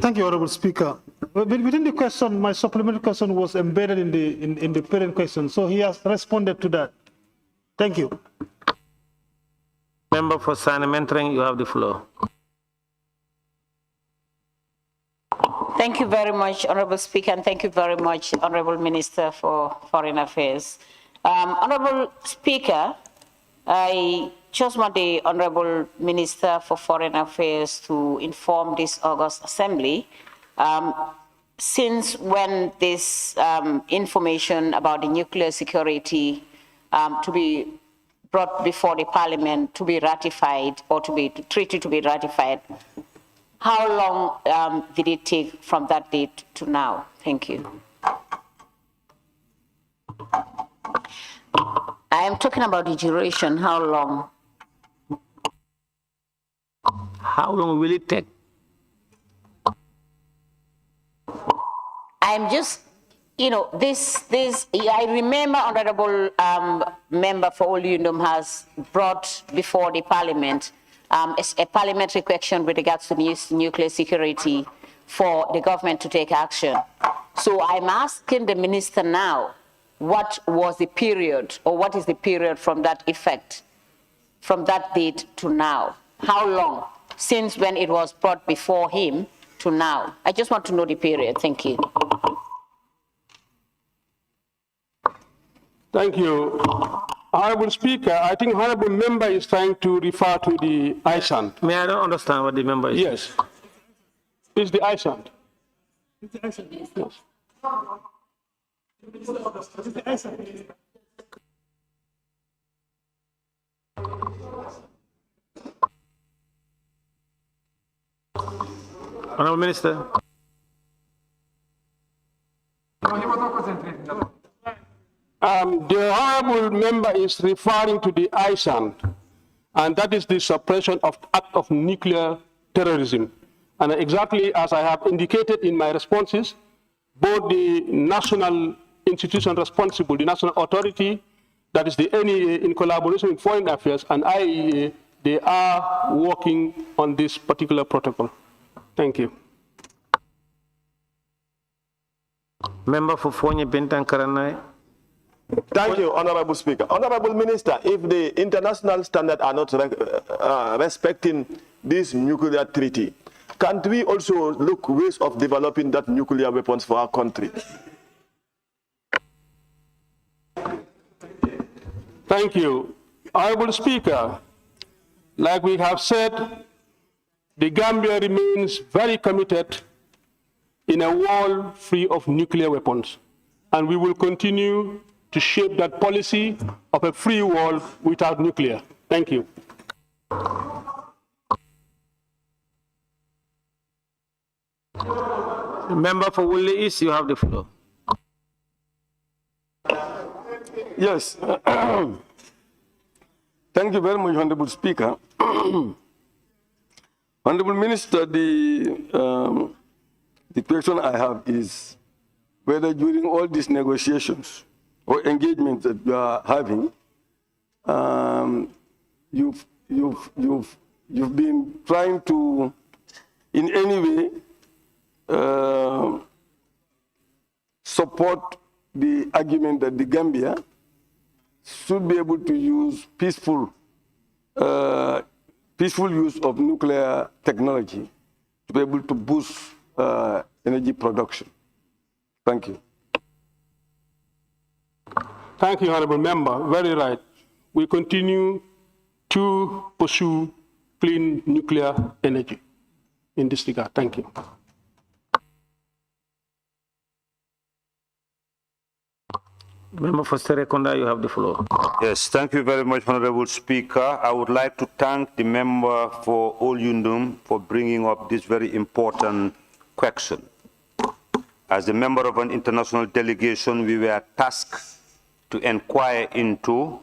Thank you, Honorable Speaker. Within the question, my supplementary question was embedded in the parent question, so he has responded to that. Thank you. Member for Sanamentring, you have the floor. Thank you very much, Honorable Speaker, and thank you very much, Honorable Minister for Foreign Affairs. Honorable Speaker, I just want the Honorable Minister for Foreign Affairs to inform this August Assembly since when this information about the nuclear security to be brought before the Parliament to be ratified or to be treated to be ratified, how long did it take from that date to now? Thank you. I am talking about the duration. How long? How long will it take? I'm just, you know, I remember Honorable Member for Olundum has brought before the Parliament a parliamentary question with regards to nuclear security for the government to take action. So I'm asking the minister now, what was the period, or what is the period from that effect, from that date to now? How long, since when it was brought before him to now? I just want to know the period. Thank you. Thank you. Honorable Speaker, I think Honorable Member is trying to refer to the ISAN. May I don't understand what the member is? Yes. It's the ISAN. It's the ISAN. Yes. It's the ISAN. Honorable Minister. The Honorable Member is referring to the ISAN, and that is the suppression of act of nuclear terrorism. And exactly as I have indicated in my responses, both the national institution responsible, the national authority, that is the NEA in collaboration with Foreign Affairs, and IAEA, they are working on this particular protocol. Thank you. Member for Fonye Bintan Karanai. Thank you, Honorable Speaker. Honorable Minister, if the international standards are not respecting this nuclear treaty, can't we also look ways of developing that nuclear weapons for our country? Thank you. Honorable Speaker, like we have said, the Gambia remains very committed in a world free of nuclear weapons, and we will continue to shape that policy of a free world without nuclear. Thank you. Member for Woolly East, you have the floor. Yes. Thank you very much, Honorable Speaker. Honorable Minister, the question I have is whether during all these negotiations or engagements that you are having, you've been trying to, in any way, support the argument that the Gambia should be able to use peaceful use of nuclear technology to be able to boost energy production. Thank you. Thank you, Honorable Member. Very right. We continue to pursue clean nuclear energy in this regard. Thank you. Member for Serekunda, you have the floor. Yes, thank you very much, Honorable Speaker. I would like to thank the member for Olundum for bringing up this very important question. As a member of an international delegation, we were tasked to inquire into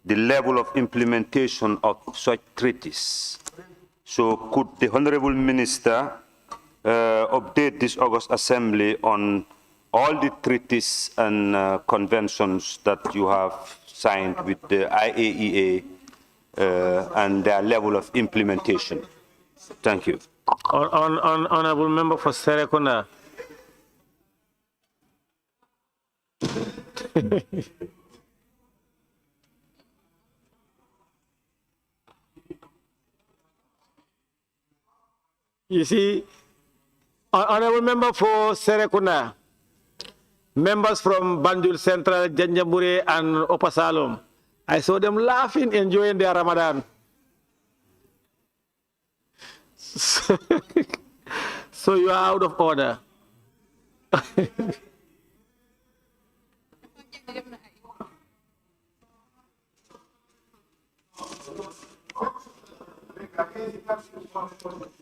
the level of implementation of such treaties. So could the Honorable Minister update this August Assembly on all the treaties and conventions that you have signed with the IAEA and their level of implementation? Thank you. Honorable member for Serekunda. You see, honorable member for Serekunda, members from Banjul Central, Janjambure, and Opasalom, I saw them laughing, enjoying their Ramadan. So you are out of order.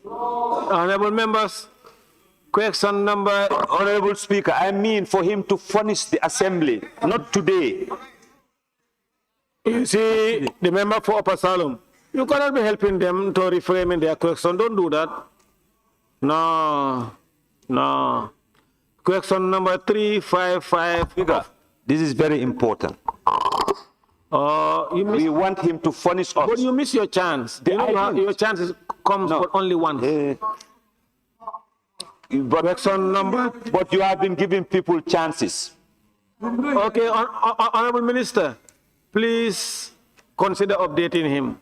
Honorable members, question number. Honorable Speaker, I mean for him to furnish the assembly, not today. You see, the member for Upper Salem, you cannot be helping them to reframe their question. Don't do that. No, no. Question number 355. Speaker, this is very important. We want him to furnish us. But you miss your chance. Your chance comes for only once. Question number. But you have been giving people chances. Okay, Honorable Minister, please consider updating him.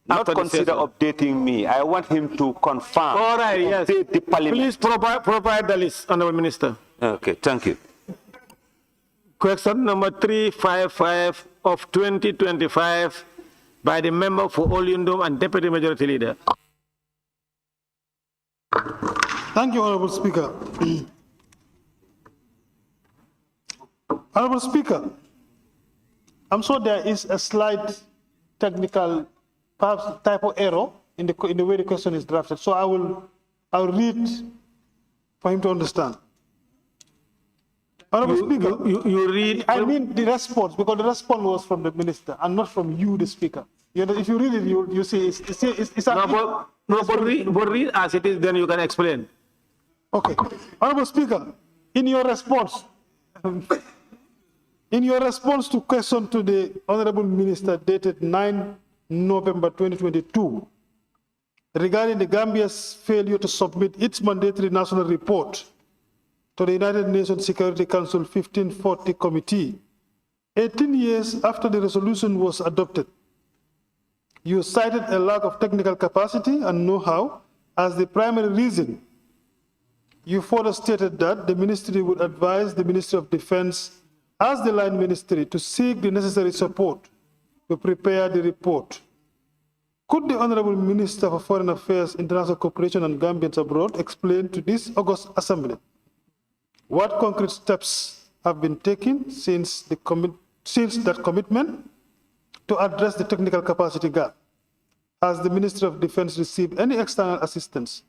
Not consider updating me. I want him to confirm. All right, yes. The parliament. Please provide the list, Honorable Minister. Okay, thank you. Question number 355 of 2025 by the member for Olyundum and Deputy Majority Leader. Thank you, Honorable Speaker. Honorable Speaker, I'm sure there is a slight technical, perhaps typo error in the way the question is drafted. So I'll read for him to understand. Honorable Speaker, you read. I mean the response, because the response was from the minister and not from you, the speaker. You know, if you read it, you see it's but read as it is, then you can explain. Okay, Honorable Speaker, in your response to question to the Honorable Minister dated 9 November 2022 regarding the Gambia's failure to submit its mandatory national report to the United Nations Security Council 1540 Committee, 18 years after the resolution was adopted, you cited a lack of technical capacity and know-how as the primary reason. You further stated that the ministry would advise the Ministry of Defense as the line ministry to seek the necessary support to prepare the report. Could the Honorable Minister for Foreign Affairs, International Cooperation and Gambians Abroad explain to this August Assembly what concrete steps have been taken since that commitment to address the technical capacity gap? Has the Ministry of Defense received any external assistance,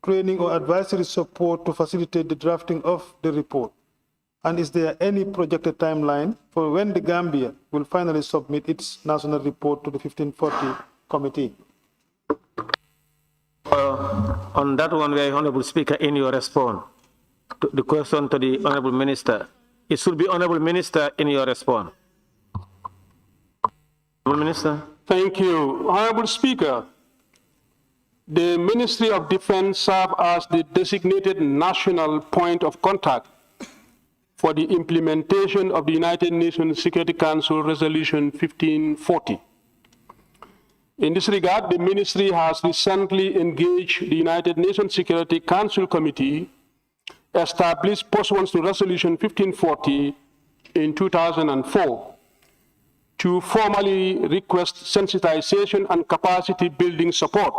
training or advisory support to facilitate the drafting of the report? And is there any projected timeline for when the Gambia will finally submit its national report to the 1540 committee? On that one, very Honorable Speaker, in your response to the question to the Honorable Minister, it should be Honorable Minister in your response. Honorable Minister. Thank you. Honorable Speaker, the Ministry of Defense serves as the designated national point of contact for the implementation of the United Nations Security Council Resolution 1540. In this regard, the ministry has recently engaged the United Nations Security Council Committee established pursuant to Resolution 1540 in 2004 to formally request sensitization and capacity building support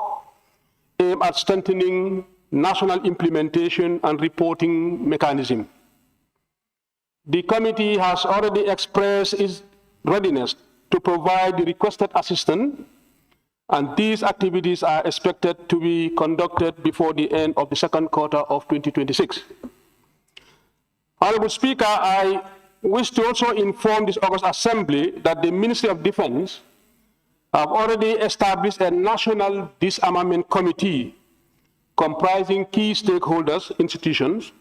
aimed at strengthening national implementation and reporting mechanism. The committee has already expressed its readiness to provide the requested assistance, and these activities are expected to be conducted before the end of the second quarter of 2026. Honorable Speaker, I wish to also inform this August Assembly that the Ministry of Defense have already established a national disarmament committee comprising key stakeholders, institutions,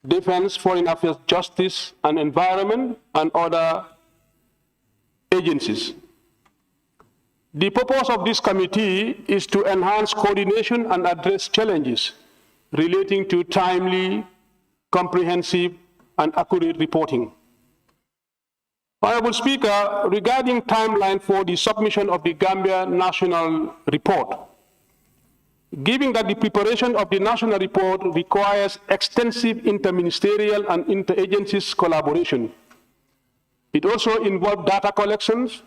defense, foreign affairs, justice, and environment, and other agencies. The purpose of this committee is to enhance coordination and address challenges relating to timely, comprehensive, and accurate reporting. Honorable Speaker, regarding timeline for the submission of the Gambia National Report, given that the preparation of the national report requires extensive interministerial and interagencies collaboration, it also involves data collections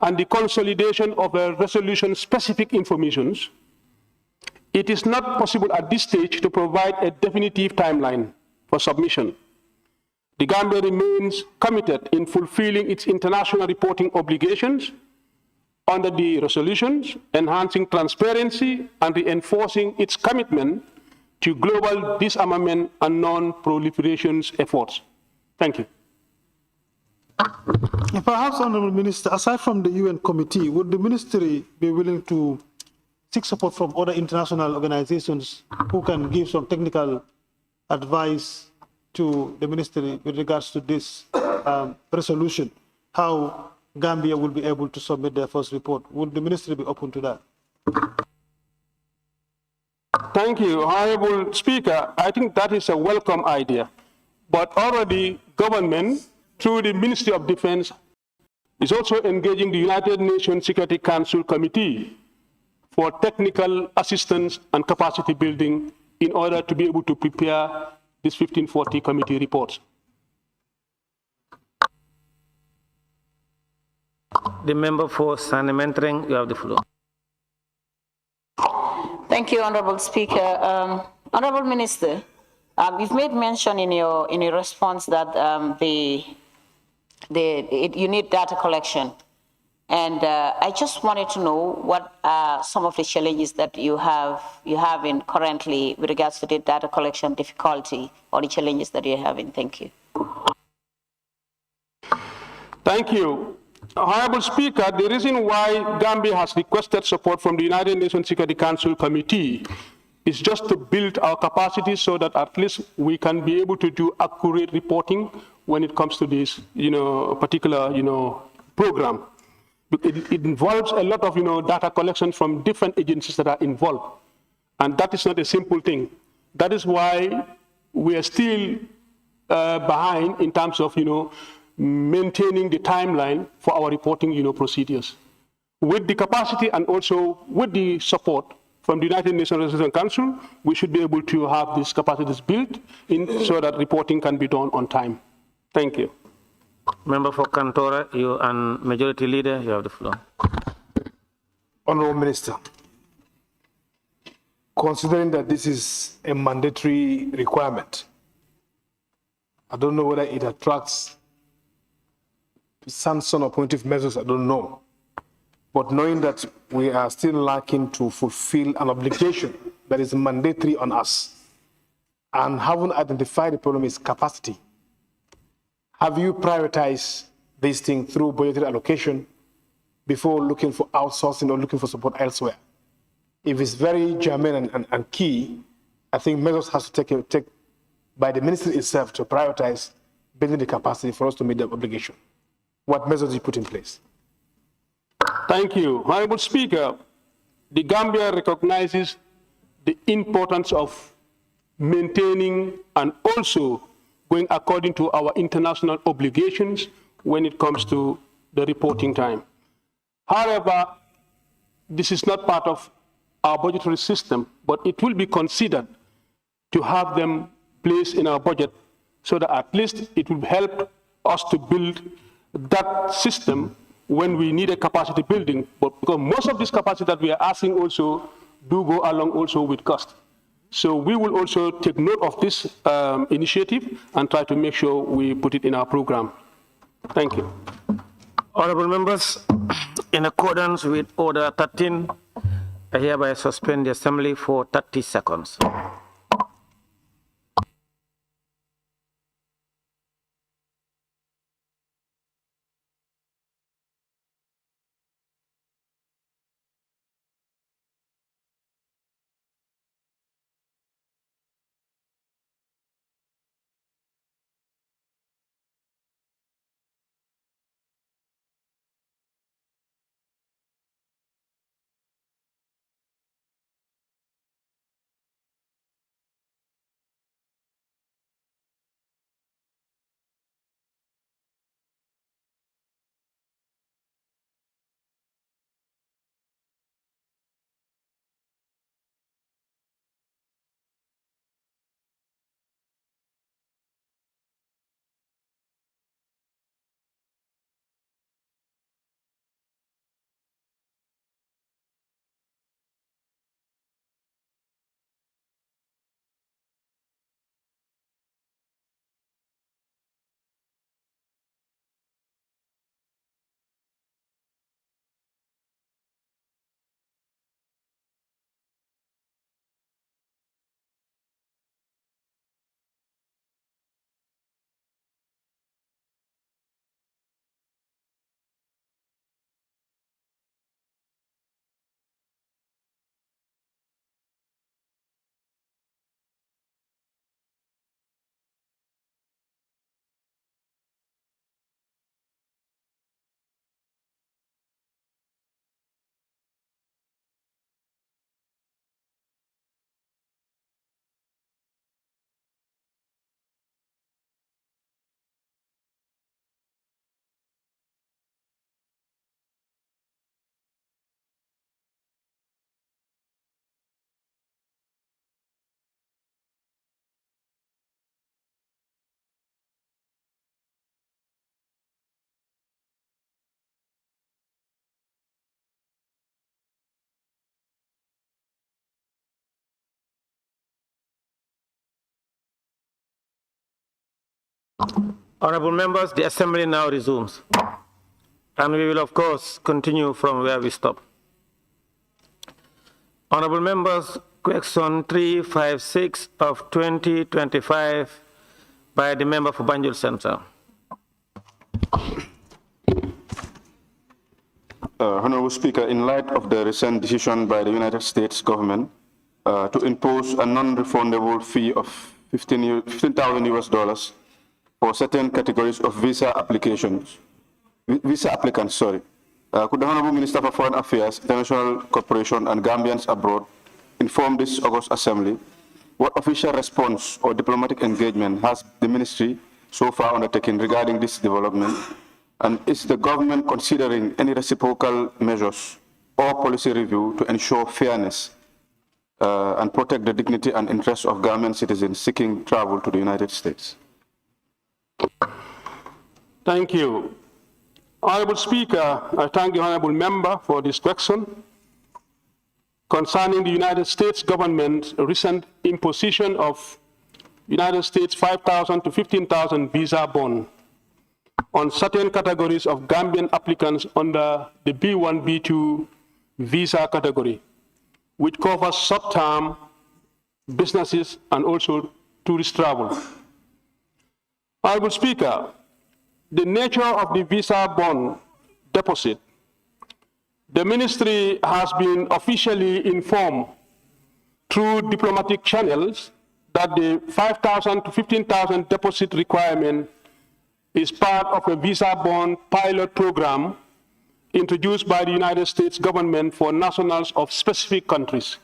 and the consolidation of resolution-specific informations. It is not possible at this stage to provide a definitive timeline for submission. The Gambia remains committed in fulfilling its international reporting obligations under the resolutions, enhancing transparency and reinforcing its commitment to global disarmament and non-proliferation efforts. Thank you. Perhaps, Honorable Minister, aside from the UN committee, would the ministry be willing to seek support from other international organizations who can give some technical advice to the ministry with regards to this resolution, how Gambia will be able to submit their first report? Would the ministry be open to that? Thank you, Honorable Speaker. I think that is a welcome idea. But already government, through the Ministry of Defense, is also engaging the United Nations Security Council Committee for technical assistance and capacity building in order to be able to prepare this 1540 committee reports. The member for Sanementering, you have the floor. Thank you, Honorable Speaker. Honorable Minister, you've made mention in your response that you need data collection. And I just wanted to know what are some of the challenges that you have in currently with regards to the data collection difficulty or the challenges that you're having. Thank you. Thank you. Honorable Speaker, the reason why Gambia has requested support from the United Nations Security Council Committee is just to build our capacity so that at least we can be able to do accurate reporting when it comes to this, particular, program. It involves a lot of, data collection from different agencies that are involved. And that is not a simple thing. That is why we are still behind in terms of, maintaining the timeline for our reporting, procedures. With the capacity and also with the support from the United Nations Resolution Council, we should be able to have these capacities built in so that reporting can be done on time. Thank you. Member for Kantora, you and Majority Leader, you have the floor. Honorable Minister, considering that this is a mandatory requirement, I don't know whether it attracts some sort of punitive measures, I don't know. But knowing that we are still lacking to fulfill an obligation that is mandatory on us, and haven't identified the problem is capacity, have you prioritized this thing through budgetary allocation before looking for outsourcing or looking for support elsewhere? If it's very germane and key, I think measures has to take by the ministry itself to prioritize building the capacity for us to meet the obligation. What measures do you put in place? Thank you. Honorable Speaker, the Gambia recognizes the importance of maintaining and also going according to our international obligations when it comes to the reporting time. However, this is not part of our budgetary system, but it will be considered to have them placed in our budget so that at least it will help us to build that system when we need a capacity building, but because most of this capacity that we are asking also do go along also with cost. So we will also take note of this initiative and try to make sure we put it in our program. Thank you. Honorable members, in accordance with Order 13, I hereby suspend the Assembly for 30 seconds. Honorable members, the assembly now resumes. And we will, of course, continue from where we stop. Honorable members, question 356 of 2025 by the member for Banjul Center. Honorable Speaker, in light of the recent decision by the United States government to impose a non-refundable fee of $15,000 for certain categories of visa applicants, could the Honorable Minister for Foreign Affairs, International Cooperation and Gambians abroad inform this August Assembly what official response or diplomatic engagement has the ministry so far undertaken regarding this development? And is the government considering any reciprocal measures or policy review to ensure fairness and protect the dignity and interests of Gambian citizens seeking travel to the United States? Thank you. Honorable Speaker, I thank the honorable member for this question concerning the United States government's recent imposition of United States 5,000 to 15,000 visa bond on certain categories of Gambian applicants under the B1, B2 visa category, which covers short-term businesses and also tourist travel. Honorable Speaker, the nature of the visa bond deposit, the ministry has been officially informed through diplomatic channels that the 5,000 to 15,000 deposit requirement is part of a visa bond pilot program introduced by the United States government for nationals of specific countries.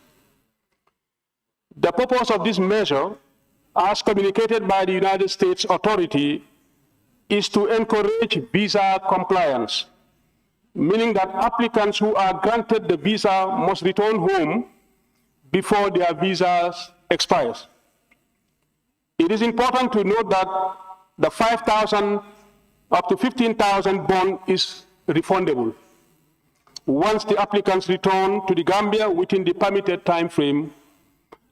The purpose of this measure, as communicated by the United States authority, is to encourage visa compliance, meaning that applicants who are granted the visa must return home before their visas expires. It is important to note that the 5,000 up to 15,000 bond is refundable once the applicants return to the Gambia within the permitted time frame.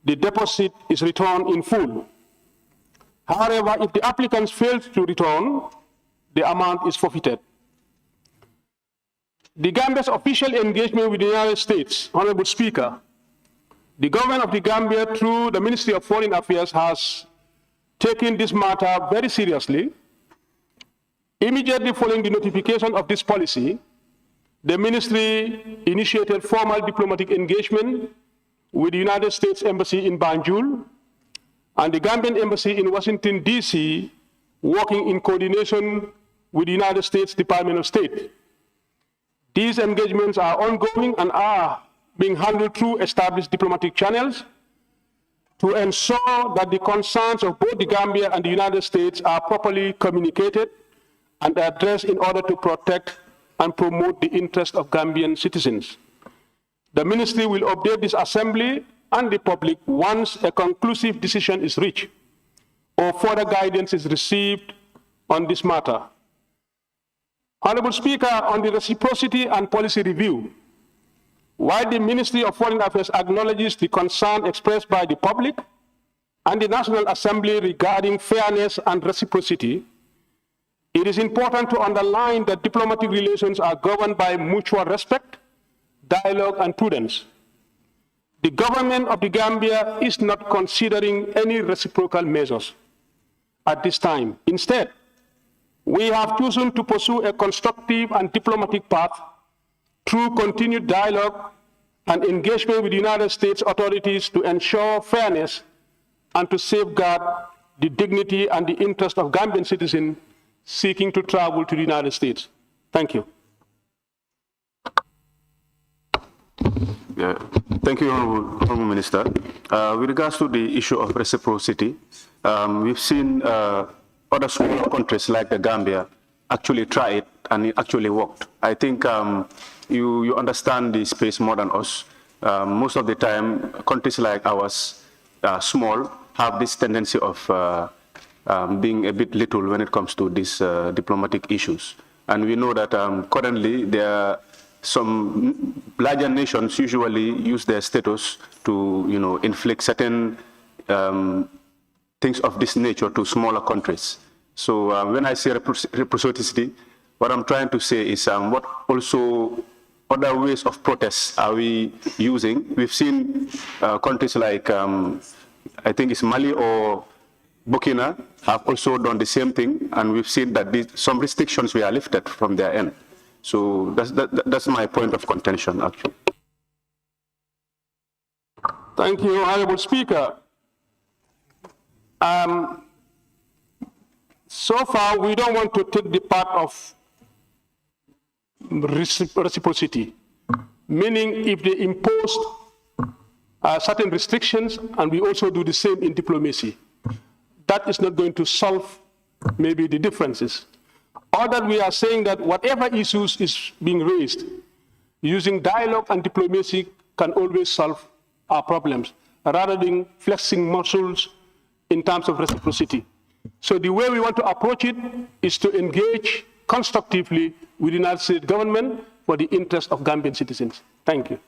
The deposit is returned in full. However, if the applicants fail to return, the amount is forfeited. The Gambia's official engagement with the United States, Honorable Speaker, the government of the Gambia through the Ministry of Foreign Affairs has taken this matter very seriously. Immediately following the notification of this policy, the ministry initiated formal diplomatic engagement with the United States Embassy in Banjul and the Gambian Embassy in Washington, D.C., working in coordination with the United States Department of State. These engagements are ongoing and are being handled through established diplomatic channels to ensure that the concerns of both the Gambia and the United States are properly communicated and addressed in order to protect and promote the interests of Gambian citizens. The ministry will update this assembly and the public once a conclusive decision is reached or further guidance is received on this matter. Honorable Speaker, on the reciprocity and policy review, while the Ministry of Foreign Affairs acknowledges the concern expressed by the public and the National Assembly regarding fairness and reciprocity, it is important to underline that diplomatic relations are governed by mutual respect, dialogue, and prudence. The government of the Gambia is not considering any reciprocal measures at this time. Instead, we have chosen to pursue a constructive and diplomatic path through continued dialogue and engagement with the United States authorities to ensure fairness and to safeguard the dignity and the interest of Gambian citizens seeking to travel to the United States. Thank you. Yeah. Thank you, Honorable Minister. With regards to the issue of reciprocity, we've seen other smaller countries like the Gambia actually try it and it actually worked. I think you understand the space more than us. Most of the time, countries like ours, small, have this tendency of being a bit little when it comes to these diplomatic issues. And we know that currently there are some larger nations usually use their status to, inflict certain things of this nature to smaller countries. So when I say reciprocity, what I'm trying to say is what also other ways of protest are we using? We've seen countries like, I think it's Mali or Burkina have also done the same thing, and we've seen that some restrictions were lifted from their end. So that's my point of contention, actually. Thank you, Honorable Speaker. So far, we don't want to take the part of reciprocity, meaning if they impose certain restrictions and we also do the same in diplomacy, that is not going to solve maybe the differences. Or that we are saying that whatever issues is being raised, using dialogue and diplomacy can always solve our problems, rather than flexing muscles in terms of reciprocity. So the way we want to approach it is to engage constructively with the United States government for the interest of Gambian citizens. Thank you.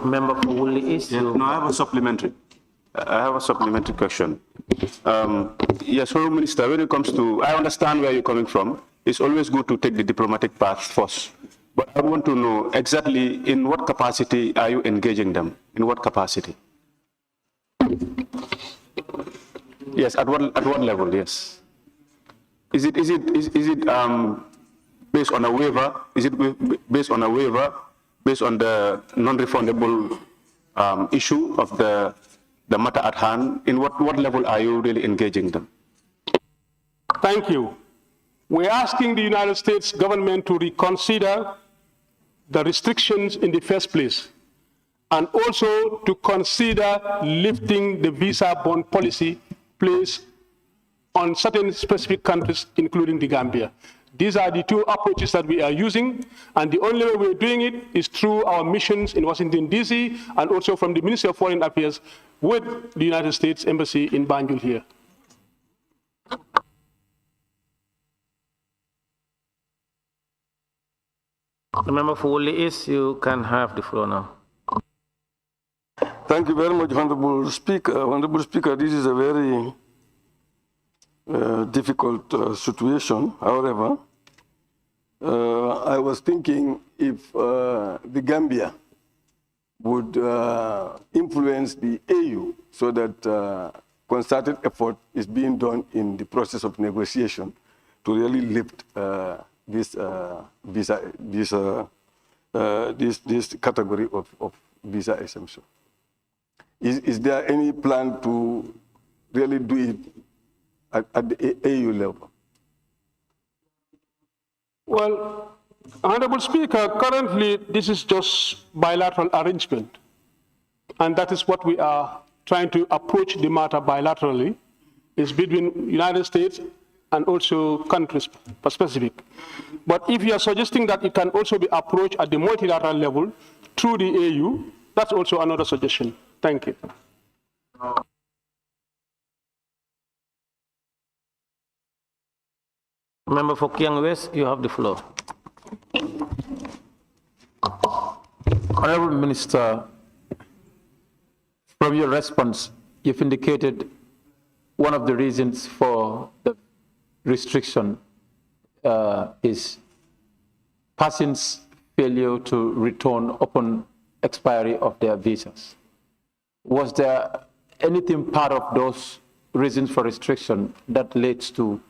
Member for Woolly East. Yeah, no, I have a supplementary. Question. Yes, Honourable Minister, when it comes to, I understand where you're coming from. It's always good to take the diplomatic path first. But I want to know exactly in what capacity are you engaging them? In what capacity? Yes, at what level? Yes. Is it based on a waiver? Is it based on a waiver? Based on the non-refundable issue of the matter at hand? In what level are you really engaging them? Thank you. We're asking the United States government to reconsider the restrictions in the first place, and also to consider lifting the visa bond policy placed on certain specific countries, including the Gambia. These are the two approaches that we are using, and the only way we're doing it is through our missions in Washington, D.C., and also from the Ministry of Foreign Affairs with the United States Embassy in Banjul here. The member for Woolly East, you can have the floor now. Thank you very much, Honorable Speaker. Honorable Speaker, this is a very difficult situation. However, I was thinking if the Gambia would influence the AU so that concerted effort is being done in the process of negotiation to really lift this category of visa exemption. Is there any plan to really do it at the AU level? Well, Honorable Speaker, currently this is just bilateral arrangement, and that is what we are trying to approach the matter bilaterally, is between United States and also countries specific. But if you are suggesting that it can also be approached at the multilateral level through the AU, that's also another suggestion. Thank you. Member for Kiang West, you have the floor. Honorable Minister, from your response, you've indicated one of the reasons for the restriction is persons' failure to return upon expiry of their visas. Was there anything part of those reasons for restriction that leads to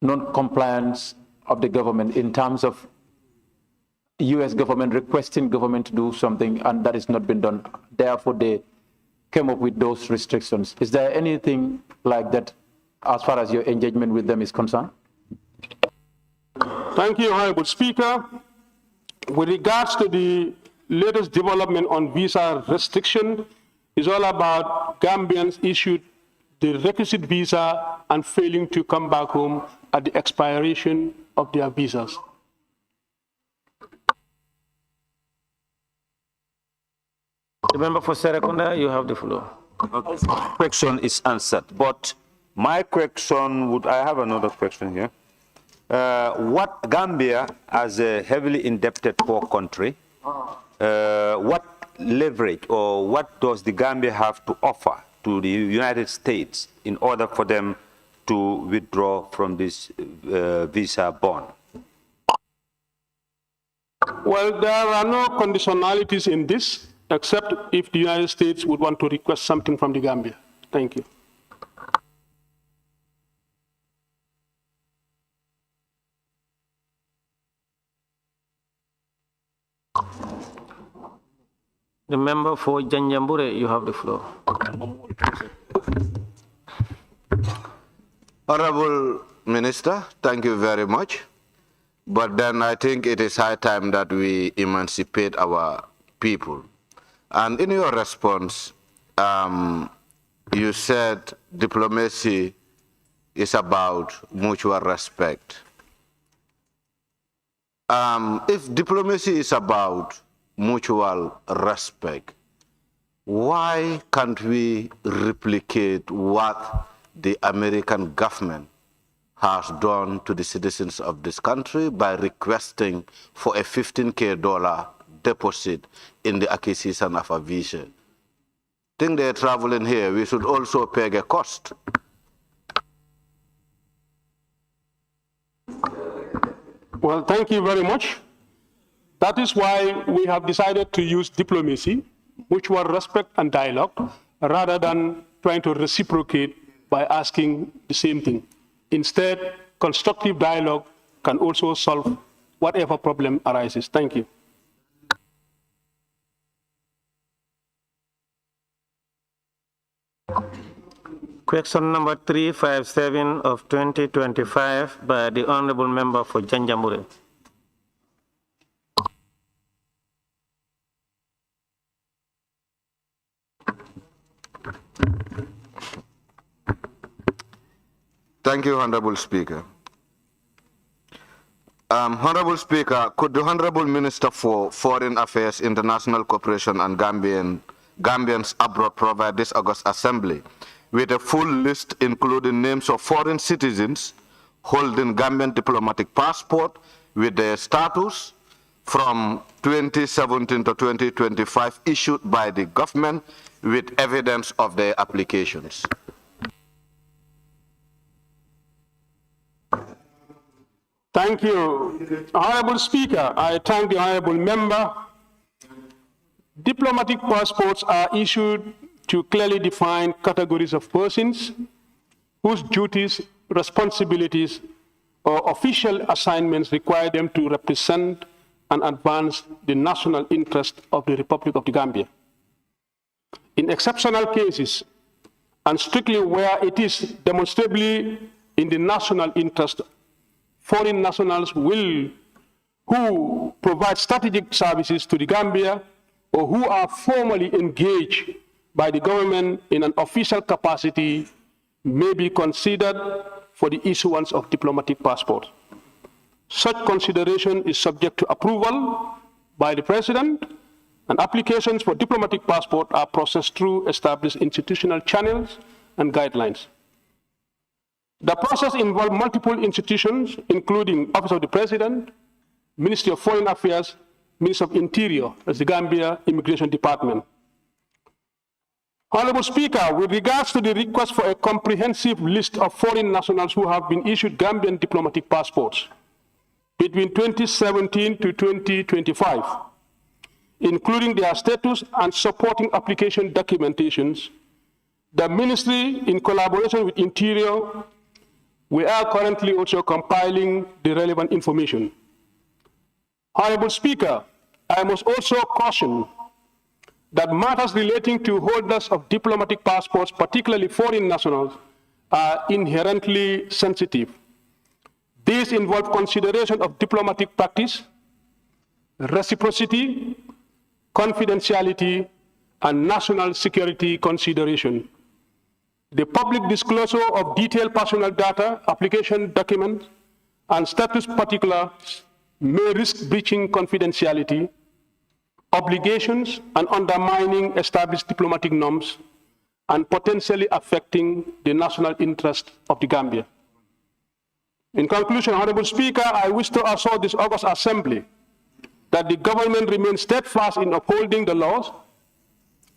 non-compliance of the government in terms of U.S. government requesting government to do something and that has not been done? Therefore, they came up with those restrictions. Is there anything like that as far as your engagement with them is concerned? Thank you, Honorable Speaker. With regards to the latest development on visa restriction, is all about Gambians issued the requisite visa and failing to come back home at the expiration of their visas. The member for Serekunda, you have the floor. Okay. Question is answered, but my question would, I have another question here. What Gambia, as a heavily indebted poor country, what leverage or what does the Gambia have to offer to the United States in order for them to withdraw from this visa bond? Well, there are no conditionalities in this, except if the United States would want to request something from the Gambia. Thank you. The member for Janjambure, you have the floor. Honorable Minister, thank you very much. But then I think it is high time that we emancipate our people. And in your response, you said diplomacy is about mutual respect. If diplomacy is about mutual respect, why can't we replicate what the American government has done to the citizens of this country by requesting for a $15K deposit in the acquisition of a visa? Think they're traveling here, we should also pay a cost. Well, thank you very much. That is why we have decided to use diplomacy, mutual respect and dialogue, rather than trying to reciprocate by asking the same thing. Instead, constructive dialogue can also solve whatever problem arises. Thank you. Question number 357 of 2025 by the Honorable Member for Janjambure. Thank you, Honorable Speaker. Honorable Speaker, could the Honorable Minister for Foreign Affairs, International Cooperation and Gambians abroad provide this August Assembly with a full list including names of foreign citizens holding Gambian diplomatic passport with their status from 2017 to 2025 issued by the government with evidence of their applications? Thank you. Honorable Speaker, I thank the Honorable Member. Diplomatic passports are issued to clearly defined categories of persons whose duties, responsibilities, or official assignments require them to represent and advance the national interest of the Republic of the Gambia. In exceptional cases, and strictly where it is demonstrably in the national interest, foreign nationals who provide strategic services to the Gambia or who are formally engaged by the government in an official capacity may be considered for the issuance of diplomatic passport. Such consideration is subject to approval by the President, and applications for diplomatic passport are processed through established institutional channels and guidelines. The process involves multiple institutions, including Office of the President, Ministry of Foreign Affairs, Ministry of Interior, as the Gambia Immigration Department. Honorable Speaker, with regards to the request for a comprehensive list of foreign nationals who have been issued Gambian diplomatic passports between 2017 to 2025, including their status and supporting application documentations, the Ministry, in collaboration with Interior, we are currently also compiling the relevant information. Honorable Speaker, I must also caution that matters relating to holders of diplomatic passports, particularly foreign nationals, are inherently sensitive. These involve consideration of diplomatic practice, reciprocity, confidentiality, and national security consideration. The public disclosure of detailed personal data, application documents, and status particulars may risk breaching confidentiality, obligations, and undermining established diplomatic norms, and potentially affecting the national interest of the Gambia. In conclusion, Honorable Speaker, I wish to assure this August Assembly that the government remains steadfast in upholding the laws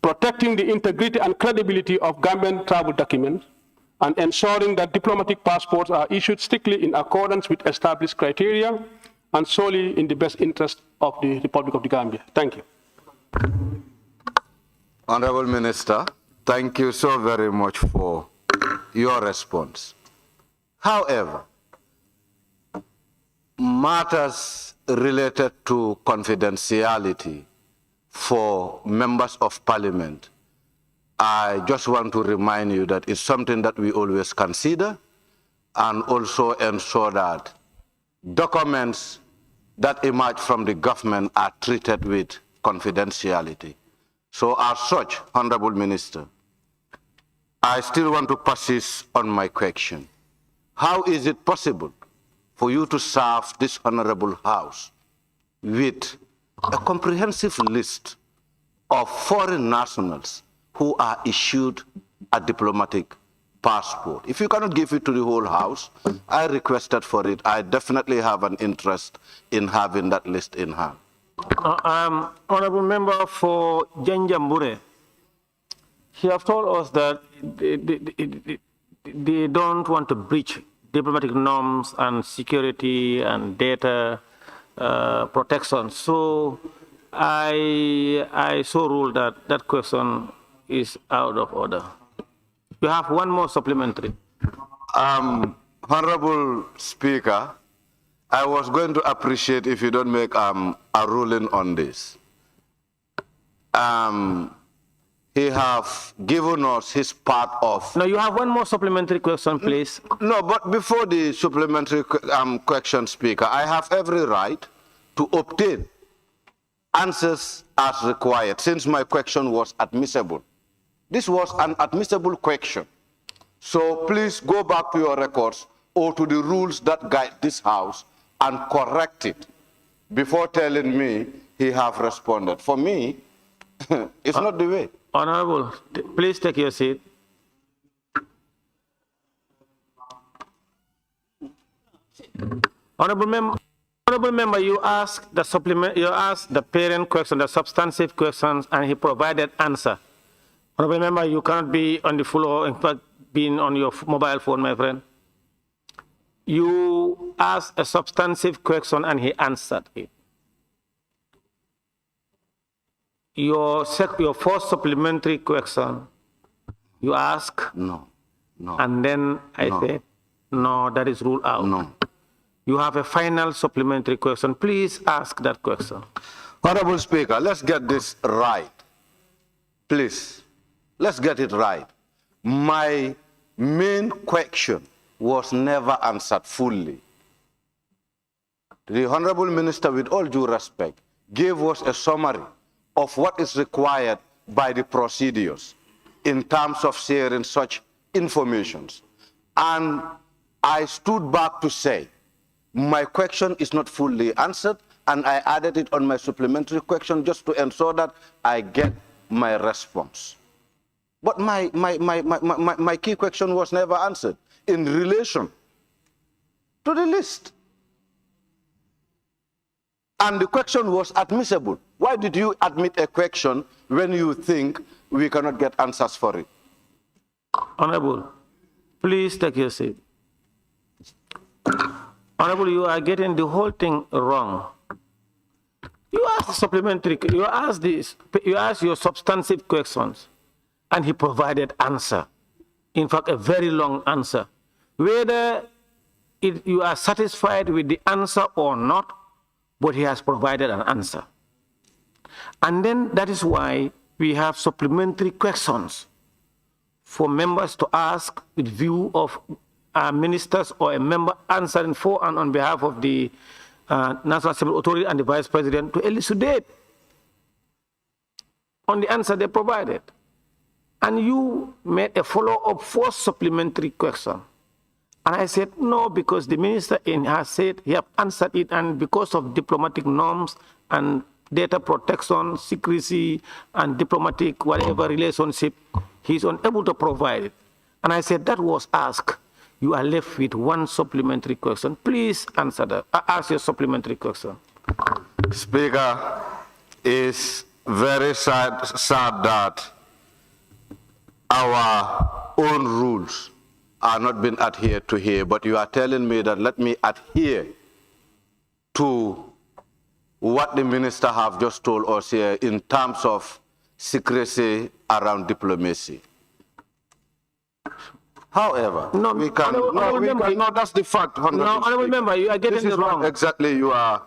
protecting the integrity and credibility of Gambian travel documents, and ensuring that diplomatic passports are issued strictly in accordance with established criteria and solely in the best interest of the Republic of the Gambia. Thank you. Honorable Minister, thank you so very much for your response. However, matters related to confidentiality for members of parliament, I just want to remind you that it's something that we always consider and also ensure that documents that emerge from the government are treated with confidentiality. So as such, Honorable Minister, I still want to persist on my question. How is it possible for you to serve this Honorable House with a comprehensive list of foreign nationals who are issued a diplomatic passport? If you cannot give it to the whole House, I requested for it. I definitely have an interest in having that list in hand. Honorable Member for Janjambure, he have told us that they don't want to breach diplomatic norms and security and data protection. So I so rule that that question is out of order. You have one more supplementary. Honorable Speaker, I was going to appreciate if you don't make a ruling on this. He have given us his part of... No, you have one more supplementary question, please. No, but before the supplementary question, Speaker, I have every right to obtain answers as required, since my question was admissible. This was an admissible question. So please go back to your records or to the rules that guide this House and correct it before telling me he have responded. For me, it's not the way. Honorable, please take your seat. Honorable member, you asked the parent question, the substantive questions, and he provided answer. Honorable member, you cannot be on the floor, in fact, being on your mobile phone, my friend. You asked a substantive question and he answered it. Your first supplementary question, you ask, no, and then I said, no, that is ruled out. No. You have a final supplementary question. Please ask that question. Honorable Speaker, let's get this right. Please, let's get it right. My main question was never answered fully. The Honorable Minister, with all due respect, gave us a summary of what is required by the procedures in terms of sharing such informations. And I stood back to say, my question is not fully answered, and I added it on my supplementary question just to ensure that I get my response. But my key question was never answered in relation to the list. And the question was admissible. Why did you admit a question when you think we cannot get answers for it? Honorable, please take your seat. Honorable, you are getting the whole thing wrong. You asked the supplementary, you asked your substantive questions, and he provided answer. In fact, a very long answer. Whether you are satisfied with the answer or not, but he has provided an answer. And then that is why we have supplementary questions for members to ask with view of ministers or a member answering for and on behalf of the National Assembly Authority and the Vice President to elucidate on the answer they provided. And you made a follow-up for supplementary question. And I said, no, because the minister has said he has answered it, and because of diplomatic norms and data protection, secrecy, and diplomatic whatever relationship, he's unable to provide it. And I said, that was asked. You are left with one supplementary question. Please answer that. Ask your supplementary question. Speaker, is very sad that our own rules are not being adhered to here, but you are telling me that let me adhere to what the minister have just told us here in terms of secrecy around diplomacy. However, no, we can, no, that's the fact. No, honorable member, you are getting it wrong. Exactly, you are.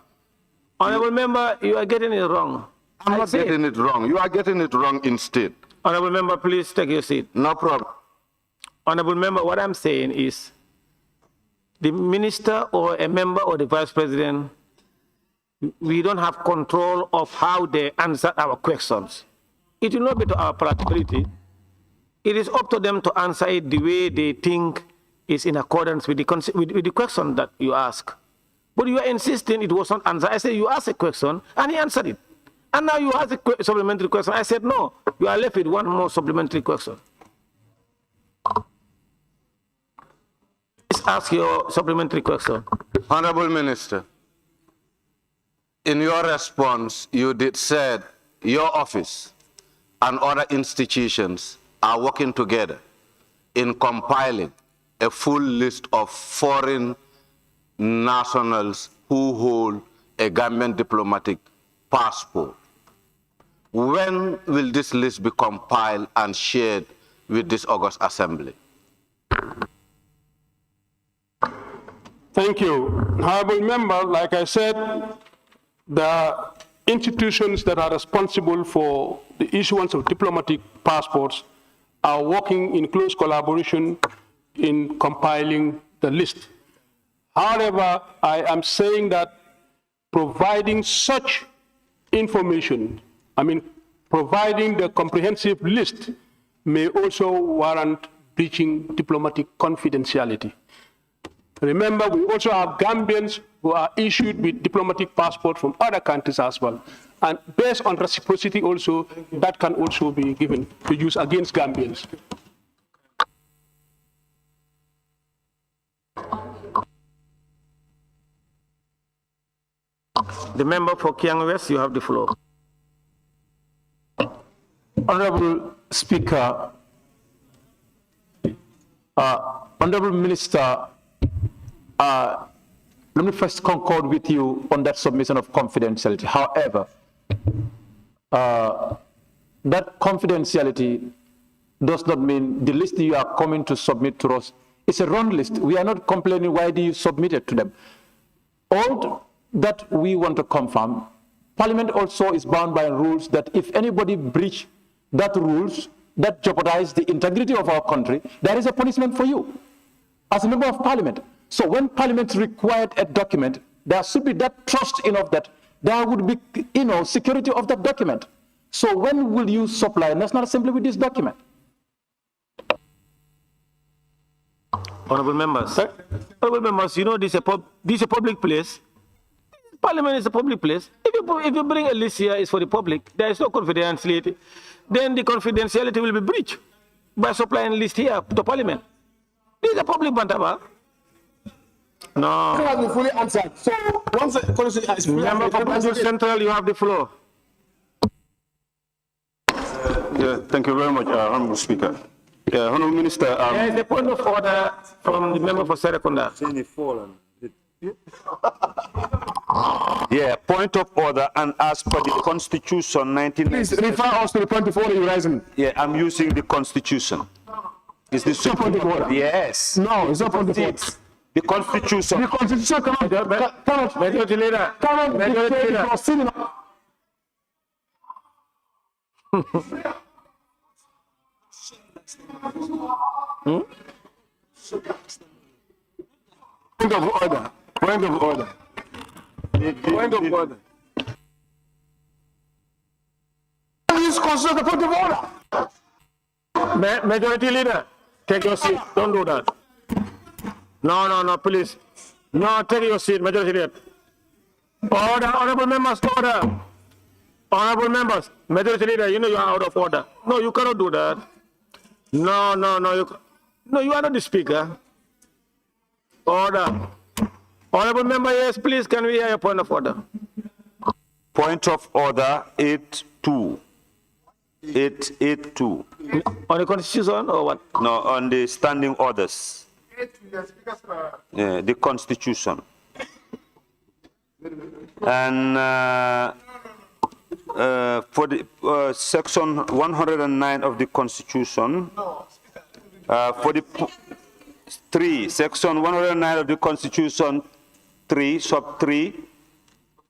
Honorable member, you are getting it wrong. I'm not getting it wrong. You are getting it wrong instead. Honorable member, please take your seat. No problem. Honorable member, what I'm saying is the minister or a member or the vice president, we don't have control of how they answer our questions. It will not be to our practicality. It is up to them to answer it the way they think is in accordance with the question that you ask. But you are insisting it was not answered. I said you asked a question and he answered it. And now you ask a supplementary question. I said no. You are left with one more supplementary question. Please ask your supplementary question. Honorable Minister, in your response, you did said your office and other institutions are working together in compiling a full list of foreign nationals who hold a Gambian diplomatic passport. When will this list be compiled and shared with this August Assembly? Thank you. Honorable member, like I said, the institutions that are responsible for the issuance of diplomatic passports are working in close collaboration in compiling the list. However, I am saying that providing such information, providing the comprehensive list may also warrant breaching diplomatic confidentiality. Remember, we also have Gambians who are issued with diplomatic passport from other countries as well. And based on reciprocity also, that can also be given to use against Gambians. The member for Kiang West, you have the floor. Honorable Speaker, Honorable Minister, let me first concord with you on that submission of confidentiality. However, that confidentiality does not mean the list you are coming to submit to us is a wrong list. We are not complaining why do you submit it to them. All that we want to confirm, Parliament also is bound by rules that if anybody breach that rules that jeopardize the integrity of our country, there is a punishment for you as a member of Parliament. So when Parliament required a document, there should be that trust enough that there would be, security of that document. So when will you supply National Assembly with this document? Honorable members, this is a public place. Parliament is a public place. If you bring a list here, it's for the public. There is no confidentiality. Then the confidentiality will be breached by supplying a list here to Parliament. This is a public bantaba. No. It has been fully answered. So once the policy is fully Member for Banjul Central, you have the floor. Thank you very much, Honorable Speaker. Honorable Minister. There is a point of order from the member for Serekunda. Yeah, point of order, and as per the Constitution 19... Please refer us to the point of order you're raising. Yeah, I'm using the Constitution. Is this the point of order? Yes. No, it's not point of order. The Constitution. The Constitution cannot Majority Leader. Majority Leader. Point of order. Point of order. Point of order. Please consider the point of order. Majority Leader, take your seat. Don't do that. No, please. No, take your seat, Majority Leader. Order, honorable members, order. Honorable members, Majority Leader, you are out of order. No, you cannot do that. No, you are not the Speaker. Order. Honorable member, yes, please, can we hear your point of order? Point of order 8.2. 8.2. On the constitution or what? No, on the standing orders. The constitution. And for the section 109 of the constitution, for the section 109 of the constitution 3, sub 3,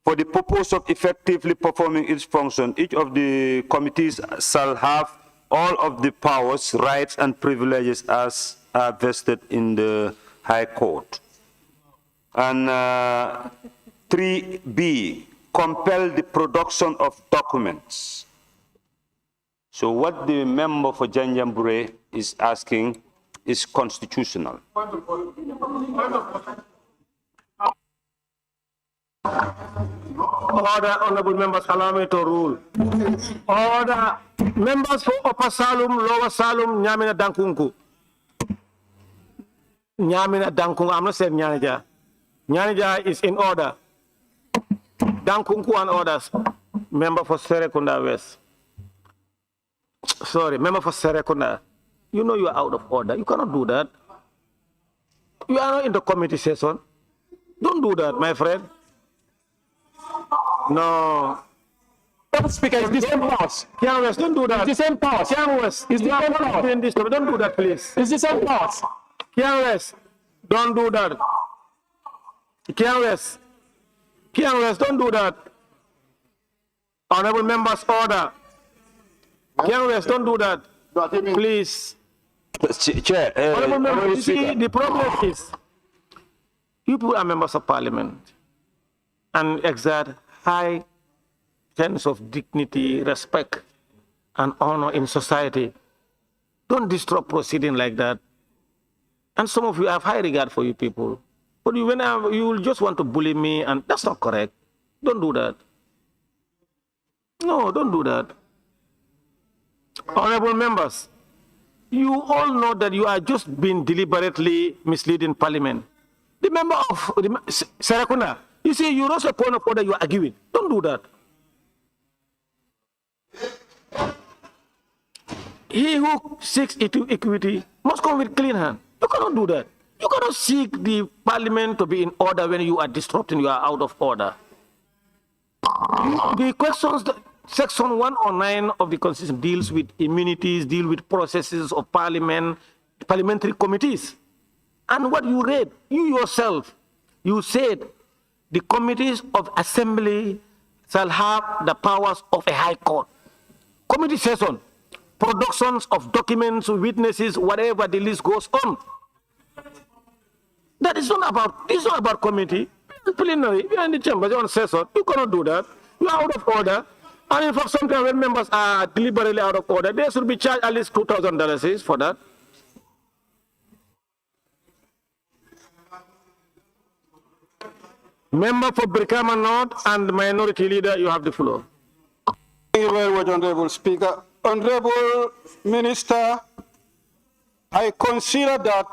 for the purpose of effectively performing its function, each of the committees shall have all of the powers, rights, and privileges as are vested in the High Court. And 3B, compel the production of documents. So what the member for Janjambure is asking is constitutional. Order, honorable members, allow me to rule. Order, members for Upper Salum, Lower Salum, Nyamina Dankunku. Nyamina Dankunku, I'm not saying Nyanija. Nyanija is in order. Dankunku and others. Member for Serekunda West. Sorry, member for Serekunda. You know you are out of order. You cannot do that. You are not in the committee session. Don't do that, my friend. No. Speaker, it's the same powers. West, don't do that. It's the same powers. West, it's the same powers. Don't do that, please. It's the same powers. West, don't do that. West, don't do that. Honorable members, order. West, don't do that. Please. Chair, Honorable members, you see, the problem is, you people are members of parliament and exert high sense of dignity, respect, and honor in society. Don't disrupt proceeding like that. And some of you have high regard for you people. But you will just want to bully me, and that's not correct. Don't do that. No, don't do that. Honorable members, you all know that you are just being deliberately misleading Parliament. The member of Serekunda, you see, you raise a point of order, you are arguing. Don't do that. He who seeks equity must come with clean hand. You cannot do that. You cannot seek the Parliament to be in order when you are disrupting, you are out of order. The questions, Section 109 of the Constitution deals with immunities, deal with processes of parliamentary committees. And what you read, you yourself, you said the committees of assembly shall have the powers of a high court. Committee session, productions of documents, witnesses, whatever the list goes on. That is not about, it's not about committee. Plenary, you are in the chamber, you are on session, you cannot do that. You are out of order. And in fact, sometimes when members are deliberately out of order, they should be charged at least $2,000 for that. Member for Brikama North and Minority Leader, you have the floor. Thank you very much, Honorable Speaker. Honorable Minister, I consider that,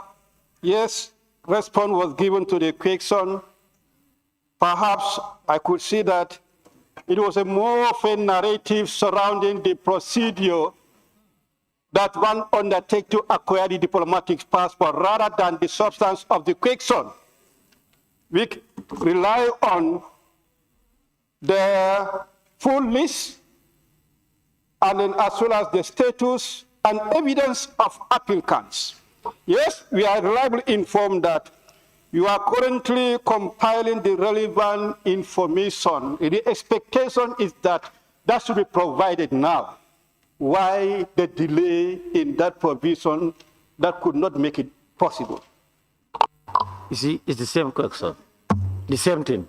yes, response was given to the question. Perhaps I could see that it was a more of a narrative surrounding the procedure that one undertake to acquire the diplomatic passport rather than the substance of the question. We rely on the full list and then as well as the status and evidence of applicants. Yes, we are reliably informed that you are currently compiling the relevant information. The expectation is that that should be provided now. Why the delay in that provision that could not make it possible? You see, it's the same question. The same thing.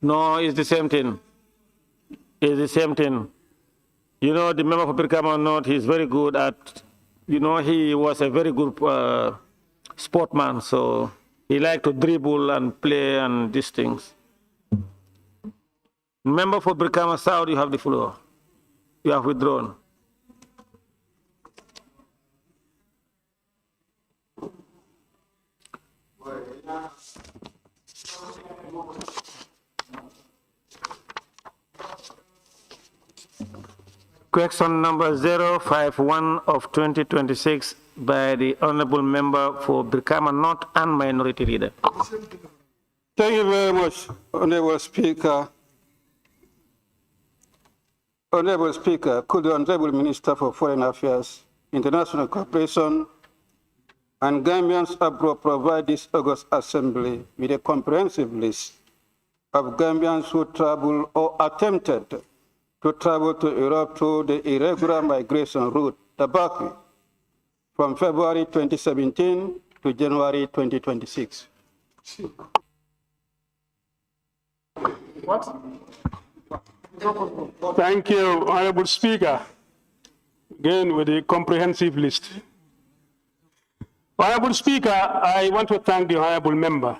No, it's the same thing. It's the same thing. You know, the member for Brikama North, he's very good at, you know, he was a very good sportman, so he liked to dribble and play and these things. Member for Brikama South, you have the floor. You have withdrawn. Question number 051 of 2026 by the Honorable Member for Brikama North and Minority Leader. Thank you very much, Honorable Speaker. Honorable Speaker, could the Honorable Minister for Foreign Affairs, International Cooperation, and Gambians abroad provide this August Assembly with a comprehensive list of Gambians who traveled or attempted to travel to Europe through the irregular migration route, the back way, from February 2017 to January 2026. What? Thank you, Honorable Speaker. Again, with a comprehensive list. Honorable Speaker, I want to thank the Honorable Member.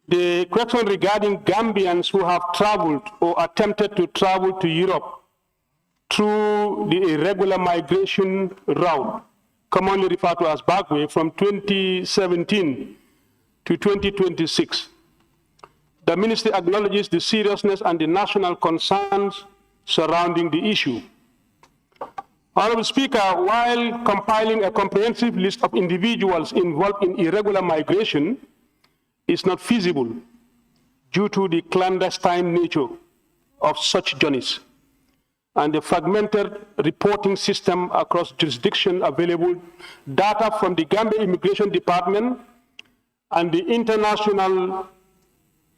The question regarding Gambians who have traveled or attempted to travel to Europe through the irregular migration route, commonly referred to as backway, from 2017 to 2026. The Ministry acknowledges the seriousness and the national concerns surrounding the issue. Honorable Speaker, while compiling a comprehensive list of individuals involved in irregular migration is not feasible due to the clandestine nature of such journeys and the fragmented reporting system across jurisdictions, available data from the Gambia Immigration Department and the International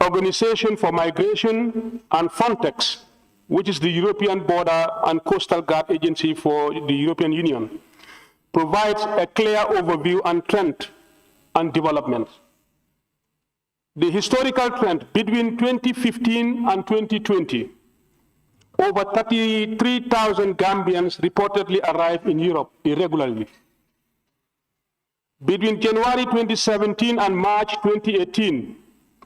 Organization for Migration and Frontex, which is the European Border and Coastal Guard Agency for the European Union, provides a clear overview and trend and development. The historical trend between 2015 and 2020, over 33,000 Gambians reportedly arrived in Europe irregularly. Between January 2017 and March 2018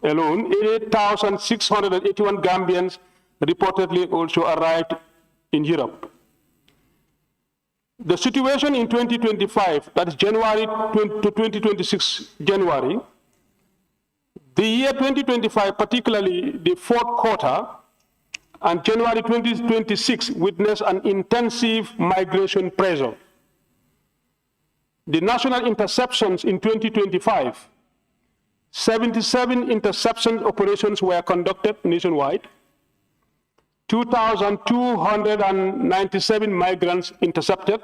alone, 8,681 Gambians reportedly also arrived in Europe. The situation in 2025, that is January to 2026 January, the year 2025, particularly the fourth quarter, and January 2026 witnessed an intensive migration pressure. The national interceptions in 2025, 77 interception operations were conducted nationwide, 2,297 migrants intercepted,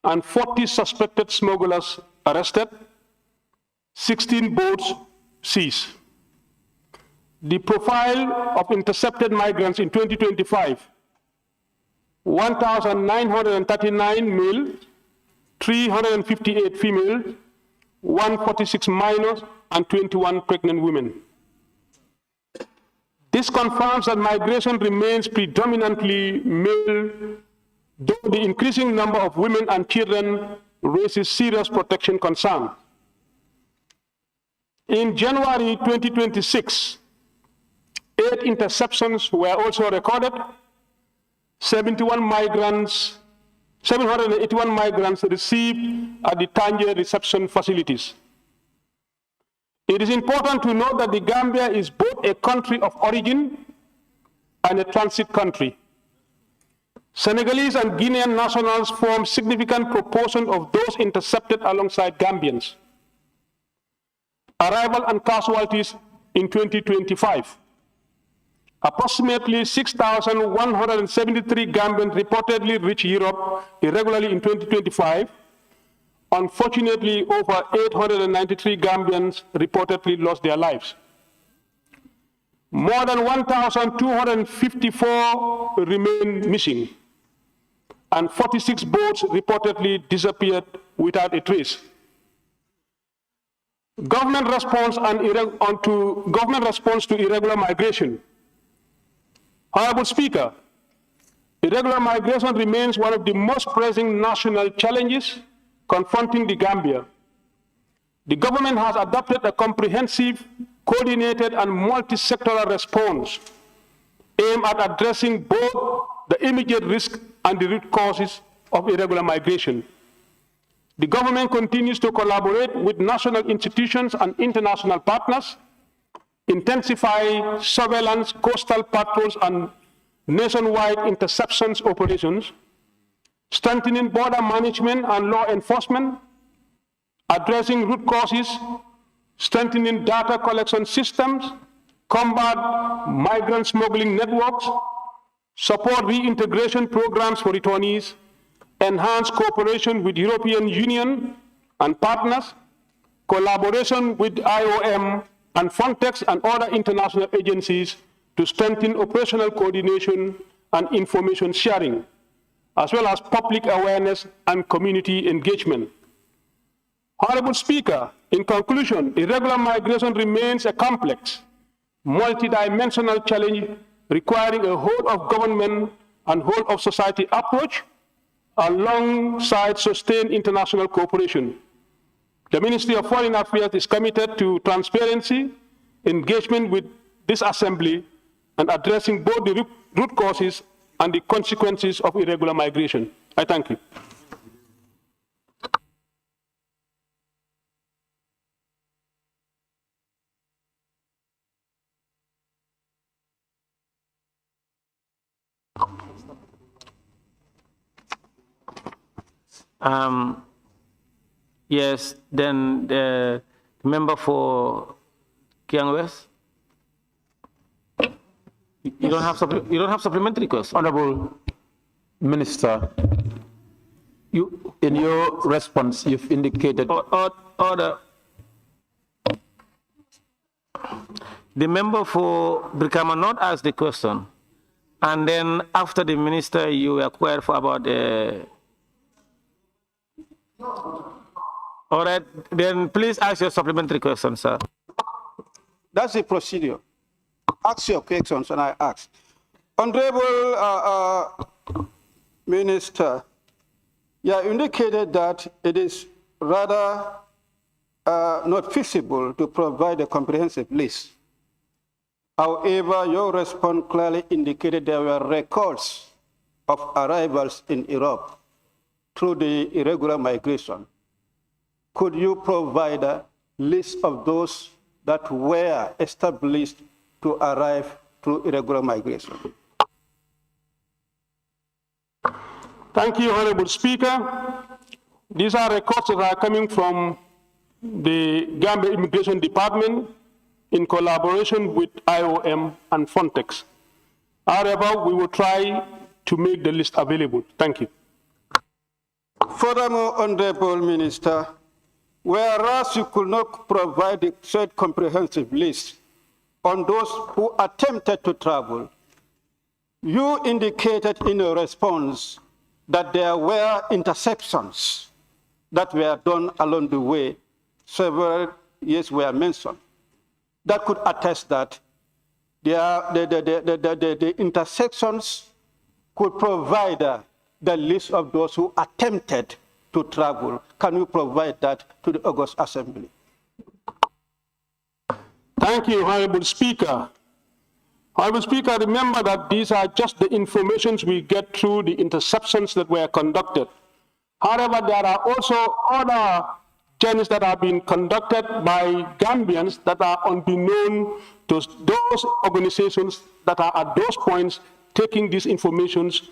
and 40 suspected smugglers arrested, 16 boats seized. The profile of intercepted migrants in 2025, 1,939 male, 358 female, 146 minors, and 21 pregnant women. This confirms that migration remains predominantly male, though the increasing number of women and children raises serious protection concerns. In January 2026, 8 interceptions were also recorded. 781 migrants received at the Tangier reception facilities. It is important to note that the Gambia is both a country of origin and a transit country. Senegalese and Guinean nationals form significant proportion of those intercepted alongside Gambians. Arrival and casualties in 2025. Approximately 6,173 Gambians reportedly reached Europe irregularly in 2025. Unfortunately, over 893 Gambians reportedly lost their lives. More than 1,254 remain missing, and 46 boats reportedly disappeared without a trace. Government response to irregular migration. Honorable Speaker, irregular migration remains one of the most pressing national challenges confronting the Gambia. The government has adopted a comprehensive, coordinated, and multi-sectoral response aimed at addressing both the immediate risk and the root causes of irregular migration. The government continues to collaborate with national institutions and international partners, intensify surveillance, coastal patrols, and nationwide interceptions operations, strengthening border management and law enforcement, addressing root causes, strengthening data collection systems, combat migrant smuggling networks, support reintegration programs for returnees, enhance cooperation with European Union and partners, collaboration with IOM and Frontex and other international agencies to strengthen operational coordination and information sharing, as well as public awareness and community engagement. Honorable Speaker, in conclusion, irregular migration remains a complex, multidimensional challenge requiring a whole of government and whole of society approach alongside sustained international cooperation. The Ministry of Foreign Affairs is committed to transparency, engagement with this Assembly, and addressing both the root causes and the consequences of irregular migration. I thank you. Yes, then the member for Kiang West. You don't have supplementary question. Honorable Minister, in your response, you've indicated. Order. The member for Brikama North asked the question, and then after the minister, you inquired for about the. All right, then please ask your supplementary question, sir. That's the procedure. Ask your questions, and I ask. Honorable Minister, you indicated that it is rather not feasible to provide a comprehensive list. However, your response clearly indicated there were records of arrivals in Europe through the irregular migration. Could you provide a list of those that were established to arrive through irregular migration? Thank you, Honorable Speaker. These are records that are coming from the Gambia Immigration Department in collaboration with IOM and Frontex. However, we will try to make the list available. Thank you. Furthermore, Honorable Minister, whereas you could not provide the said comprehensive list on those who attempted to travel, you indicated in your response that there were interceptions that were done along the way. Several years were mentioned. That could attest that the intersections could provide the list of those who attempted to travel. Can you provide that to the August Assembly? Thank you, Honorable Speaker. Honorable Speaker, remember that these are just the informations we get through the interceptions that were conducted. However, there are also other journeys that are being conducted by Gambians that are unbeknown to those organizations that are at those points taking these informations.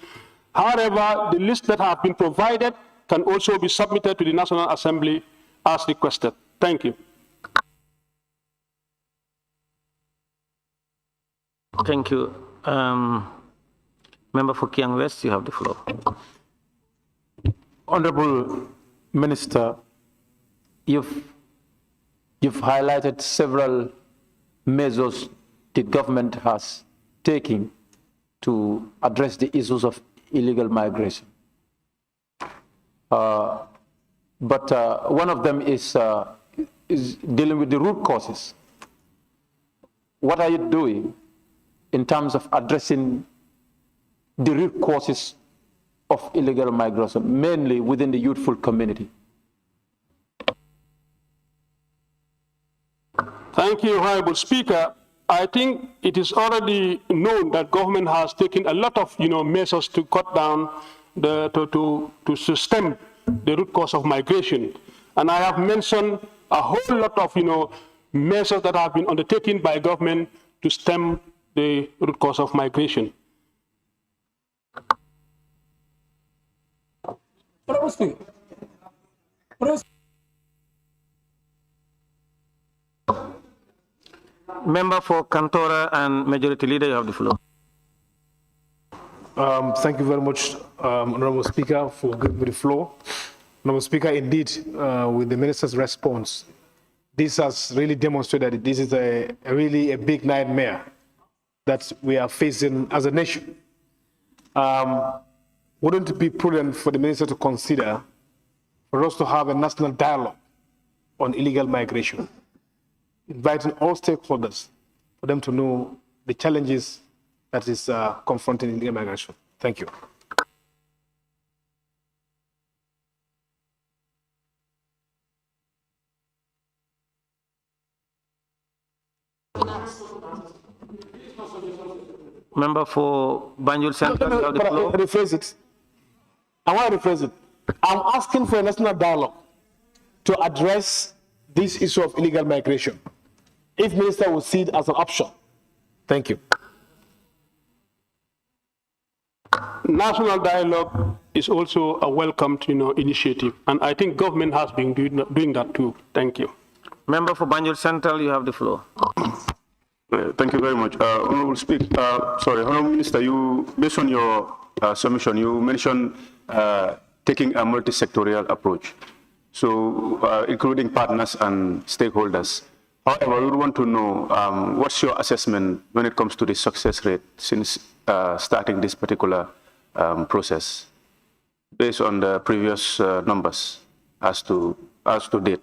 However, the list that have been provided can also be submitted to the National Assembly as requested. Thank you. Thank you. Member for Kiang West, you have the floor. Honorable Minister, you've highlighted several measures the government has taken to address the issues of illegal migration. But one of them is dealing with the root causes. What are you doing in terms of addressing the root causes of illegal migration, mainly within the youthful community? Thank you, Honorable Speaker. I think it is already known that government has taken a lot of measures to cut down, to stem the root cause of migration. And I have mentioned a whole lot of measures that have been undertaken by government to stem the root cause of migration. Member for Kantora and Majority Leader, you have the floor. Thank you very much, Honorable Speaker, for giving me the floor. Honorable Speaker, indeed, with the Minister's response, this has really demonstrated that this is really a big nightmare that we are facing as a nation. Wouldn't it be prudent for the Minister to consider for us to have a national dialogue on illegal migration, inviting all stakeholders for them to know the challenges that is confronting illegal migration? Thank you. Member for Banjul Central, you have the floor. Rephrase it. I want to rephrase it. I'm asking for a national dialogue to address this issue of illegal migration, if Minister will see it as an option. Thank you. National dialogue is also a welcomed, initiative, and I think government has been doing that too. Thank you. Member for Banjul Central, you have the floor. Thank you very much. Honorable Honorable Minister, based on your submission, you mentioned taking a multi-sectorial approach, so including partners and stakeholders. However, we would want to know what's your assessment when it comes to the success rate since starting this particular process, based on the previous numbers as to date.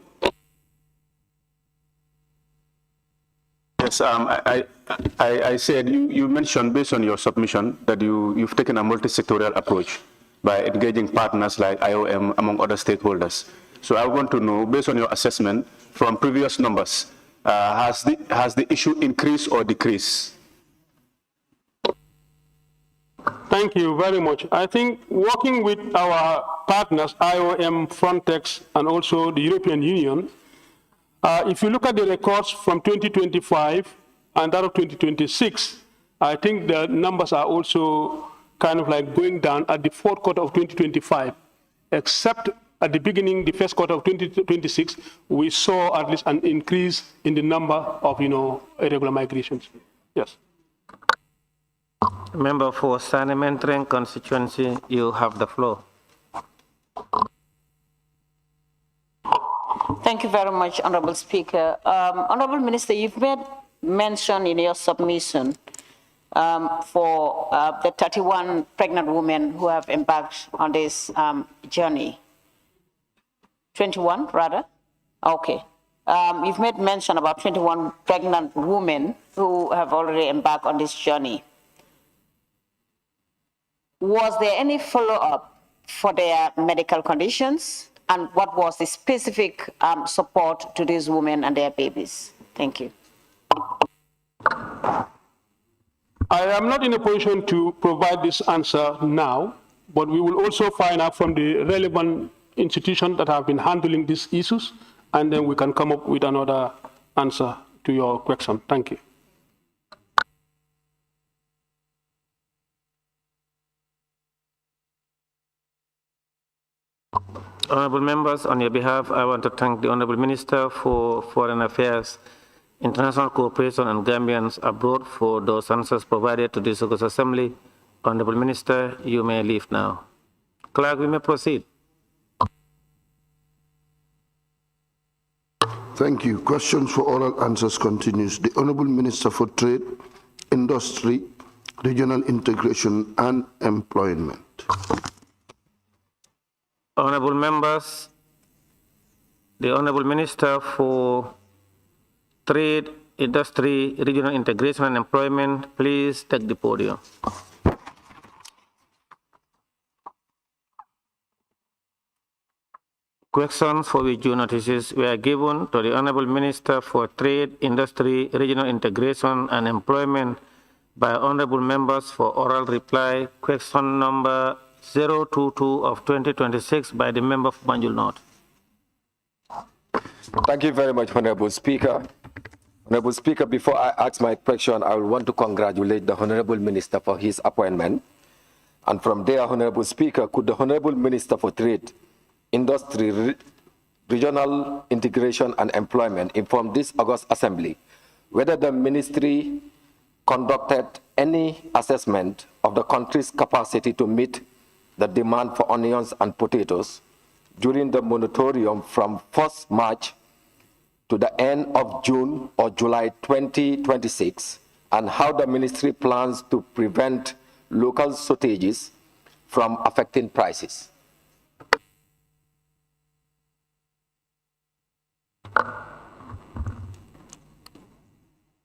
Yes, I said you mentioned based on your submission that you've taken a multi-sectorial approach by engaging partners like IOM among other stakeholders. So I want to know, based on your assessment from previous numbers, has the issue increased or decreased? Thank you very much. I think working with our partners, IOM, Frontex, and also the European Union, if you look at the records from 2025 and that of 2026, I think the numbers are also kind of like going down at the fourth quarter of 2025, except at the beginning, the first quarter of 2026, we saw at least an increase in the number of, irregular migrations. Yes. Member for Sanementren constituency, you have the floor. Thank you very much, Honorable Speaker. Honorable Minister, you've made mention in your submission for the 31 pregnant women who have embarked on this journey. 21, rather? Okay. You've made mention about 21 pregnant women who have already embarked on this journey. Was there any follow-up for their medical conditions? And what was the specific support to these women and their babies? Thank you. I am not in a position to provide this answer now, but we will also find out from the relevant institutions that have been handling these issues, and then we can come up with another answer to your question. Thank you. Honorable members, on your behalf, I want to thank the Honorable Minister for Foreign Affairs, International Cooperation and Gambians abroad for those answers provided to this August Assembly. Honorable Minister, you may leave now. Clerk, we may proceed. Thank you. Questions for oral answers continues. The Honorable Minister for Trade, Industry, Regional Integration and Employment. Honorable members, the Honorable Minister for Trade, Industry, Regional Integration and Employment, please take the podium. Questions for which due notices were given to the Honorable Minister for Trade, Industry, Regional Integration and Employment by Honorable members for oral reply. Question number 022 of 2026 by the member of Banjul North. Thank you very much, Honorable Speaker. Honorable Speaker, before I ask my question, I want to congratulate the Honorable Minister for his appointment. And from there, Honorable Speaker, could the Honorable Minister for Trade, Industry, Regional Integration and Employment inform this August Assembly whether the ministry conducted any assessment of the country's capacity to meet the demand for onions and potatoes during the moratorium from 1st March to the end of June or July 2026, and how the ministry plans to prevent local shortages from affecting prices?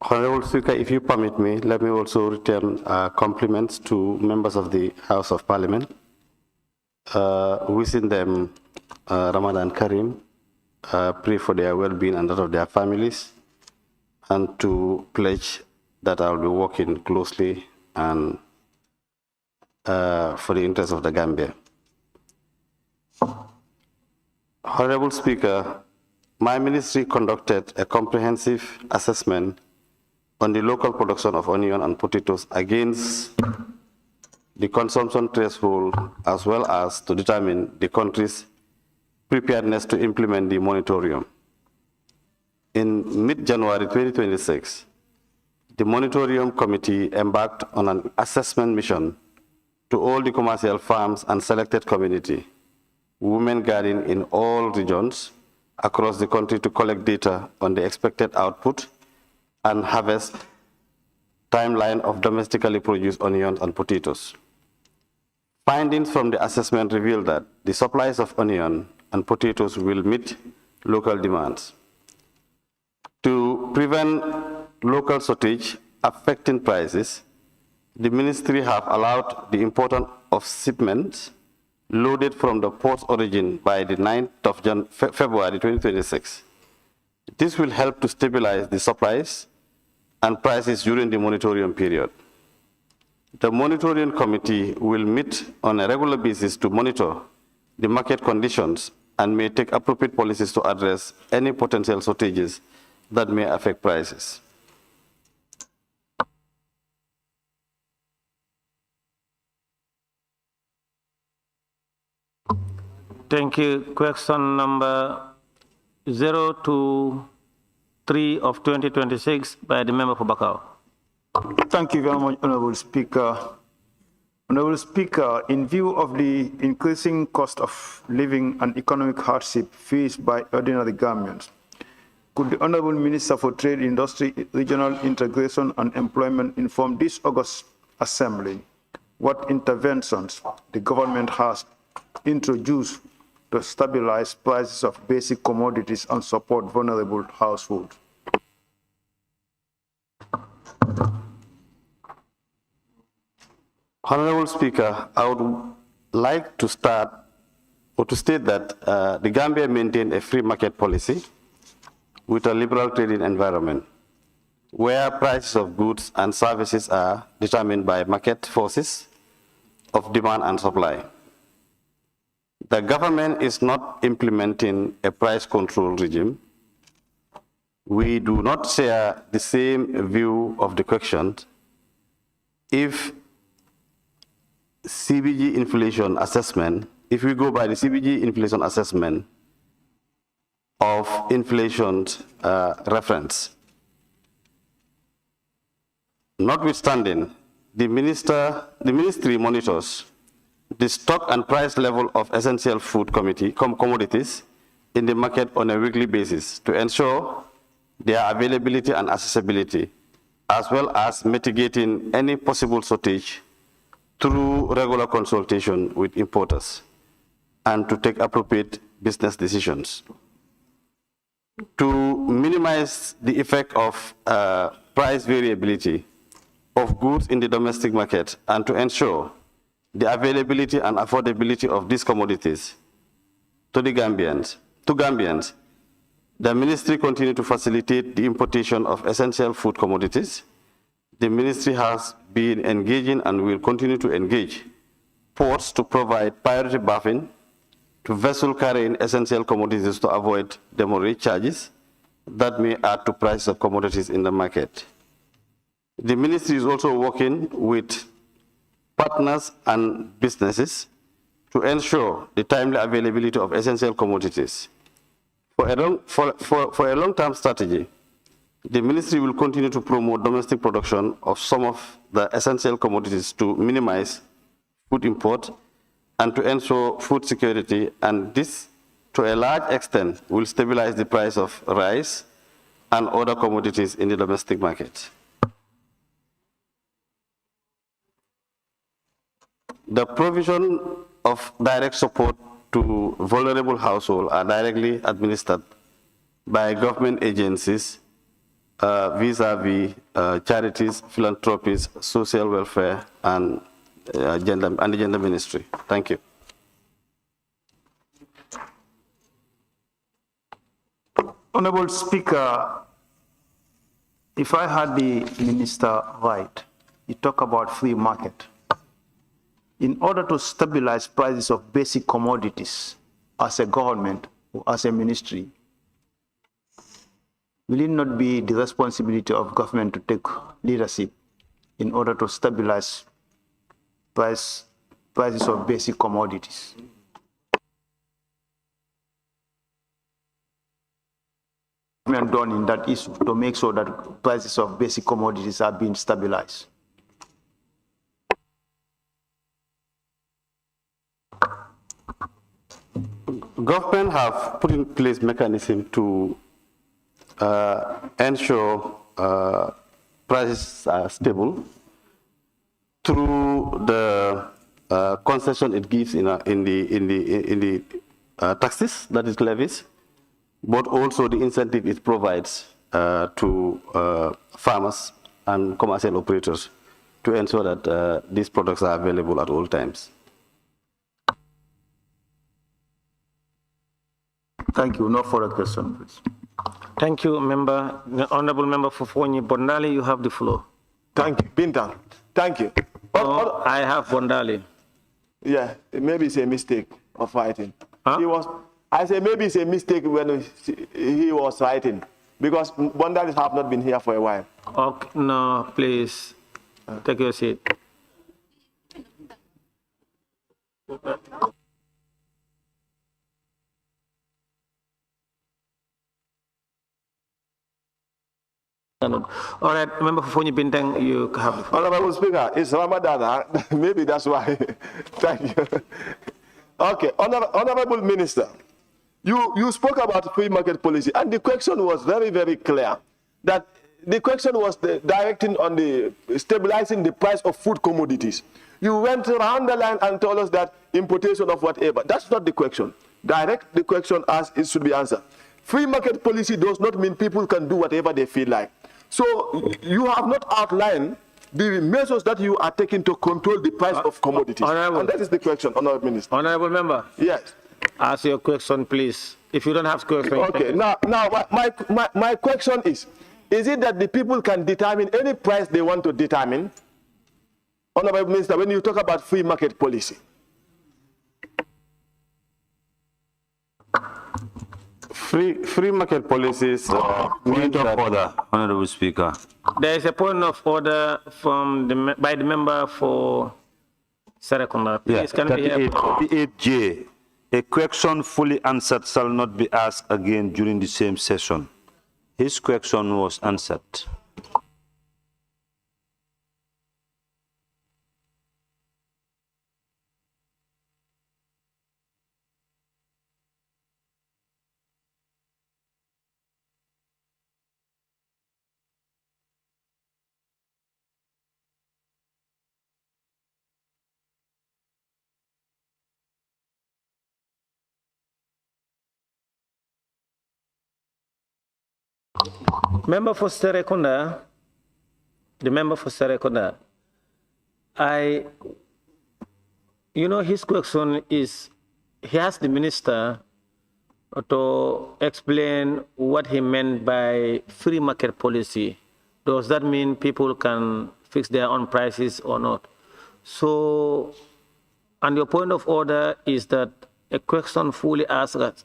Honorable Speaker, if you permit me, let me also return compliments to members of the House of Parliament, wishing them Ramadan Kareem, pray for their well-being and that of their families, and to pledge that I will be working closely and for the interest of the Gambia. Honorable Speaker, my ministry conducted a comprehensive assessment on the local production of onion and potatoes against the consumption threshold, as well as to determine the country's preparedness to implement the moratorium. In mid-January 2026, the Moratorium Committee embarked on an assessment mission to all the commercial farms and selected community, women gardening in all regions across the country to collect data on the expected output and harvest timeline of domestically produced onions and potatoes. Findings from the assessment revealed that the supplies of onion and potatoes will meet local demands. To prevent local shortage affecting prices, the ministry have allowed the import of shipments loaded from the port's origin by the 9th of February 2026. This will help to stabilize the supplies and prices during the moratorium period. The Moratorium Committee will meet on a regular basis to monitor the market conditions and may take appropriate policies to address any potential shortages that may affect prices. Thank you. Question number 023 of 2026 by the member for Bakau. Thank you very much, Honorable Speaker. Honorable Speaker, in view of the increasing cost of living and economic hardship faced by ordinary Gambians, could the Honorable Minister for Trade, Industry, Regional Integration and Employment inform this August Assembly what interventions the government has introduced to stabilize prices of basic commodities and support vulnerable households? Honorable Speaker, I would like to start or to state that the Gambia maintained a free market policy with a liberal trading environment where prices of goods and services are determined by market forces of demand and supply. The government is not implementing a price control regime. We do not share the same view of the question. If CBG inflation assessment, if we go by the CBG inflation assessment of inflation reference, notwithstanding, the ministry monitors the stock and price level of essential food commodities in the market on a weekly basis to ensure their availability and accessibility, as well as mitigating any possible shortage through regular consultation with importers and to take appropriate business decisions. To minimize the effect of price variability of goods in the domestic market and to ensure the availability and affordability of these commodities to Gambians, the ministry continues to facilitate the importation of essential food commodities. The ministry has been engaging and will continue to engage ports to provide priority buffing to vessels carrying essential commodities to avoid demurrage charges that may add to price of commodities in the market. The ministry is also working with partners, and businesses to ensure the timely availability of essential commodities. For a long-term strategy, the ministry will continue to promote domestic production of some of the essential commodities to minimize food import and to ensure food security, and this, to a large extent, will stabilize the price of rice and other commodities in the domestic market. The provision of direct support to vulnerable households are directly administered by government agencies vis-à-vis charities, philanthropies, social welfare, and the gender ministry. Thank you. Honorable Speaker, if I heard the minister right, he talked about free market. In order to stabilize prices of basic commodities as a government or as a ministry, will it not be the responsibility of government to take leadership in order to stabilize prices of basic commodities? Done in that issue to make sure that prices of basic commodities are being stabilized? Government have put in place mechanism to ensure prices are stable through the concession it gives in the taxes, that is levies, but also the incentive it provides to farmers and commercial operators to ensure that these products are available at all times. Thank you. No further question, please. Thank you, member. The Honorable Member Fofoni Bondali, you have the floor. Thank you, Bintan. Thank you. No, I have Bondali. Yeah, maybe it's a mistake of writing. Huh? I say maybe it's a mistake when he was writing, because Bondali have not been here for a while. Okay, no, please, take your seat. All right, Member Fofoni Bintang, you have the floor. Honorable Speaker, it's Ramadan. Maybe that's why. Thank you. Okay, Honorable Minister, you spoke about free market policy, and the question was very, very clear. That the question was directing on the stabilizing the price of food commodities. You went around the line and told us that importation of whatever. That's not the question. Direct the question as it should be answered. Free market policy does not mean people can do whatever they feel like. So you have not outlined the measures that you are taking to control the price of commodities. And that is the question, Honorable Minister. Honorable Member. Yes. Ask your question, please. If you don't have question. Okay, now my question is it that the people can determine any price they want to determine? Honorable Minister, when you talk about free market policy. Free market policies. Point of order, Honorable Speaker. There is a point of order from by the member for Serekunda. Please, can we hear? 38J. A question fully answered shall not be asked again during the same session. His question was answered. Member for Serekunda, the member for Serekunda, his question is, he asked the minister to explain what he meant by free market policy. Does that mean people can fix their own prices or not? So, and your point of order is that a question fully answered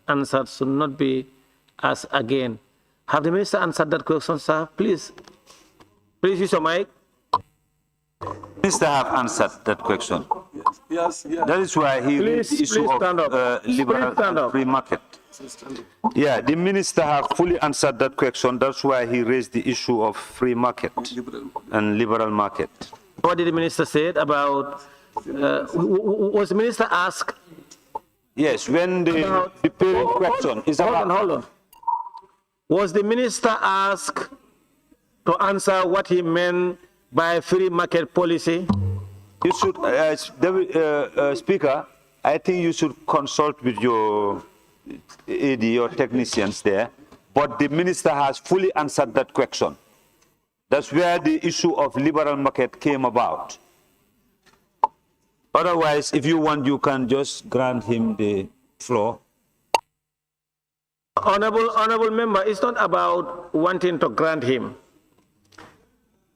should not be asked again. Have the minister answered that question, sir? Please use your mic. Minister have answered that question. Yes. That is why he raised the issue of liberal and free market. Yeah, the minister have fully answered that question. That's why he raised the issue of free market and liberal market. What did the minister say about, was the minister asked? Yes, when the parent question is about... Hold on. Was the minister asked to answer what he meant by free market policy? You should, Speaker, I think you should consult with your AD, your technicians there, but the minister has fully answered that question. That's where the issue of liberal market came about. Otherwise, if you want, you can just grant him the floor. Honorable member, it's not about wanting to grant him.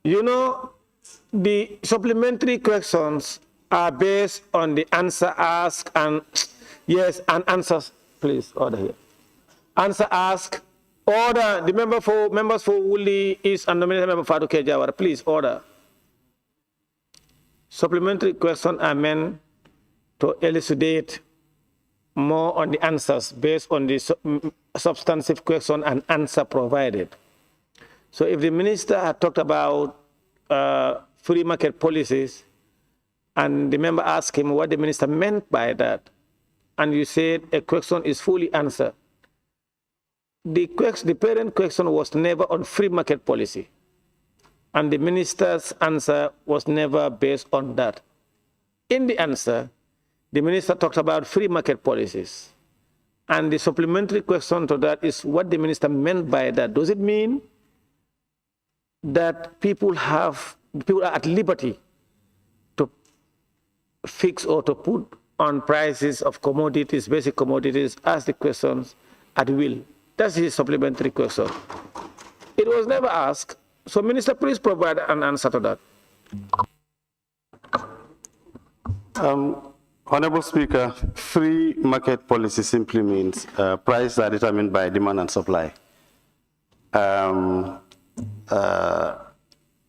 You know, the supplementary questions are based on the answer asked and yes, and answers. Please order here. Answer asked. Order. The members for Wuli is and nominated member Fatou Kejawara. Please order. Supplementary questions are meant to elucidate more on the answers based on the substantive question and answer provided. So if the minister had talked about free market policies and the member asked him what the minister meant by that, and you said a question is fully answered, the parent question was never on free market policy. And the minister's answer was never based on that. In the answer, the minister talked about free market policies. And the supplementary question to that is what the minister meant by that. Does it mean that people are at liberty to fix or to put on prices of commodities, basic commodities, ask the questions at will? That's his supplementary question. It was never asked. So, Minister, please provide an answer to that. Honorable Speaker, free market policy simply means prices are determined by demand and supply.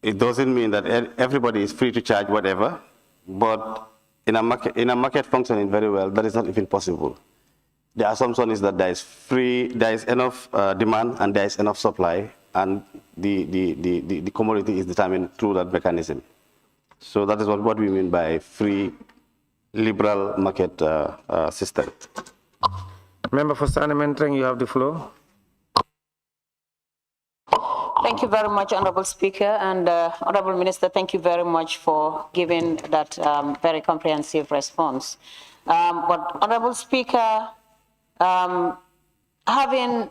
It doesn't mean that everybody is free to charge whatever, but in a market functioning very well, that is not even possible. The assumption is that there is enough demand and there is enough supply, and the commodity is determined through that mechanism. So that is what we mean by free liberal market system. Member for Sanementring, you have the floor. Thank you very much, Honorable Speaker. And Honorable Minister, thank you very much for giving that very comprehensive response. But Honorable Speaker, having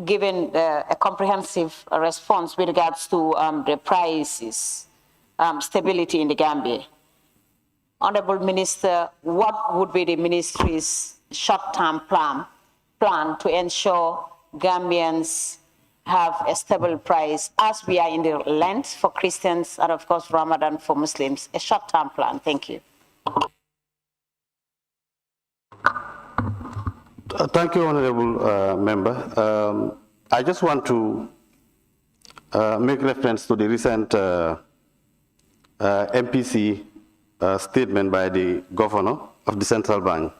given a comprehensive response with regards to the prices, stability in the Gambia, Honorable Minister, what would be the ministry's short-term plan to ensure Gambians have a stable price as we are in the Lent for Christians and of course Ramadan for Muslims? A short-term plan. Thank you. Thank you, Honorable Member. I just want to make reference to the recent MPC statement by the Governor of the Central Bank.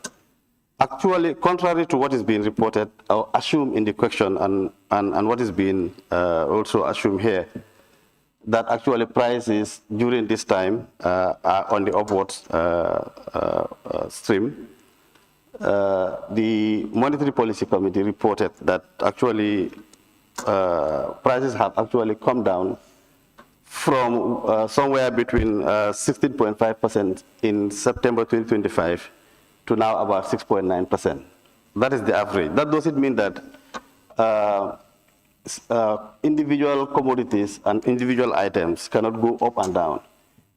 Actually, contrary to what is being reported or assumed in the question and what is being also assumed here, that actually prices during this time are on the upwards stream. The Monetary Policy Committee reported that actually prices have actually come down from somewhere between 16.5% in September 2025 to now about 6.9%. That is the average. That doesn't mean that individual commodities and individual items cannot go up and down.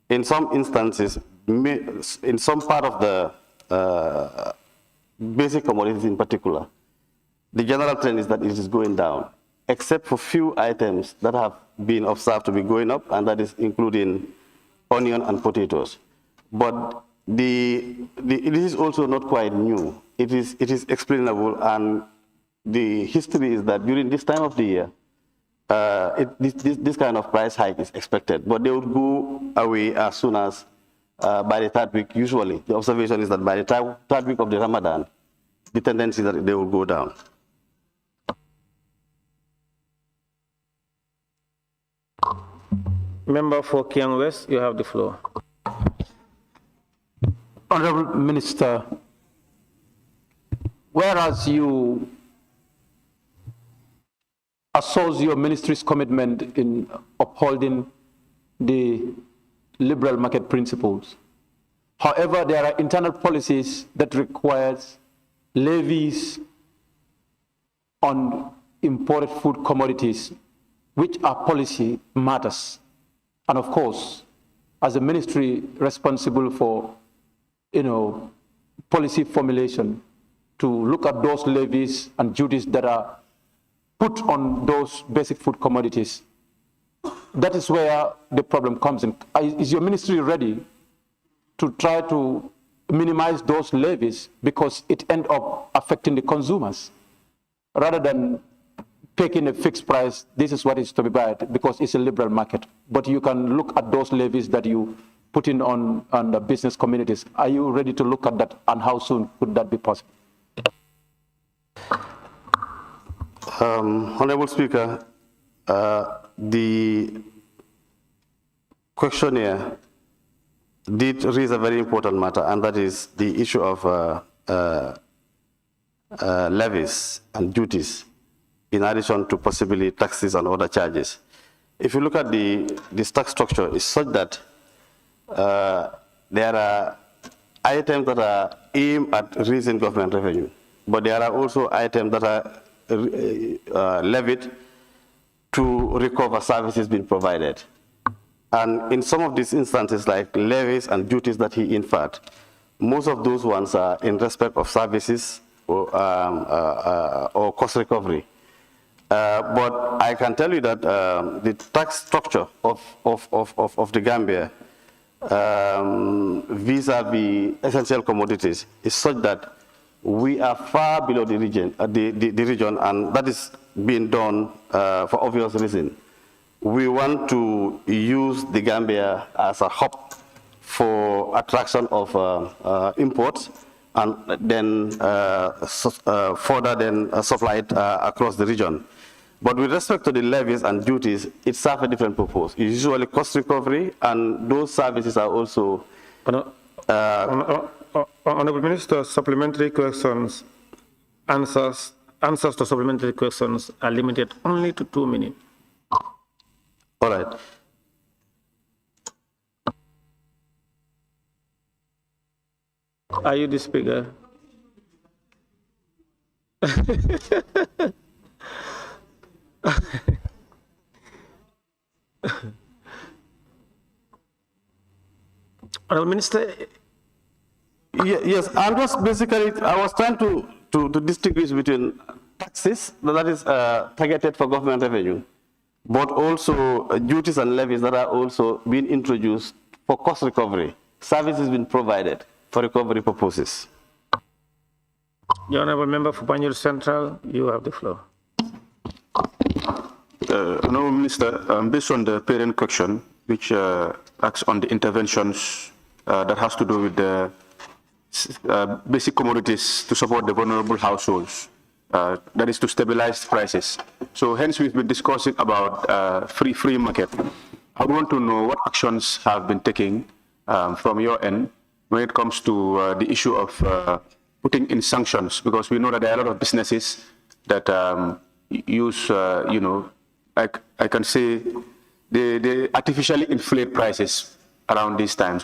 In some instances, in some part of the basic commodities in particular, the general trend is that it is going down, except for few items that have been observed to be going up, and that is including onion and potatoes. But it is also not quite new. It is explainable, and the history is that during this time of the year, this kind of price hike is expected, but they would go away as soon as by the third week. Usually, the observation is that by the third week of the Ramadan, the tendency is that they will go down. Member for Kiang West, you have the floor. Honorable Minister, whereas you assert your ministry's commitment in upholding the liberal market principles, however, there are internal policies that requires levies on imported food commodities, which are policy matters. And of course, as a ministry responsible for, policy formulation, to look at those levies and duties that are put on those basic food commodities. That is where the problem comes in. Is your ministry ready to try to minimize those levies because it ends up affecting the consumers rather than taking a fixed price? This is what is to be bought because it's a liberal market. But you can look at those levies that you put in on the business communities. Are you ready to look at that, and how soon could that be possible? Honorable Speaker, the questionnaire did raise a very important matter, and that is the issue of levies and duties, in addition to possibly taxes and other charges. If you look at this tax structure, it's such that there are items that are aimed at raising government revenue, but there are also items that are levied to recover services being provided. And in some of these instances, like levies and duties that he inferred, most of those ones are in respect of services or cost recovery. But I can tell you that the tax structure of the Gambia vis-a-vis essential commodities is such that we are far below the region, and that is being done for obvious reason. We want to use the Gambia as a hub for attraction of imports, and then further then supply it across the region. But with respect to the levies and duties, it serves a different purpose. It's usually cost recovery, and those services are also... Honorable Minister, supplementary questions, answers to supplementary questions are limited only to 2 minutes. All right. Are you the speaker? Honorable Minister. Yes, I was trying to distinguish between taxes, that is targeted for government revenue, but also duties and levies that are also being introduced for cost recovery. Services being provided for recovery purposes. The Honorable Member for Banjul Central, you have the floor. Honorable Minister, based on the parent question, which acts on the interventions that has to do with the basic commodities to support the vulnerable households, that is to stabilize prices. So hence we've been discussing about free market. I want to know what actions have been taken from your end when it comes to the issue of putting in sanctions, because we know that there are a lot of businesses that use, I can say, they artificially inflate prices around these times.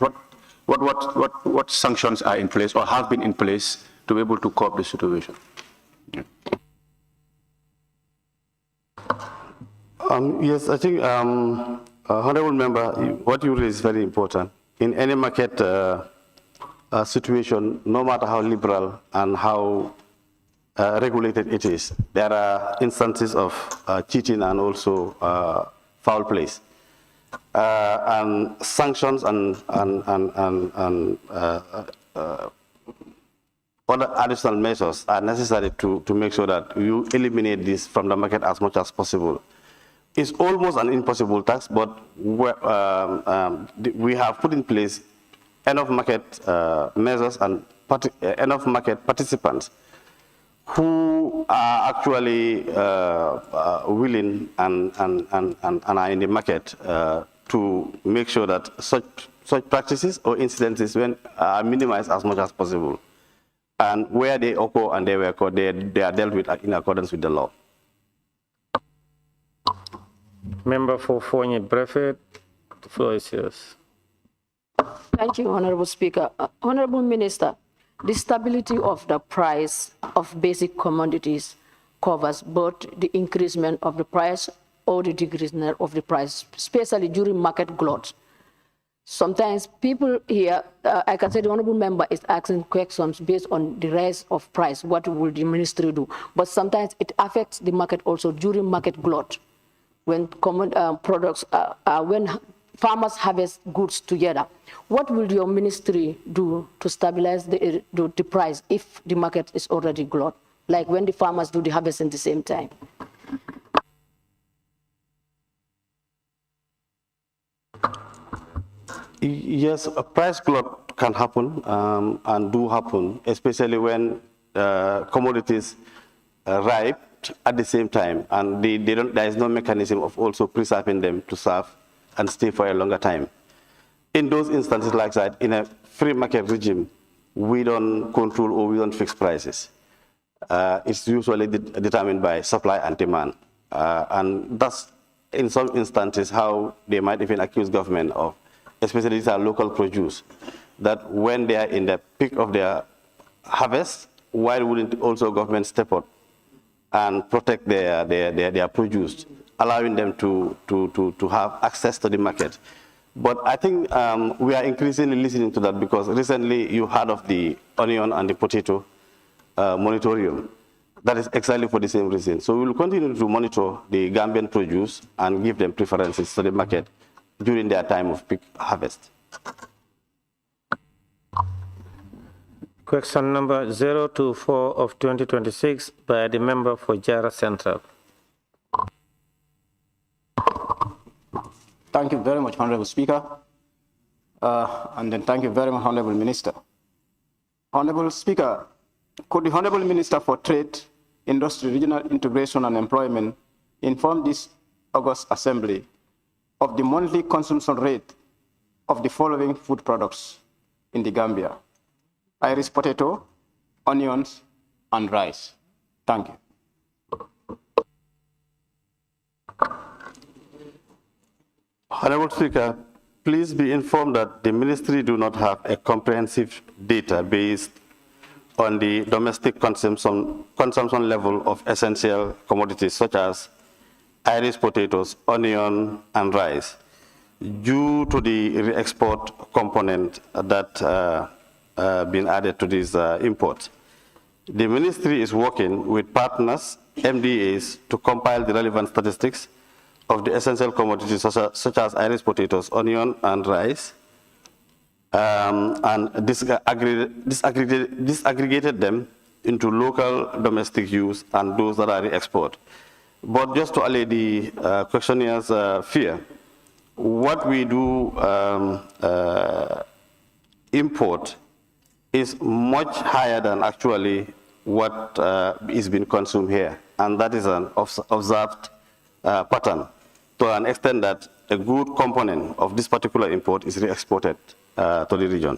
What sanctions are in place or have been in place to be able to cope the situation? Yeah. Yes, I think, Honorable Member, what you raise is very important. In any market situation, no matter how liberal and how regulated it is, there are instances of cheating and also foul plays. And sanctions and other additional measures are necessary to make sure that you eliminate this from the market as much as possible. It's almost an impossible task, but we have put in place enough market measures and enough market participants who are actually willing and are in the market to make sure that such practices or incidences are minimized as much as possible. And where they occur and they are dealt with in accordance with the law. Member for Fonyi Brevet, the floor is yours. Thank you, Honorable Speaker. Honorable Minister, the stability of the price of basic commodities covers both the increasement of the price or the decreasement of the price, especially during market glut. Sometimes people here, I can say the honorable member is asking questions based on the rise of price. What will the ministry do? But sometimes it affects the market also during market glut, when common products, when farmers harvest goods together. What will your ministry do to stabilize the price if the market is already glut, like when the farmers do the harvest at the same time? Yes, a price glut can happen and do happen, especially when commodities ripe at the same time, and there is no mechanism of also preserving them to serve and stay for a longer time. In those instances like that, in a free market regime, we don't control or we don't fix prices. It's usually determined by supply and demand. And that's, in some instances, how they might even accuse government of, especially these are local produce, that when they are in the peak of their harvest, why wouldn't also government step up and protect their produce, allowing them to have access to the market? But I think we are increasingly listening to that, because recently you heard of the onion and the potato moratorium. That is exactly for the same reason. So we will continue to monitor the Gambian produce and give them preferences to the market during their time of peak harvest. Question number 024 of 2026 by the member for Jara Central. Thank you very much, Honorable Speaker. And then thank you very much, Honorable Minister. Honorable Speaker, could the Honorable Minister for Trade, Industry, Regional Integration and Employment inform this August Assembly of the monthly consumption rate of the following food products in the Gambia: Irish potato, onions, and rice? Thank you. Honorable Speaker, please be informed that the ministry do not have a comprehensive data based on the domestic consumption level of essential commodities such as Irish potatoes, onion, and rice, due to the re-export component that been added to these imports. The ministry is working with partners, MDAs, to compile the relevant statistics of the essential commodities such as Irish potatoes, onion, and rice, and disaggregated them into local domestic use and those that are re-export. But just to allay the questionnaires' fear, what we do import is much higher than actually what is being consumed here, and that is an observed pattern, to an extent that a good component of this particular import is re-exported to the region.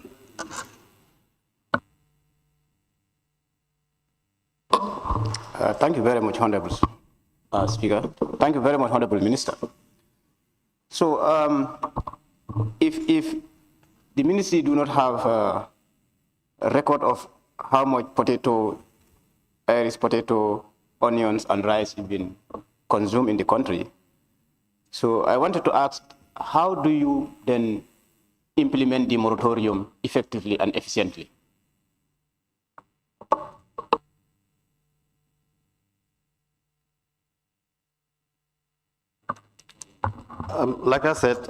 Thank you very much, Honorable Speaker. Thank you very much, Honorable Minister. So, if the ministry do not have a record of how much potato, Irish potato, onions, and rice have been consumed in the country, so I wanted to ask, how do you then implement the moratorium effectively and efficiently? Like I said,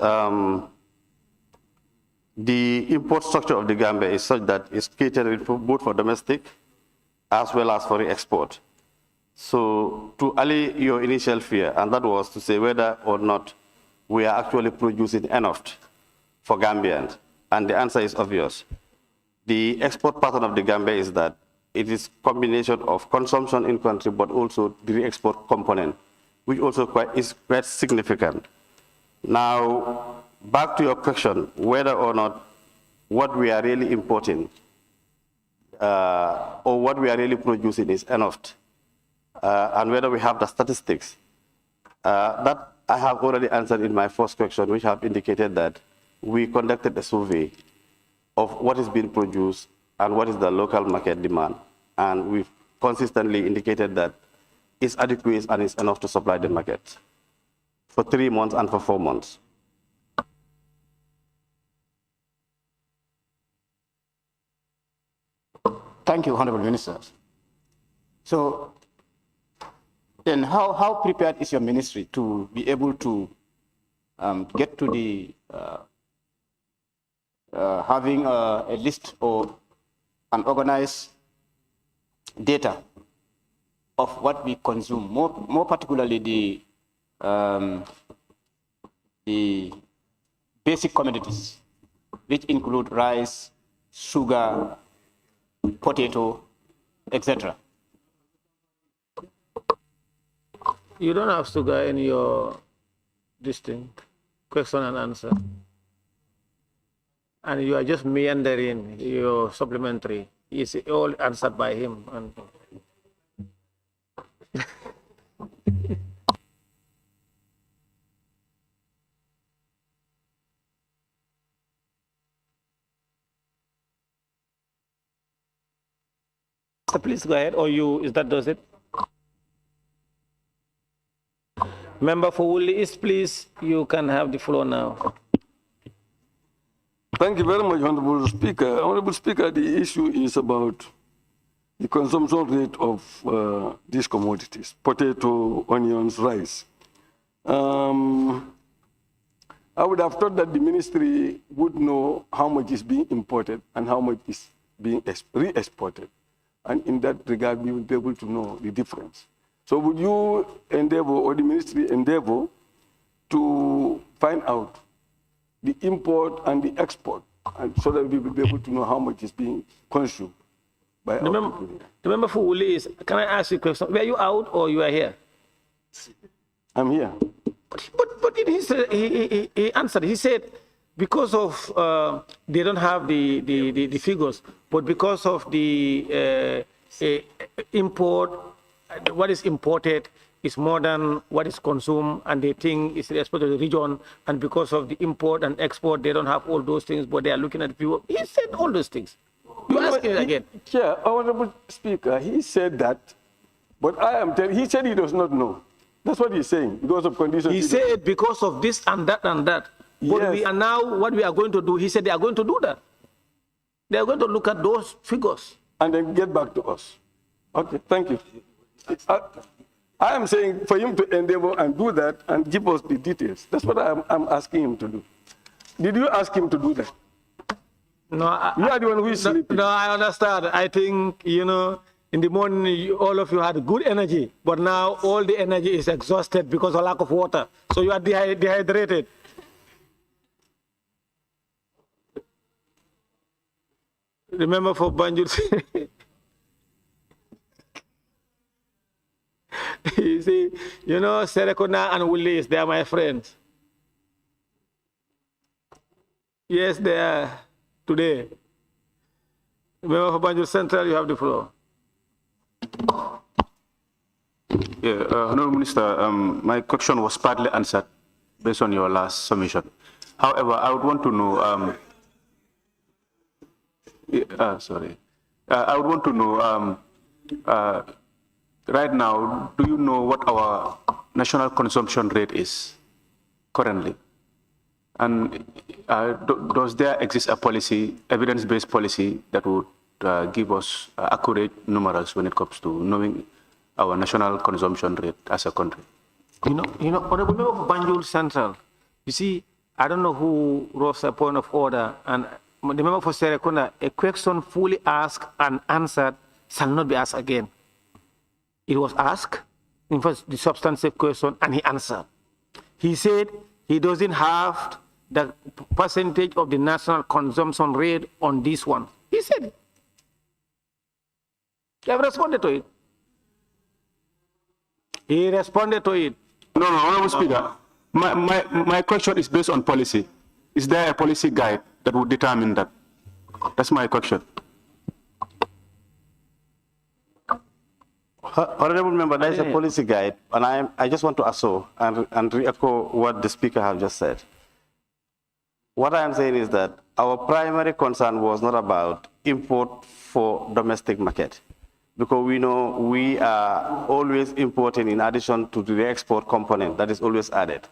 the import structure of the Gambia is such that it's catered both for domestic as well as for export. So to allay your initial fear, and that was to say whether or not we are actually producing enough for Gambians, and the answer is obvious. The export pattern of the Gambia is that it is combination of consumption in country, but also the re-export component, which also is quite significant. Now, back to your question, whether or not what we are really importing or what we are really producing is enough, and whether we have the statistics, that I have already answered in my first question, which have indicated that we conducted a survey of what is being produced and what is the local market demand. And we've consistently indicated that it's adequate and it's enough to supply the market for 3 months and for 4 months. Thank you, Honorable Minister. So then how prepared is your ministry to be able to get to the having a list or an organized data of what we consume, more particularly the basic commodities, which include rice, sugar, potato, etc. You don't have sugar in your question and answer. And you are just meandering your supplementary. It's all answered by him. And so please go ahead, or is that does it? Member for Woolly East, please, you can have the floor now. Thank you very much, Honorable Speaker. Honorable Speaker, the issue is about the consumption rate of these commodities, potato, onions, rice. I would have thought that the ministry would know how much is being imported and how much is being re-exported. And in that regard, we will be able to know the difference. So would you endeavor, or the ministry endeavor, to find out the import and the export, and so that we will be able to know how much is being consumed by our people? The member for Woolly is, can I ask you a question? Were you out or you are here? I'm here. But he answered, he said, because of, they don't have the figures, but because of the import, what is imported is more than what is consumed, and they think it's exported to the region, and because of the import and export, they don't have all those things, but they are looking at the people. He said all those things. You ask it again. Yeah, Honorable Speaker, he said that, but I am telling, he said he does not know. That's what he's saying, because of conditions. He said because of this and that and that. But Yes. we are now, what we are going to do, he said they are going to do that. They are going to look at those figures. And then get back to us. Okay, thank you. I am saying for him to endeavor and do that and give us the details. That's what I'm asking him to do. Did you ask him to do that? No, you are the one who is sleeping. No, I understand. I think, you know, in the morning, all of you had good energy, but now all the energy is exhausted because of lack of water. So you are dehydrated. Remember for Banjul, you see, you know, Serekunda and Willis, they are my friends. Yes, they are today. Remember for Banjul Central, you have the floor. Yeah, Honourable Minister, my question was partly answered based on your last submission. However, I would want to know, I would want to know, right now, do you know what our national consumption rate is currently? And does there exist a policy, evidence-based policy, that would give us accurate numbers when it comes to knowing our national consumption rate as a country? You know, Honorable Member of Banjul Central, you see, I don't know who rose a point of order, and the member for Serekunda, a question fully asked and answered shall not be asked again. It was asked, in fact, the substantive question, and he answered. He said he doesn't have the percentage of the national consumption rate on this one. He said it. He have responded to it. He responded to it. No, Honorable Speaker. My question is based on policy. Is there a policy guide that would determine that? That's my question. Honorable Member, there is a policy guide, and I just want to assure and re-echo what the Speaker have just said. What I am saying is that our primary concern was not about import for domestic market, because we know we are always importing in addition to the export component that is always added.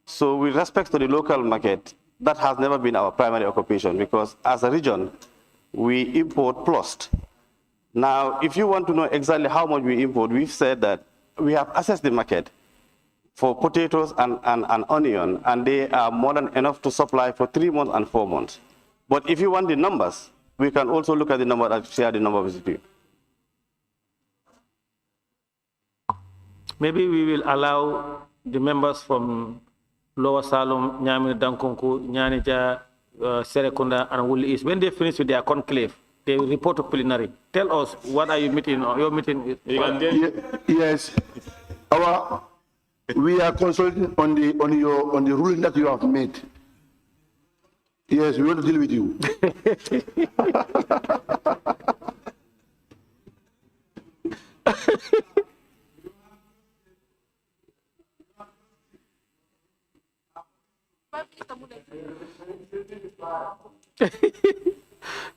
So with respect to the local market, that has never been our primary occupation, because as a region, we import plus. Now, if you want to know exactly how much we import, we've said that we have assessed the market for potatoes and onion, and they are more than enough to supply for 3 months and 4 months. But if you want the numbers, we can also look at the number and share the number with you. Maybe we will allow the members from Lower Salom, Nyamir, Dankunku, Nyanija, Serekunda, and Wuli East, when they finish with their conclave, they will report to plenary. Tell us, what are you meeting? Your meeting? Yes, we are consulting on the ruling that you have made. Yes, we want to deal with you.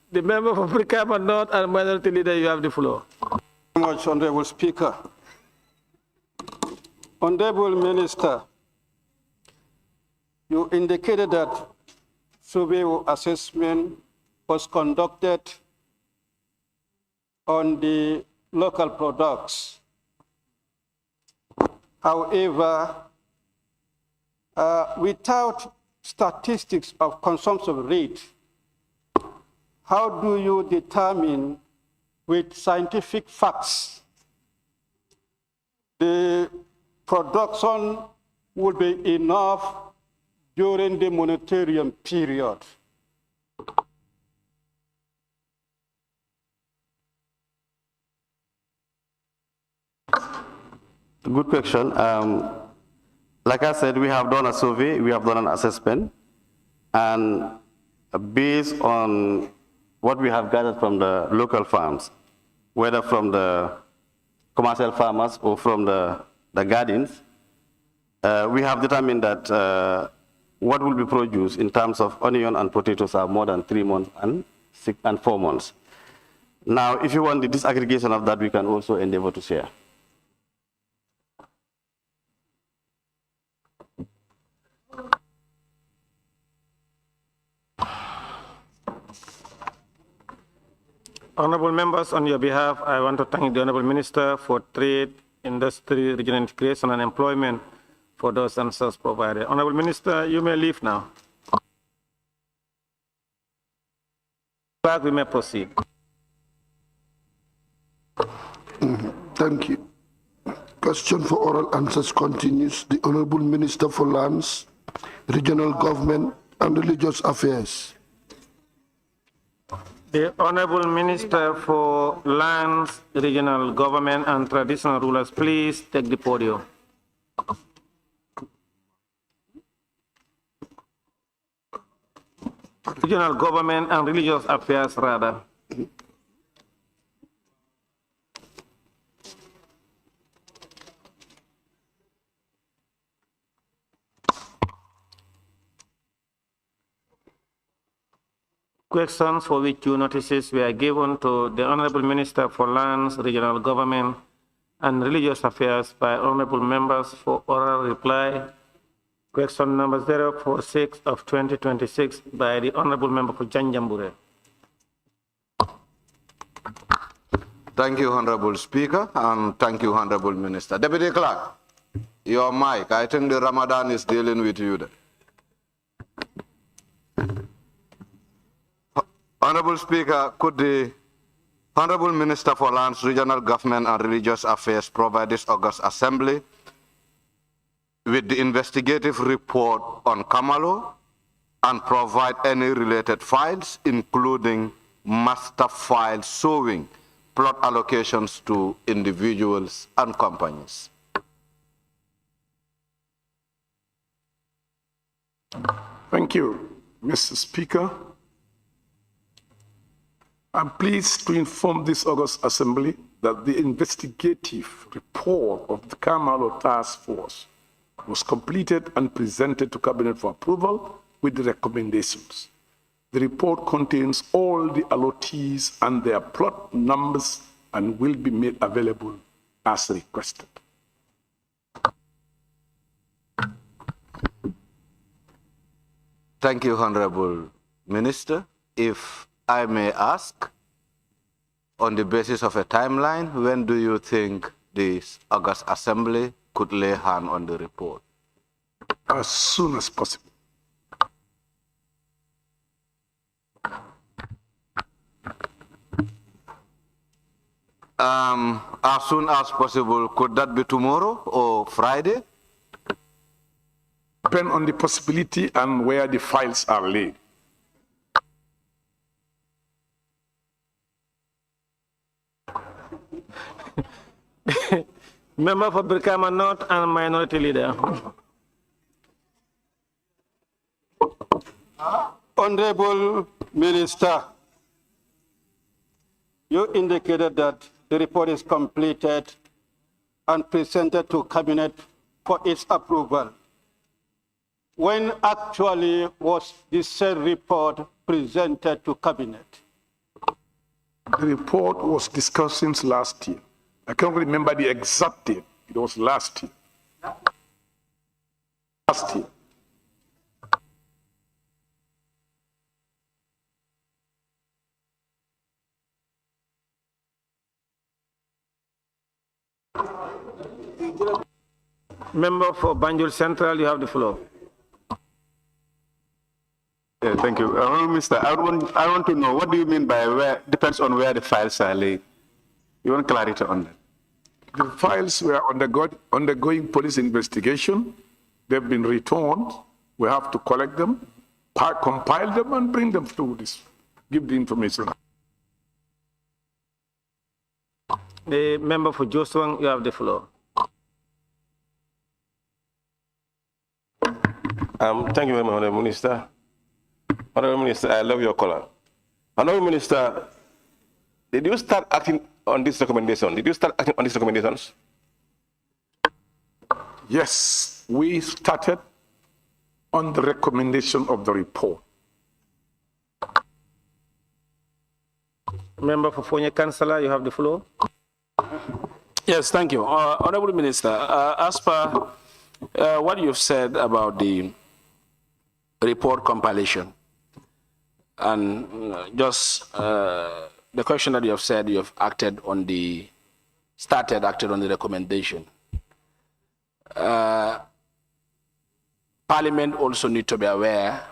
The member for Brikama North and Minority Leader, you have the floor. Thank you very much, Honorable Speaker. Honorable Minister, you indicated that survey assessment was conducted on the local products. However, without statistics of consumption rate, how do you determine with scientific facts the production would be enough during the monetarium period? Good question. Like I said, we have done a survey, we have done an assessment, and based on what we have gathered from the local farms, whether from the commercial farmers or from the gardens, we have determined that what will be produced in terms of onion and potatoes are more than 3 months and 4 months. Now, if you want the disaggregation of that, we can also endeavor to share. Honorable members, on your behalf, I want to thank the Honorable Minister for Trade, Industry, Regional Integration and Employment for those answers provided. Honorable Minister, you may leave now. Clerk, we may proceed. Thank you. Question for oral answers continues. The Honorable Minister for Lands, Regional Government and Religious Affairs. The Honorable Minister for Lands, Regional Government and Traditional Rulers, please take the podium. Regional Government and Religious Affairs, rather. Questions for which due notices were given to the Honorable Minister for Lands, Regional Government and Religious Affairs by Honorable Members for oral reply. Question number 046 of 2026 by the Honorable Member for Janjambure. Thank you, Honorable Speaker, and thank you, Honorable Minister. Deputy Clerk, your mic. I think the Ramadan is dealing with you there. Honorable Speaker, could the Honorable Minister for Lands, Regional Government and Religious Affairs provide this August Assembly with the investigative report on Kamalo and provide any related files, including master files showing plot allocations to individuals and companies. Thank you, Mr. Speaker. I'm pleased to inform this August Assembly that the investigative report of the Kamalo Task Force was completed and presented to Cabinet for approval with the recommendations. The report contains all the allottees and their plot numbers and will be made available as requested. Thank you, Honorable Minister. If I may ask, on the basis of a timeline, when do you think this August Assembly could lay hand on the report? As soon as possible. As soon as possible, could that be tomorrow or Friday? Depend on the possibility and where the files are laid. Member for Brikama North and Minority Leader. Honorable Minister, you indicated that the report is completed and presented to Cabinet for its approval. When actually was this said report presented to Cabinet? The report was discussed since last year. I can't remember the exact date. It was last year. Last year. Member for Banjul Central, you have the floor. Yeah, thank you. Mr. I want to know, what do you mean by where, depends on where the files are laid? You want clarity on that? The files were undergoing police investigation. They've been returned. We have to collect them, compile them, and bring them through this, give the information. The member for Joswang, you have the floor. Thank you very much, Honorable Minister. Honorable Minister, I love your color. Honorable Minister, did you start acting on this recommendation? Did you start acting on these recommendations? Yes, we started on the recommendation of the report. Member for Fonya Councillor, you have the floor. Yes, thank you. Honorable Minister, as per what you've said about the report compilation, and just the question that you have said, you have started acted on the recommendation. Parliament also need to be aware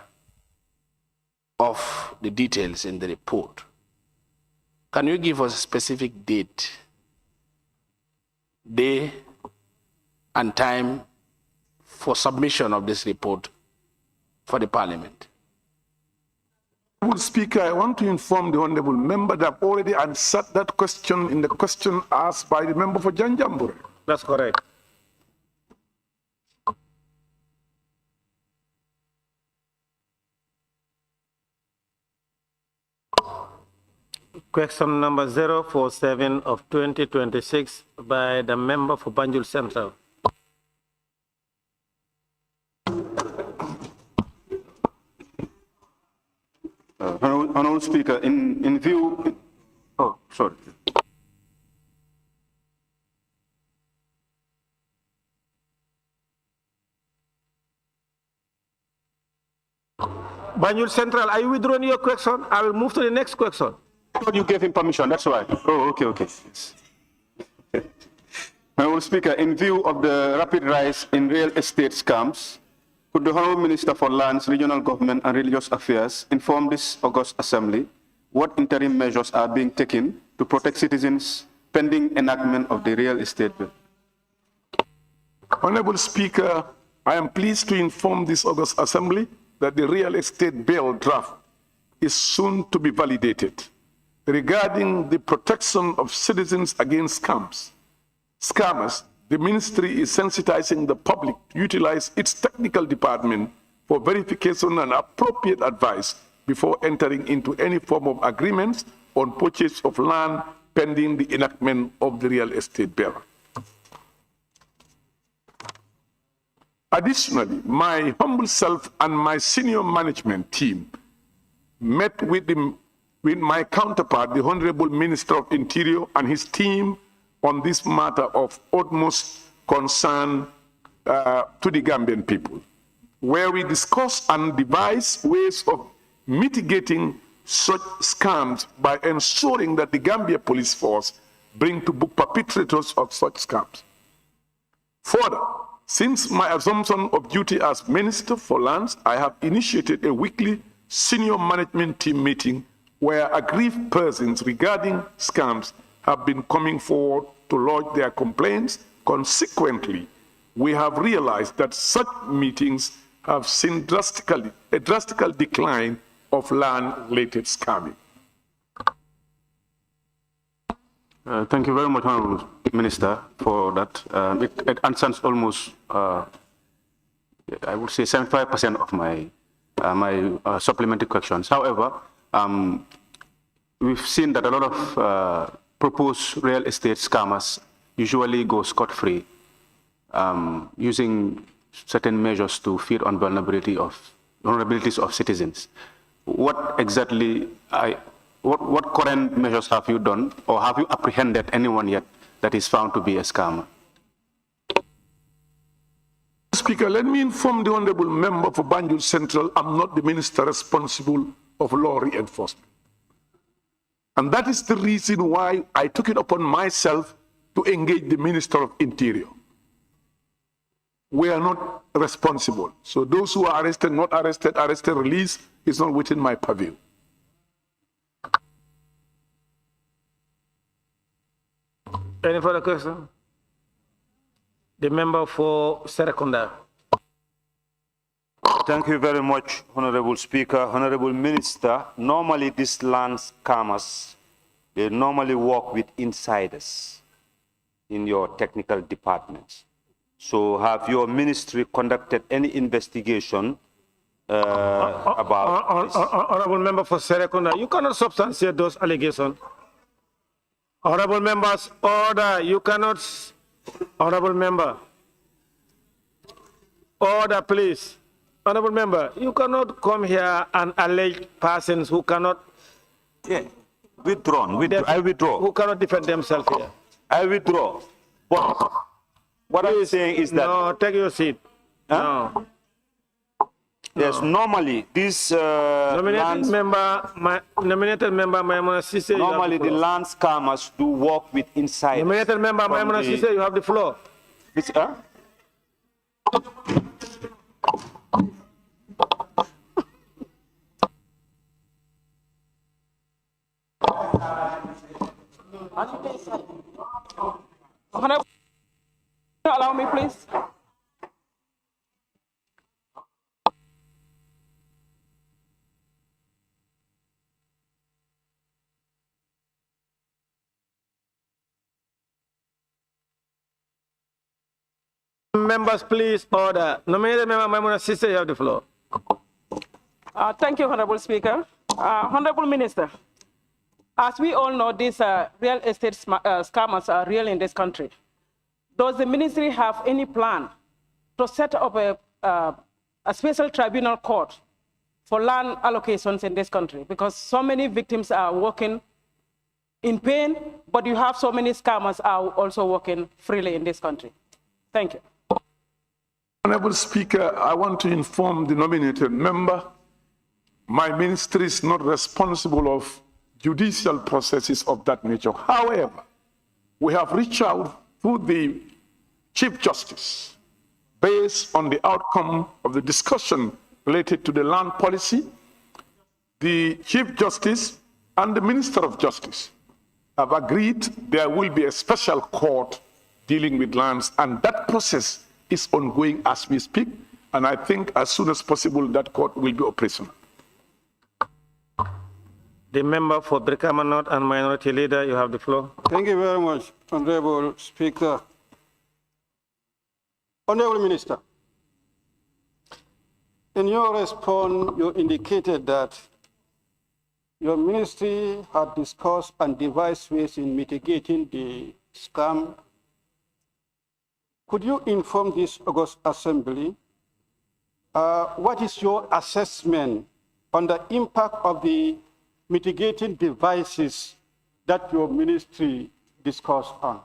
of the details in the report. Can you give us a specific date, day, and time for submission of this report for the Parliament? Honorable Speaker, I want to inform the Honorable Member that I've already answered that question in the question asked by the member for Janjambur. That's correct. Question number 047 of 2026 by the member for Banjul Central. Honorable Speaker, in view, oh, sorry. Banjul Central, are you withdrawing your question? I will move to the next question. I thought you gave him permission, that's why. Oh, okay, okay. Honorable Speaker, in view of the rapid rise in real estate scams, could the Honorable Minister for Lands, Regional Government and Religious Affairs inform this August Assembly what interim measures are being taken to protect citizens pending enactment of the real estate bill? Honorable Speaker, I am pleased to inform this August Assembly that the real estate bill draft is soon to be validated. Regarding the protection of citizens against scammers, the ministry is sensitizing the public to utilize its technical department for verification and appropriate advice before entering into any form of agreements on purchase of land pending the enactment of the real estate bill. Additionally, my humble self and my senior management team met with my counterpart, the Honorable Minister of Interior, and his team on this matter of utmost concern to the Gambian people, where we discussed and devised ways of mitigating such scams by ensuring that the Gambia Police Force bring to book perpetrators of such scams. Further, since my assumption of duty as Minister for Lands, I have initiated a weekly senior management team meeting where aggrieved persons regarding scams have been coming forward to lodge their complaints. Consequently, we have realized that such meetings have seen a drastic decline of land-related scamming. Thank you very much, Honorable Minister, for that. It answers almost, I would say, 75% of my supplementary questions. However, we've seen that a lot of proposed real estate scammers usually go scot-free, using certain measures to feed on vulnerabilities of citizens. What exactly, what current measures have you done, or have you apprehended anyone yet that is found to be a scammer? Speaker, let me inform the Honorable Member for Banjul Central, I'm not the Minister responsible of law reinforcement. And that is the reason why I took it upon myself to engage the Minister of Interior. We are not responsible. So those who are arrested, not arrested, released, is not within my purview. Any further question? The member for Serekunda. Thank you very much, Honorable Speaker. Honorable Minister, normally these land scammers, they normally work with insiders in your technical departments. So have your ministry conducted any investigation about this? Honorable member for Serekunda, you cannot substantiate those allegations. Honorable members, order, you cannot, honorable member, order please. Honorable member, you cannot come here and allege persons who cannot... Yeah, withdrawn, I withdraw. Who cannot defend themselves here. I withdraw. But what I'm saying is that... No, take your seat. Huh? No. Yes, normally this nominated member, Maimuna Sise. Normally the land scammers do work with insiders. Nominated member Maimuna Sise, you have the floor. Allow me, please. Members, please order. Nominated member Maimuna Sise, you have the floor. Thank you, Honorable Speaker. Honorable Minister, as we all know, these real estate scammers are real in this country. Does the ministry have any plan to set up a special tribunal court for land allocations in this country? Because so many victims are working in pain, but you have so many scammers are also working freely in this country. Thank you. Honorable Speaker, I want to inform the nominated member, my ministry is not responsible of judicial processes of that nature. However, we have reached out to the Chief Justice based on the outcome of the discussion related to the land policy. The Chief Justice and the Minister of Justice have agreed there will be a special court dealing with lands, and that process is ongoing as we speak, and I think as soon as possible that court will be operational. The member for Brikama North and Minority Leader, you have the floor. Thank you very much, Honorable Speaker. Honorable Minister, in your response, you indicated that your ministry had discussed and devised ways in mitigating the scam. Could you inform this August Assembly what is your assessment on the impact of the mitigating devices that your ministry discussed on?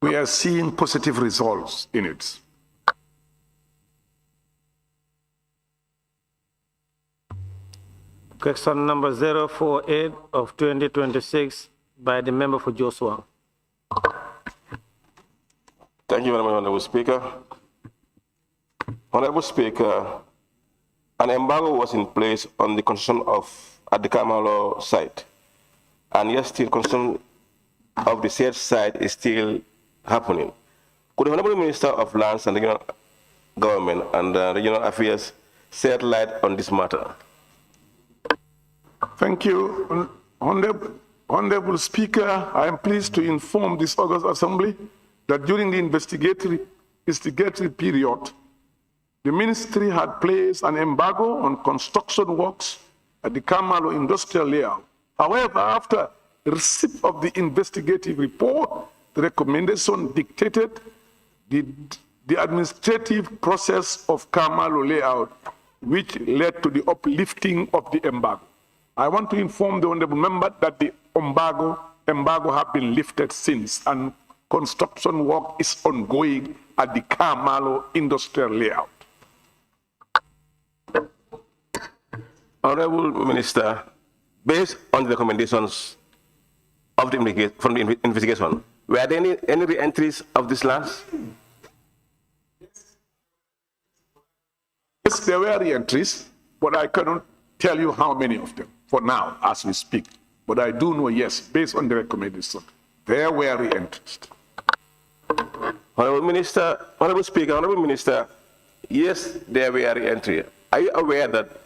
We are seeing positive results in it. Question number 048 of 2026 by the member for Joshua. Thank you very much, Honorable Speaker. Honorable Speaker, an embargo was in place on the construction at the Kamalo site, and yet still construction of the said site is still happening. Could the Honorable Minister of Lands and Regional Government and Regional Affairs shed light on this matter? Thank you, Honorable Speaker. I am pleased to inform this August Assembly that during the investigatory period, the ministry had placed an embargo on construction works at the Kamalo industrial layout. However, after receipt of the investigative report, the recommendation dictated the administrative process of Kamalo layout, which led to the uplifting of the embargo. I want to inform the honorable member that the embargo have been lifted since, and construction work is ongoing at the Kamalo industrial layout. Honorable Minister, based on the recommendations of from the investigation, were there any re-entries of these lands? Yes, there were re-entries, but I cannot tell you how many of them for now as we speak. But I do know, yes, based on the recommendation, there were re-entries. Honorable Speaker, Honorable Minister, yes, there were re-entry. Are you aware that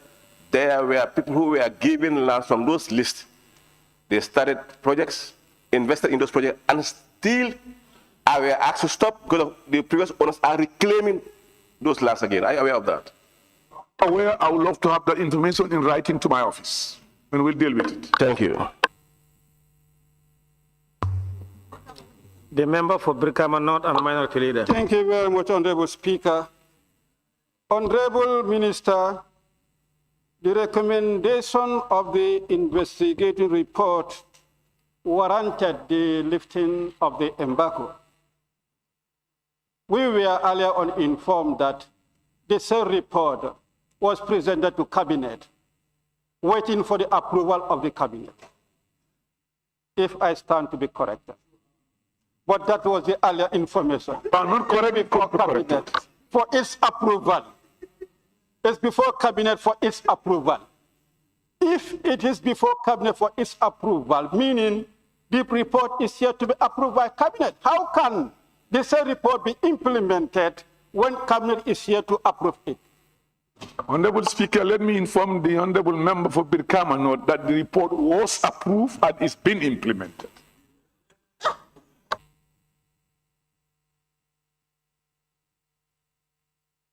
there were people who were given lands from those lists? They started projects, invested in those projects, and still were asked to stop because the previous owners are reclaiming those lands again. Are you aware of that? Aware. I would love to have that information in writing to my office, and we'll deal with it. Thank you. The member for Brikama North and Minority Leader. Thank you very much, Honorable Speaker. Honorable Minister, the recommendation of the investigative report warranted the lifting of the embargo. We were earlier on informed that the same report was presented to Cabinet, waiting for the approval of the Cabinet, if I stand to be corrected. But that was the earlier information. Not correct before Cabinet for its approval. It's before Cabinet for its approval. If it is before Cabinet for its approval, meaning the report is here to be approved by Cabinet, how can the same report be implemented when Cabinet is here to approve it? Honorable Speaker, let me inform the Honorable Member for Brikama North that the report was approved and is being implemented.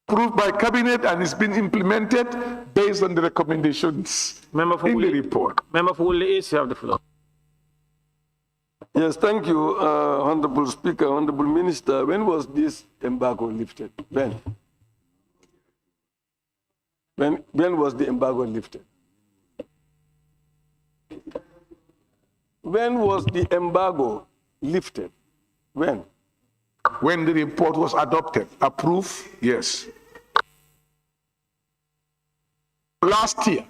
Approved by Cabinet and is being implemented based on the recommendations in the report. Member for Woodley East, you have the floor. Yes, thank you, Honorable Speaker, Honorable Minister. When was this embargo lifted? When? When was the embargo lifted? When was the embargo lifted? When? When the report was adopted. Approved? Yes. Last year.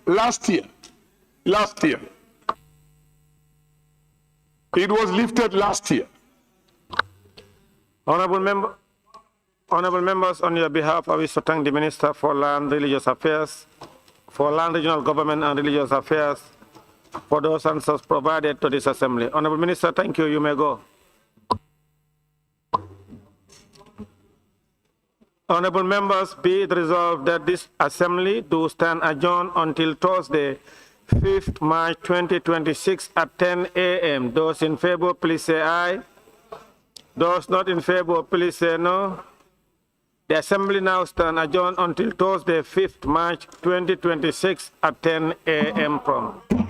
It was lifted last year. Honorable members, on your behalf, I wish to thank the Minister for Land, Religious Affairs, for Land, Regional Government and Religious Affairs, for those answers provided to this assembly. Honorable Minister, thank you. You may go. Honorable members, be it resolved that this assembly do stand adjourned until Thursday, 5th March 2026 at 10 a.m. Those in favor, please say aye. Those not in favor, please say no. The assembly now stand adjourned until Thursday, 5th March 2026 at 10 a.m. prompt.